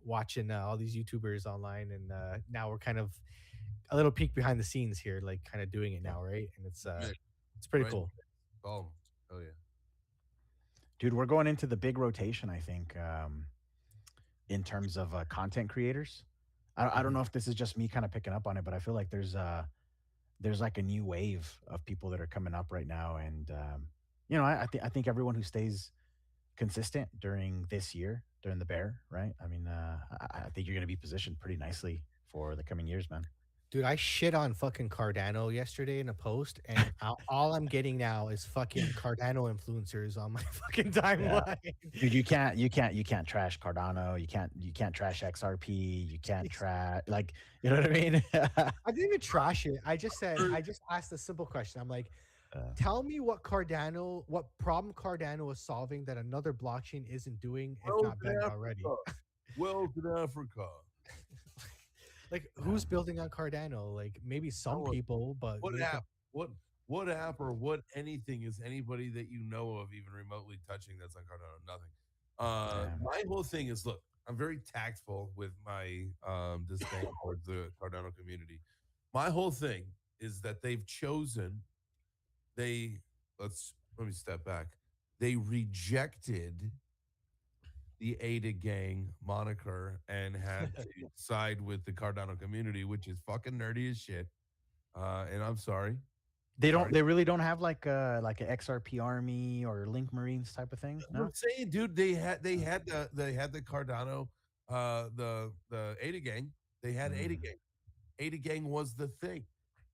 watching all these YouTubers online, and now we're kind of a little peek behind the scenes here, like kind of doing it now, right? And it's pretty Right. cool. Oh yeah. Dude, we're going into the big rotation, I think, in terms of content creators. I don't know if this is just me kind of picking up on it, but I feel like there's like a new wave of people that are coming up right now, and I think everyone who stays consistent during this year, during the bear, right? I mean, I think you're going to be positioned pretty nicely for the coming years, man. Dude, I shit on fucking Cardano yesterday in a post, and all I'm getting now is fucking Cardano influencers on my fucking timeline. Dude, you can't trash Cardano. You can't trash XRP. You can't trash, like, you know what I mean? I didn't even trash it. I just asked a simple question. I'm like, tell me what problem Cardano is solving that another blockchain isn't doing, if not better already. Wells in Africa. Like, who's building on Cardano? Like, maybe some people, but what app or what anything is anybody that you know of even remotely touching that's on Cardano? Nothing. My whole thing is, look, I'm very tactful with my disdain towards the Cardano community. My whole thing is that they've chosen. Let me step back. They rejected the Ada Gang moniker and had to side with the Cardano community, which is fucking nerdy as shit. And I'm sorry. They really don't have like a XRP army or Link Marines type of thing. No? I'm saying, dude, they had the Cardano, the Ada Gang. They had Ada Gang, Ada Gang was the thing,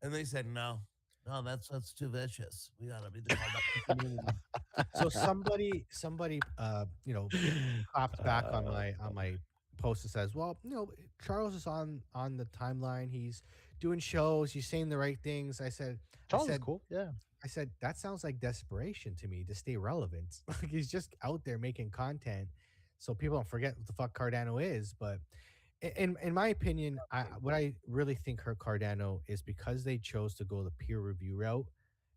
and they said no, no, that's too vicious. We gotta be the Kardashian community. So somebody clapped back on my post and says, well, Charles is on the timeline, he's doing shows, he's saying the right things. I said i Charles is said cool. Yeah. I said that sounds like desperation to me to stay relevant. Like he's just out there making content so people don't forget what the fuck Cardano is. But in my opinion, what I really think hurt Cardano is because they chose to go the peer review route,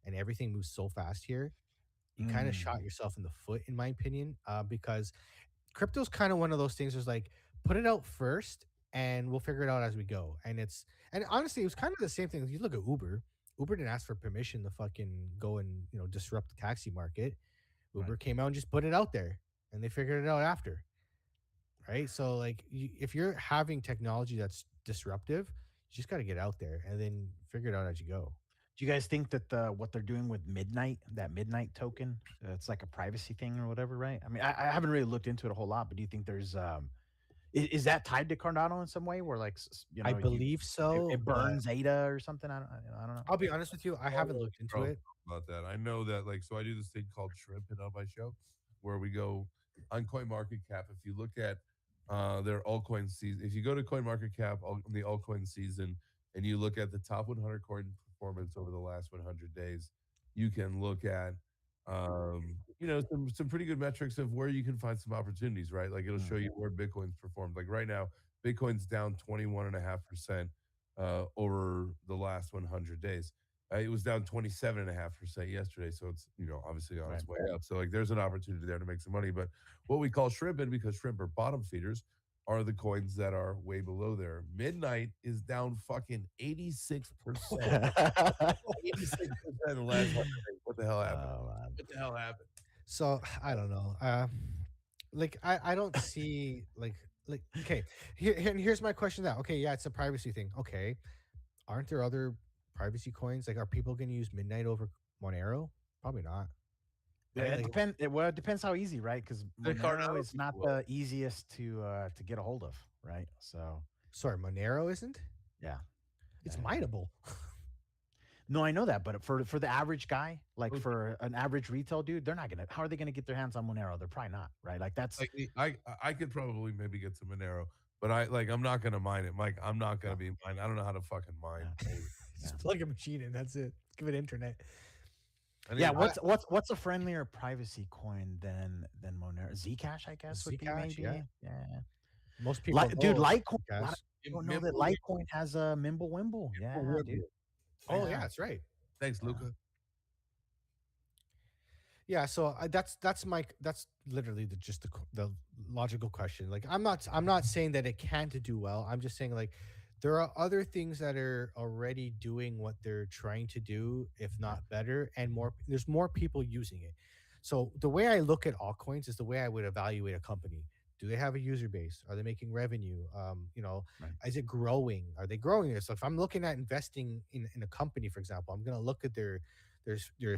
and everything moves so fast here. You kind of shot yourself in the foot, in my opinion, because crypto's kind of one of those things. Where it's like, put it out first, and we'll figure it out as we go. And honestly, it was kind of the same thing. You look at Uber. Uber didn't ask for permission to fucking go and disrupt the taxi market. Uber came out and just put it out there, and they figured it out after, right? So like, if you're having technology that's disruptive, you just got to get out there and then figure it out as you go. Do you guys think that what they're doing with Midnight, that Midnight token, it's like a privacy thing or whatever, right? I mean, I haven't really looked into it a whole lot, but do you think there's is that tied to Cardano in some way, where like I believe so. it burns ADA or something? I don't know. I'll be honest with you, I haven't looked into it about that. I know that, like, so I do this thing called Shrimping on my show, where we go on CoinMarketCap. If you look at their altcoin season, if you go to CoinMarketCap on the altcoin season, and you look at the top 100 coin performance over the last 100 days, you can look at some pretty good metrics of where you can find some opportunities, right? Like it'll show you where Bitcoin's performed. Like right now, Bitcoin's down 21.5% over the last 100 days. It was down 27.5% yesterday, so it's obviously on its way up. So like there's an opportunity there to make some money. But what we call shrimping, because shrimp are bottom feeders, are the coins that are way below there. Midnight is down fucking 86%. 86% in the last 100 days. What the hell happened? What the hell happened? So I don't know. Like I don't see like okay. Here's my question now. Okay, yeah, it's a privacy thing. Okay, aren't there other privacy coins? Like, are people going to use Midnight over Monero? Probably not. Yeah, Right? it Like, depends. It depends how easy, right? Because The Monero Cardano is not people the easiest to get a hold of, right? So sorry, Monero isn't. yeah, It's mineable. no, I know that, but for the average guy, like for an average retail dude, they're not gonna. How are they gonna get their hands on Monero? They're probably not, right? Like that's like I could probably maybe get some Monero, but I'm not gonna mine it, Mike. I'm not gonna be mine. I don't know how to fucking mine. Just plug a machine in. That's it. Give it internet. yeah. What's a friendlier privacy coin than Monero? Zcash, I guess would be Zcash, maybe. yeah. Most people, Dude, know Litecoin. A Zcash. lot of people don't know that Litecoin has a Mimblewimble. Yeah, dude. Oh yeah, that's right. Thanks, Luca. Yeah, so that's literally the logical question. Like I'm not saying that it can't do well. I'm just saying like there are other things that are already doing what they're trying to do, if not better, and more. There's more people using it. So the way I look at altcoins is the way I would evaluate a company. Do they have a user base? Are they making revenue? Is it growing? Are they growing this? So if I'm looking at investing in a company, for example, I'm going to look at their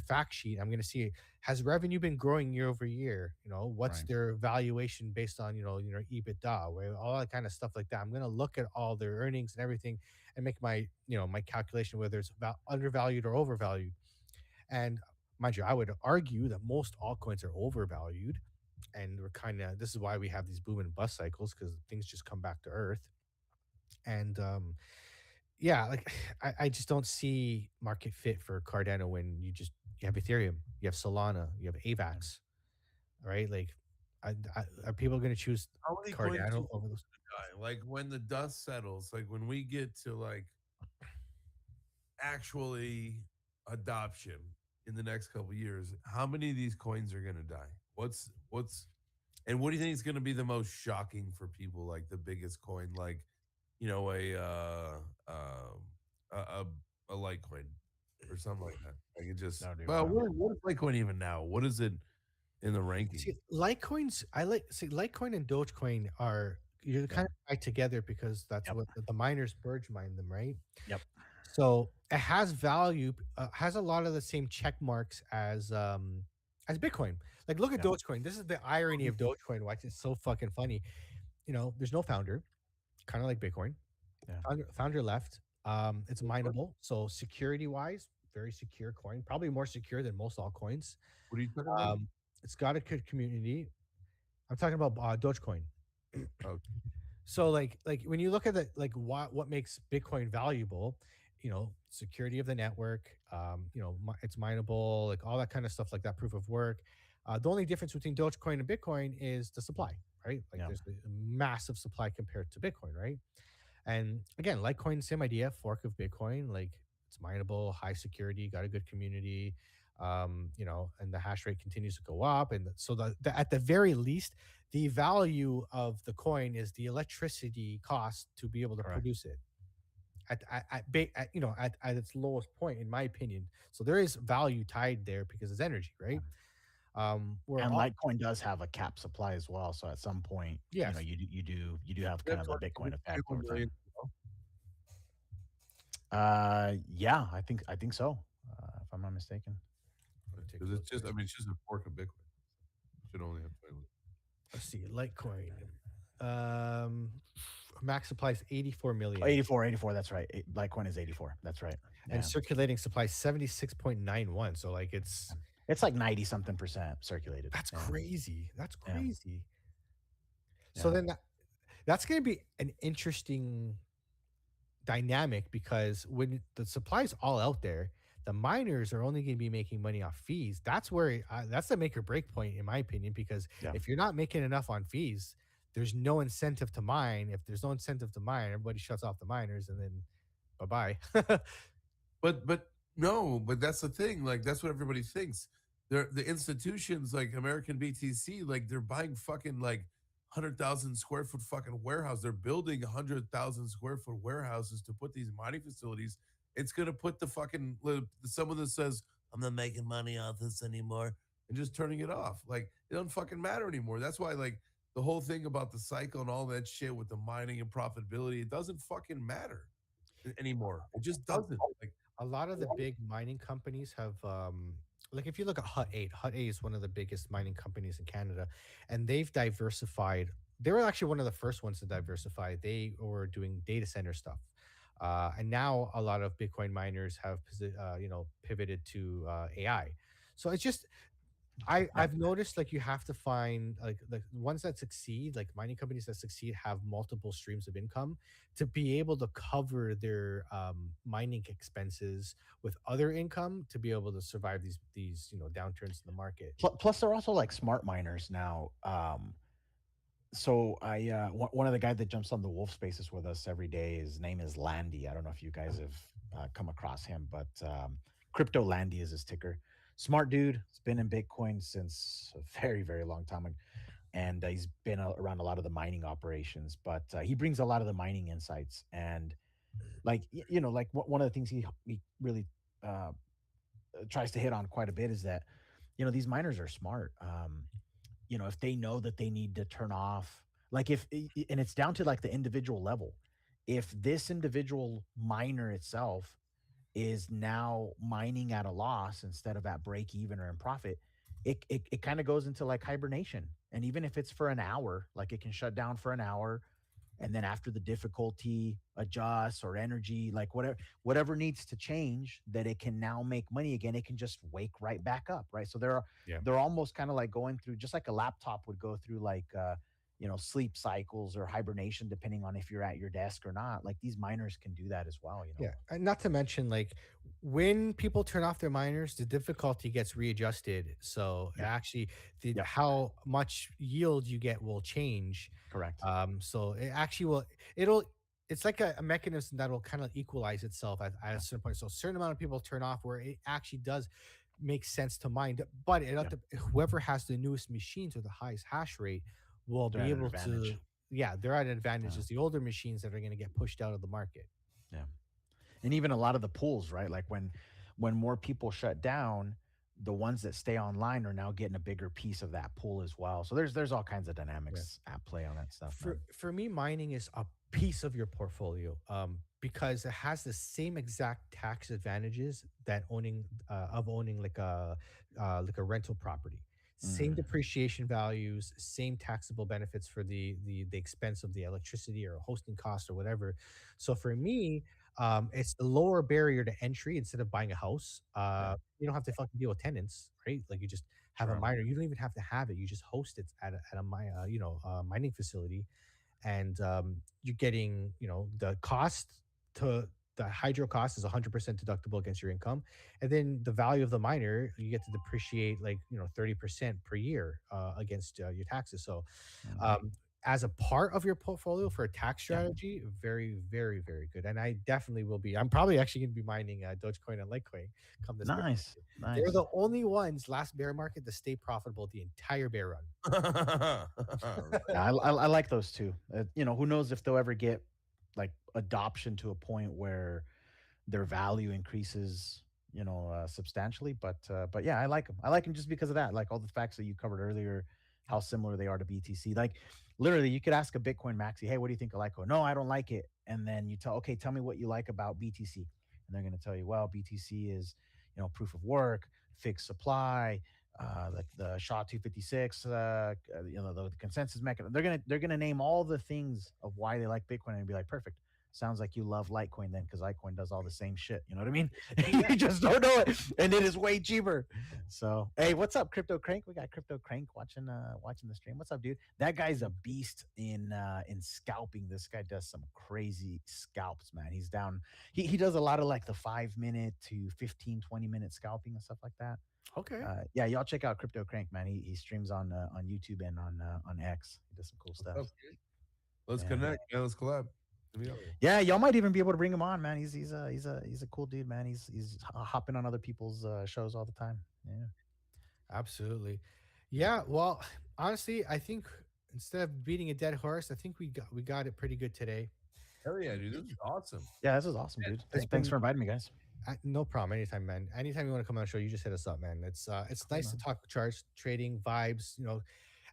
fact sheet. I'm going to see, has revenue been growing year over year? What's their valuation based on EBITDA, right? All that kind of stuff like that. I'm going to look at all their earnings and everything and make my my calculation whether it's undervalued or overvalued. And mind you, I would argue that most altcoins are overvalued, and this is why we have these boom and bust cycles, because things just come back to earth. And yeah, like I just don't see market fit for Cardano when you have Ethereum, you have Solana, you have AVAX, right? Like, are people going to choose How many coins do Cardano you over think those? are gonna die? Like when the dust settles, like when we get to like actually adoption in the next couple of years, how many of these coins are going to die? And what do you think is going to be the most shocking for people? Like the biggest coin, like a Litecoin or something like that. Like it just what is Litecoin even now? What is it in the ranking? See, Litecoins, Litecoin and Dogecoin are kind of tied together because that's what the miners Burge mine them, right? Yep. So it has value, has a lot of the same check marks as Bitcoin. Like look at Dogecoin. This is the irony of Dogecoin. Why it's so fucking funny. There's no founder, kind of like Bitcoin. Yeah. Founder left. It's mineable, so security wise, very secure coin, probably more secure than most altcoins. What are you talking about? It's got a good community. I'm talking about Dogecoin. Oh, So like when you look at the like what makes Bitcoin valuable, security of the network, it's mineable, like all that kind of stuff, like that proof of work. The only difference between Dogecoin and Bitcoin is the supply, right? Like Yeah. there's a massive supply compared to Bitcoin, right? And again, Litecoin, same idea, fork of Bitcoin, like it's mineable, high security, got a good community, and the hash rate continues to go up. And so at the very least, the value of the coin is the electricity cost to be able to Correct. produce it at its lowest point, in my opinion. So there is value tied there because it's energy, right? We're And all, Litecoin does have a cap supply as well. So at some point, yes, you do have yeah, kind of the Bitcoin effect over 21 million. time. Yeah, I think so. If I'm not mistaken. Because it's just, I mean, it's just a fork of Bitcoin. Should only have 21. Let's see, Litecoin. Max supply is 84 million. 84, that's right. Litecoin is 84. That's right. And Yeah. circulating supply 76.91. So like it's like 90 something percent circulated. That's Yeah. crazy. That's Yeah. crazy. So Yeah. then that's going to be an interesting dynamic, because when the supply is all out there, the miners are only going to be making money off fees. That's where that's the make or break point, in my opinion, because Yeah. if you're not making enough on fees, there's no incentive to mine. If there's no incentive to mine, everybody shuts off the miners, and then bye bye. But no, but that's the thing. Like that's what everybody thinks. The institutions like American BTC, like they're buying fucking like 100,000 square foot fucking warehouse. They're building 100,000 square foot warehouses to put these mining facilities. It's gonna put the fucking someone that says I'm not making money off this anymore and just turning it off. Like it doesn't fucking matter anymore. That's why like the whole thing about the cycle and all that shit with the mining and profitability, it doesn't fucking matter anymore. It just doesn't. Like A lot of the big mining companies have like if you look at Hut 8 is one of the biggest mining companies in Canada, and they've diversified. They were actually one of the first ones to diversify. They were doing data center stuff. And now a lot of Bitcoin miners have pivoted to AI. So it's just I've noticed, like, you have to find like the ones that succeed, like mining companies that succeed have multiple streams of income to be able to cover their mining expenses with other income to be able to survive these downturns in the market. Plus, they're also like smart miners now. So one of the guys that jumps on the Wolf Spaces with us every day, his name is Landy. I don't know if you guys have come across him, but Crypto Landy is his ticker. Smart dude. He's been in Bitcoin since a very, very long time, and he's been around a lot of the mining operations. But he brings a lot of the mining insights, and like like one of the things he really tries to hit on quite a bit is that these miners are smart. If they know that they need to turn off, like and it's down to like the individual level. If this individual miner itself is now mining at a loss instead of at break even or in profit, it kind of goes into like hibernation. And even if it's for an hour, like it can shut down for an hour, and then after the difficulty adjusts or energy, like whatever needs to change, that it can now make money again, it can just wake right back up, right? So they're almost kind of like going through, just like a laptop would go through, like sleep cycles or hibernation, depending on if you're at your desk or not. Like these miners can do that as well. Yeah, and not to mention, like, when people turn off their miners, the difficulty gets readjusted. So actually, how much yield you get will change. Correct. So it actually it's like a mechanism that will kind of equalize itself at a certain point. So a certain amount of people turn off where it actually does make sense to mine, but whoever has the newest machines or the highest hash rate will They're be at an able to. advantage. Yeah, they're at an advantage. It's the older machines that are going to get pushed out of the market. Yeah. And even a lot of the pools, right? Like when more people shut down, the ones that stay online are now getting a bigger piece of that pool as well. So there's all kinds of dynamics at play on that stuff. For me, mining is a piece of your portfolio, because it has the same exact tax advantages that owning like a rental property. Same depreciation values, same taxable benefits for the expense of the electricity or hosting costs or whatever. So for me, It's the lower barrier to entry instead of buying a house. You don't have to fucking deal with tenants, right? Like you just have a True. miner. You don't even have to have it. You just host it at a mining facility, and you're getting the cost to the hydro cost is 100% deductible against your income, and then the value of the miner you get to depreciate like 30% per year against your taxes. So as a part of your portfolio for a tax strategy, very, very, very good. And I definitely will be. I'm probably actually going to be mining Dogecoin and Litecoin come this bear Nice, market. They're nice. the only ones last bear market to stay profitable the entire bear run. Yeah, I like those too. Who knows if they'll ever get like adoption to a point where their value increases, substantially. But yeah, I like them. I like them just because of that. Like all the facts that you covered earlier, how similar they are to BTC. Like literally, you could ask a Bitcoin maxi, "Hey, what do you think of Litecoin?" "No, I don't like it." And then you okay, tell me what you like about BTC, and they're going to tell you, "Well, BTC is, proof of work, fixed supply." Like the SHA-256, the consensus mechanism. They're gonna name all the things of why they like Bitcoin and be like, perfect. Sounds like you love Litecoin then, because Litecoin does all the same shit. You know what I mean? You just don't know it, and it is way cheaper. So, hey, what's up, Crypto Crank? We got Crypto Crank watching the stream. What's up, dude? That guy's a beast in scalping. This guy does some crazy scalps, man. He's down. He does a lot of like the 5-minute to 15-20 minute scalping and stuff like that. Okay. Yeah, y'all check out Crypto Crank, man. He streams on YouTube and on X. He does some cool stuff. Let's Yeah. connect, man. Let's collab. Yeah, y'all might even be able to bring him on, man. He's a cool dude, man. He's hopping on other people's shows all the time. Yeah, absolutely. Yeah, well, honestly, I think instead of beating a dead horse, I think we got it pretty good today. Hell yeah, dude! This is awesome. Yeah, this is awesome, dude. Thanks for inviting me, guys. No problem. Anytime, man. Anytime you want to come on the show, you just hit us up, man. It's Cool, nice man. to talk charts, trading, vibes,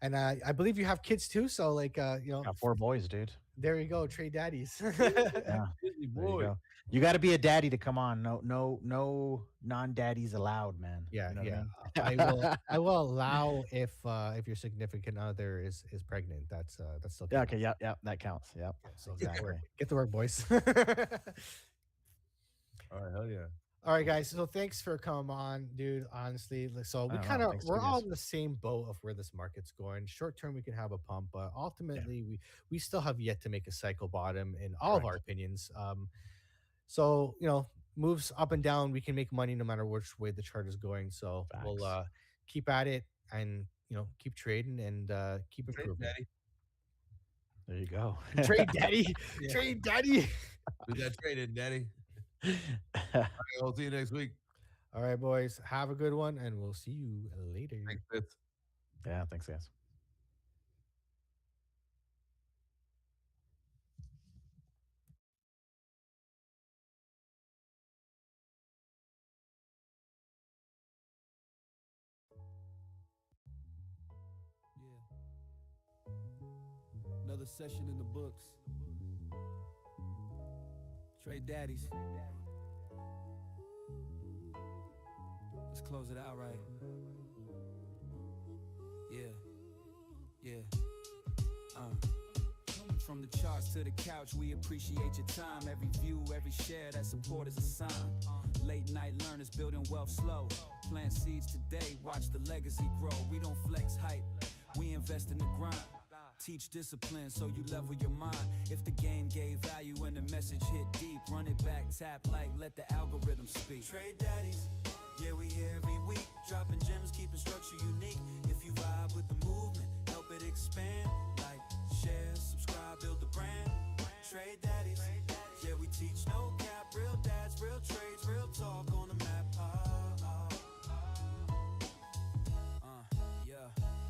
and I believe you have kids too. So like, Got 4 boys, dude. There you go, trade daddies. Yeah, there you go. You got to be a daddy to come on. No non-daddies allowed, man. Yeah, You know what yeah. I mean? I will allow if your significant other is pregnant. That's still Yeah, okay, yeah, that counts. Yeah, So exactly. get to work, boys. All right, hell yeah. All right, guys. So thanks for coming on, dude. Honestly, so I don't know. Thanks to we're you all guys. in the same boat of where this market's going. Short term, we can have a pump, but ultimately, we still have yet to make a cycle bottom in all of our opinions. So moves up and down, we can make money no matter which way the chart is going. So we'll keep at it and keep trading and keep improving. There you go. Trade daddy. Yeah. Trade daddy. We got traded, daddy. All right, I'll see you next week. All right, boys. Have a good one, and we'll see you later. Thanks, Fitz. Yeah, thanks, guys. Another session in the books. Trade daddies. Let's close it out right. Yeah. From the charts to the couch, we appreciate your time. Every view, every share, that support is a sign. Late night learners building wealth slow. Plant seeds today, watch the legacy grow. We don't flex hype, we invest in the grind. Teach discipline so you level your mind. If the game gave value and the message hit deep, run it back, tap like, let the algorithm speak. Trade daddies, yeah, we here every week. Dropping gems, keeping structure unique. If you vibe with the movement, help it expand. Like, share, subscribe, build the brand. Trade daddies, yeah, we teach no cap. Real dads, real trades, real talk on the map.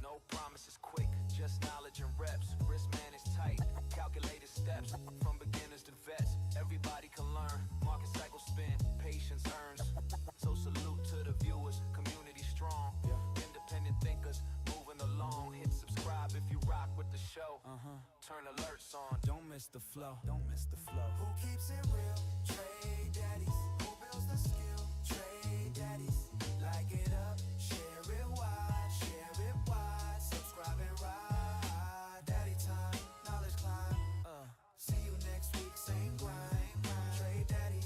No promises quick, just knowledge and reps. Risk managed tight, calculated steps. From beginners to vets, everybody can learn. Market cycle spin, patience earns. So salute to the viewers, community strong. Independent thinkers, moving along. Hit subscribe if you rock with the show. Turn alerts on, don't miss the flow. Don't miss the flow. Who keeps it real? Trade daddies. Who builds the skill? Trade daddies. Like it up, share it wide, share it wide. Subscribe and ride. Daddy time, knowledge climb. See you next week, same grind. Trade daddy.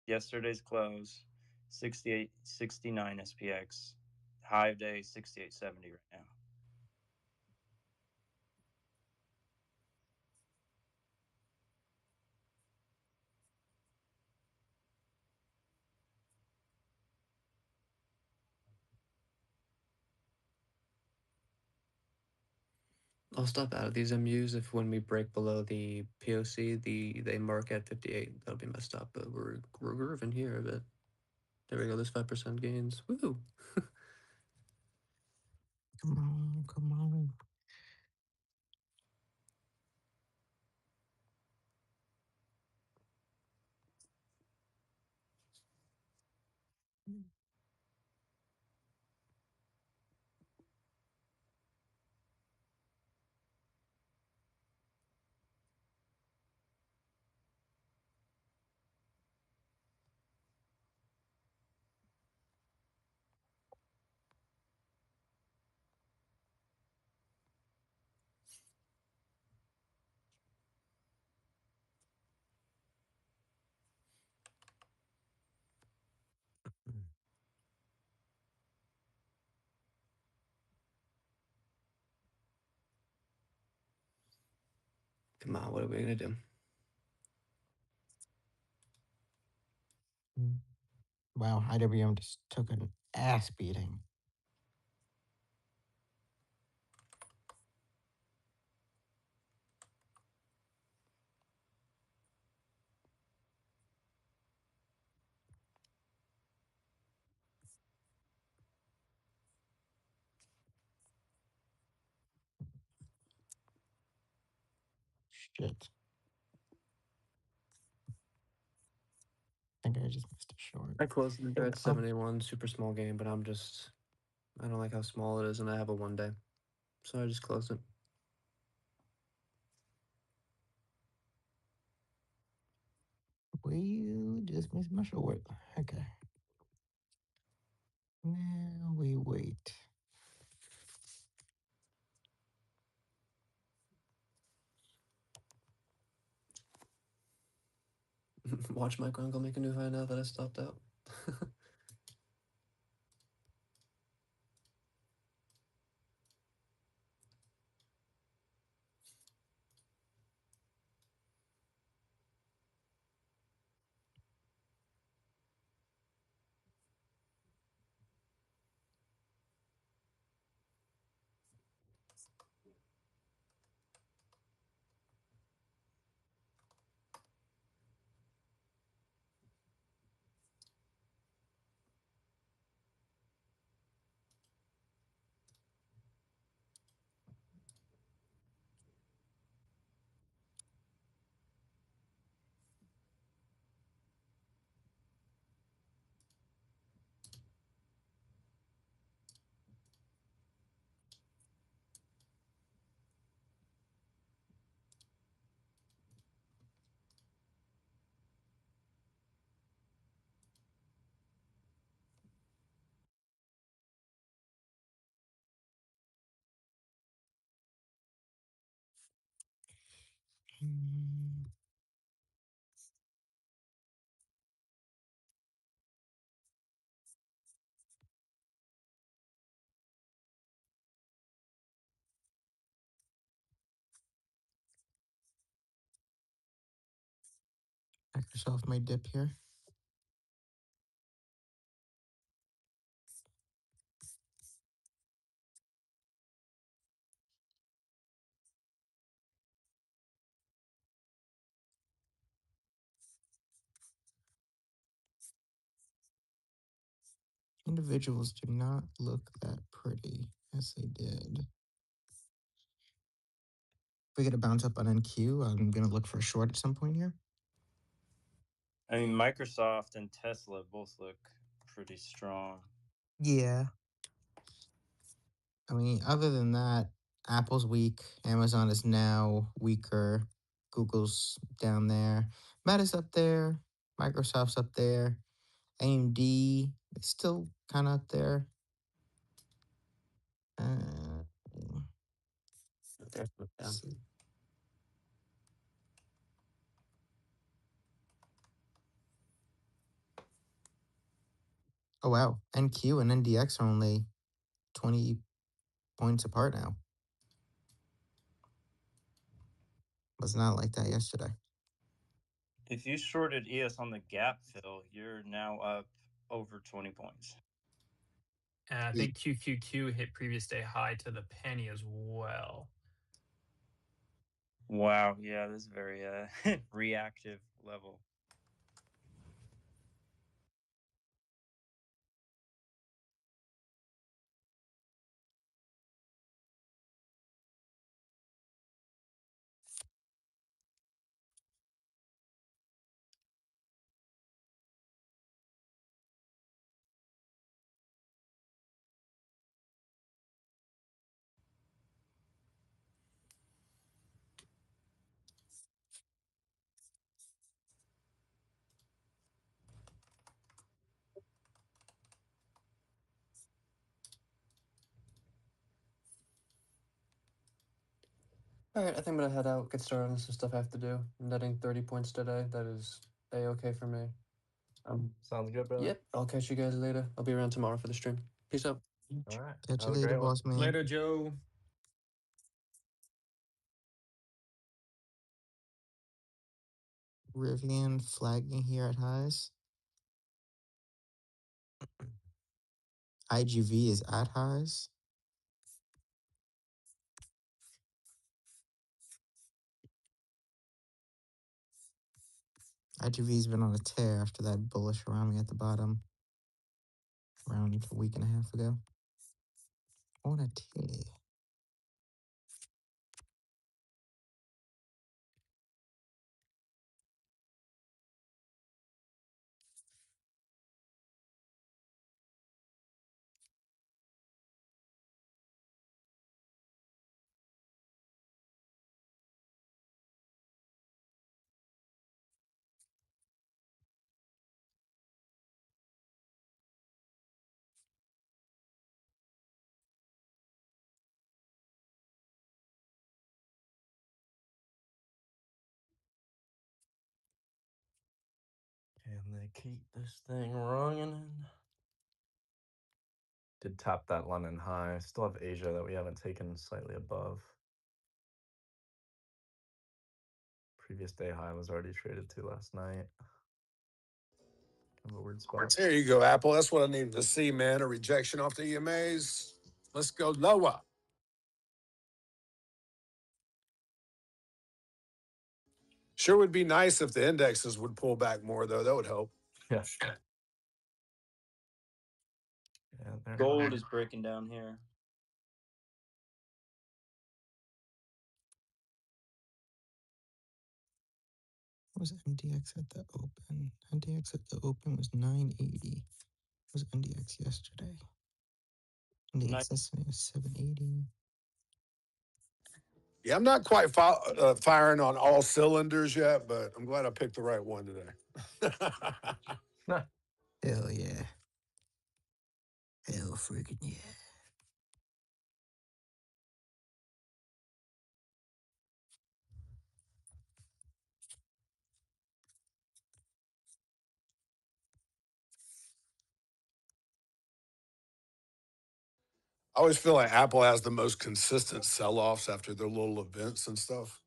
Yesterday's close, 68.69 SPX. High of day, 68.70 right now. I'll stop out of these MUs if when we break below the POC, they mark at 58. That'll be my stop. But we're grooving here a bit. There we go. There's 5% gains. Woo! Come on, come on. Come on, what are we gonna do? Wow, IWM just took an ass beating. Shit. I think I just missed a short. I closed the Hey, at 71, super small game, but I don't like how small it is, and I have a 1 day, so I just closed it. we just missed my short. Okay. Now we wait. Watch my uncle make a new high now that I stopped out. Microsoft may dip here. Individuals do not look that pretty as they did. If we get a bounce up on NQ, I'm going to look for a short at some point here. I mean, Microsoft and Tesla both look pretty strong. Yeah. I mean, other than that, Apple's weak. Amazon is now weaker. Google's down there. Meta's up there. Microsoft's up there. AMD is still kind of up there. Oh wow, NQ and NDX are only 20 points apart now. Was not like that yesterday. If you shorted ES on the gap fill, you're now up over 20 points. And I think QQQ hit previous day high to the penny as well. Wow, yeah, this is very reactive level. All right, I think I'm gonna head out, get started on some stuff I have to do. I'm netting 30 points today. That is a-okay for me. Sounds good, brother. Yep, I'll catch you guys later. I'll be around tomorrow for the stream. Peace out. All right. Catch you Have a later, great one. boss man. Later, Joe. Rivian flagging here at highs. IGV is at highs. IGV's been on a tear after that bullish around me at the bottom around a week and a half ago. On a tear. Can they keep this thing running? Did tap that London high. Still have Asia that we haven't taken slightly above. Previous day high was already traded to last night. Kind of a weird spot. There you go, Apple. That's what I needed to see, man. A rejection off the EMAs. Let's go lower. Sure would be nice if the indexes would pull back more, though. That would help. Yeah. Gold is breaking down here. What was NDX at the open? NDX at the open was 980. What was NDX yesterday? NDX yesterday was 780. Yeah, I'm not quite firing on all cylinders yet, but I'm glad I picked the right one today. Hell yeah. Hell freaking yeah. I always feel like Apple has the most consistent sell-offs after their little events and stuff.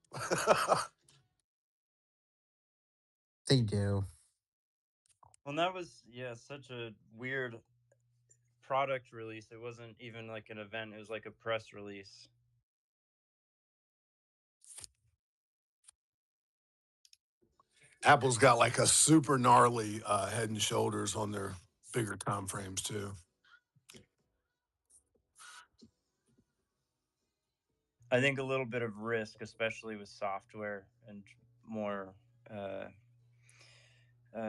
They do. Well, that was such a weird product release. It wasn't even like an event. It was like a press release. Apple's got like a super gnarly Head and Shoulders on their bigger time frames too. I think a little bit of risk, especially with software and more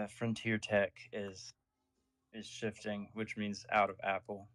frontier tech, is shifting, which means out of Apple.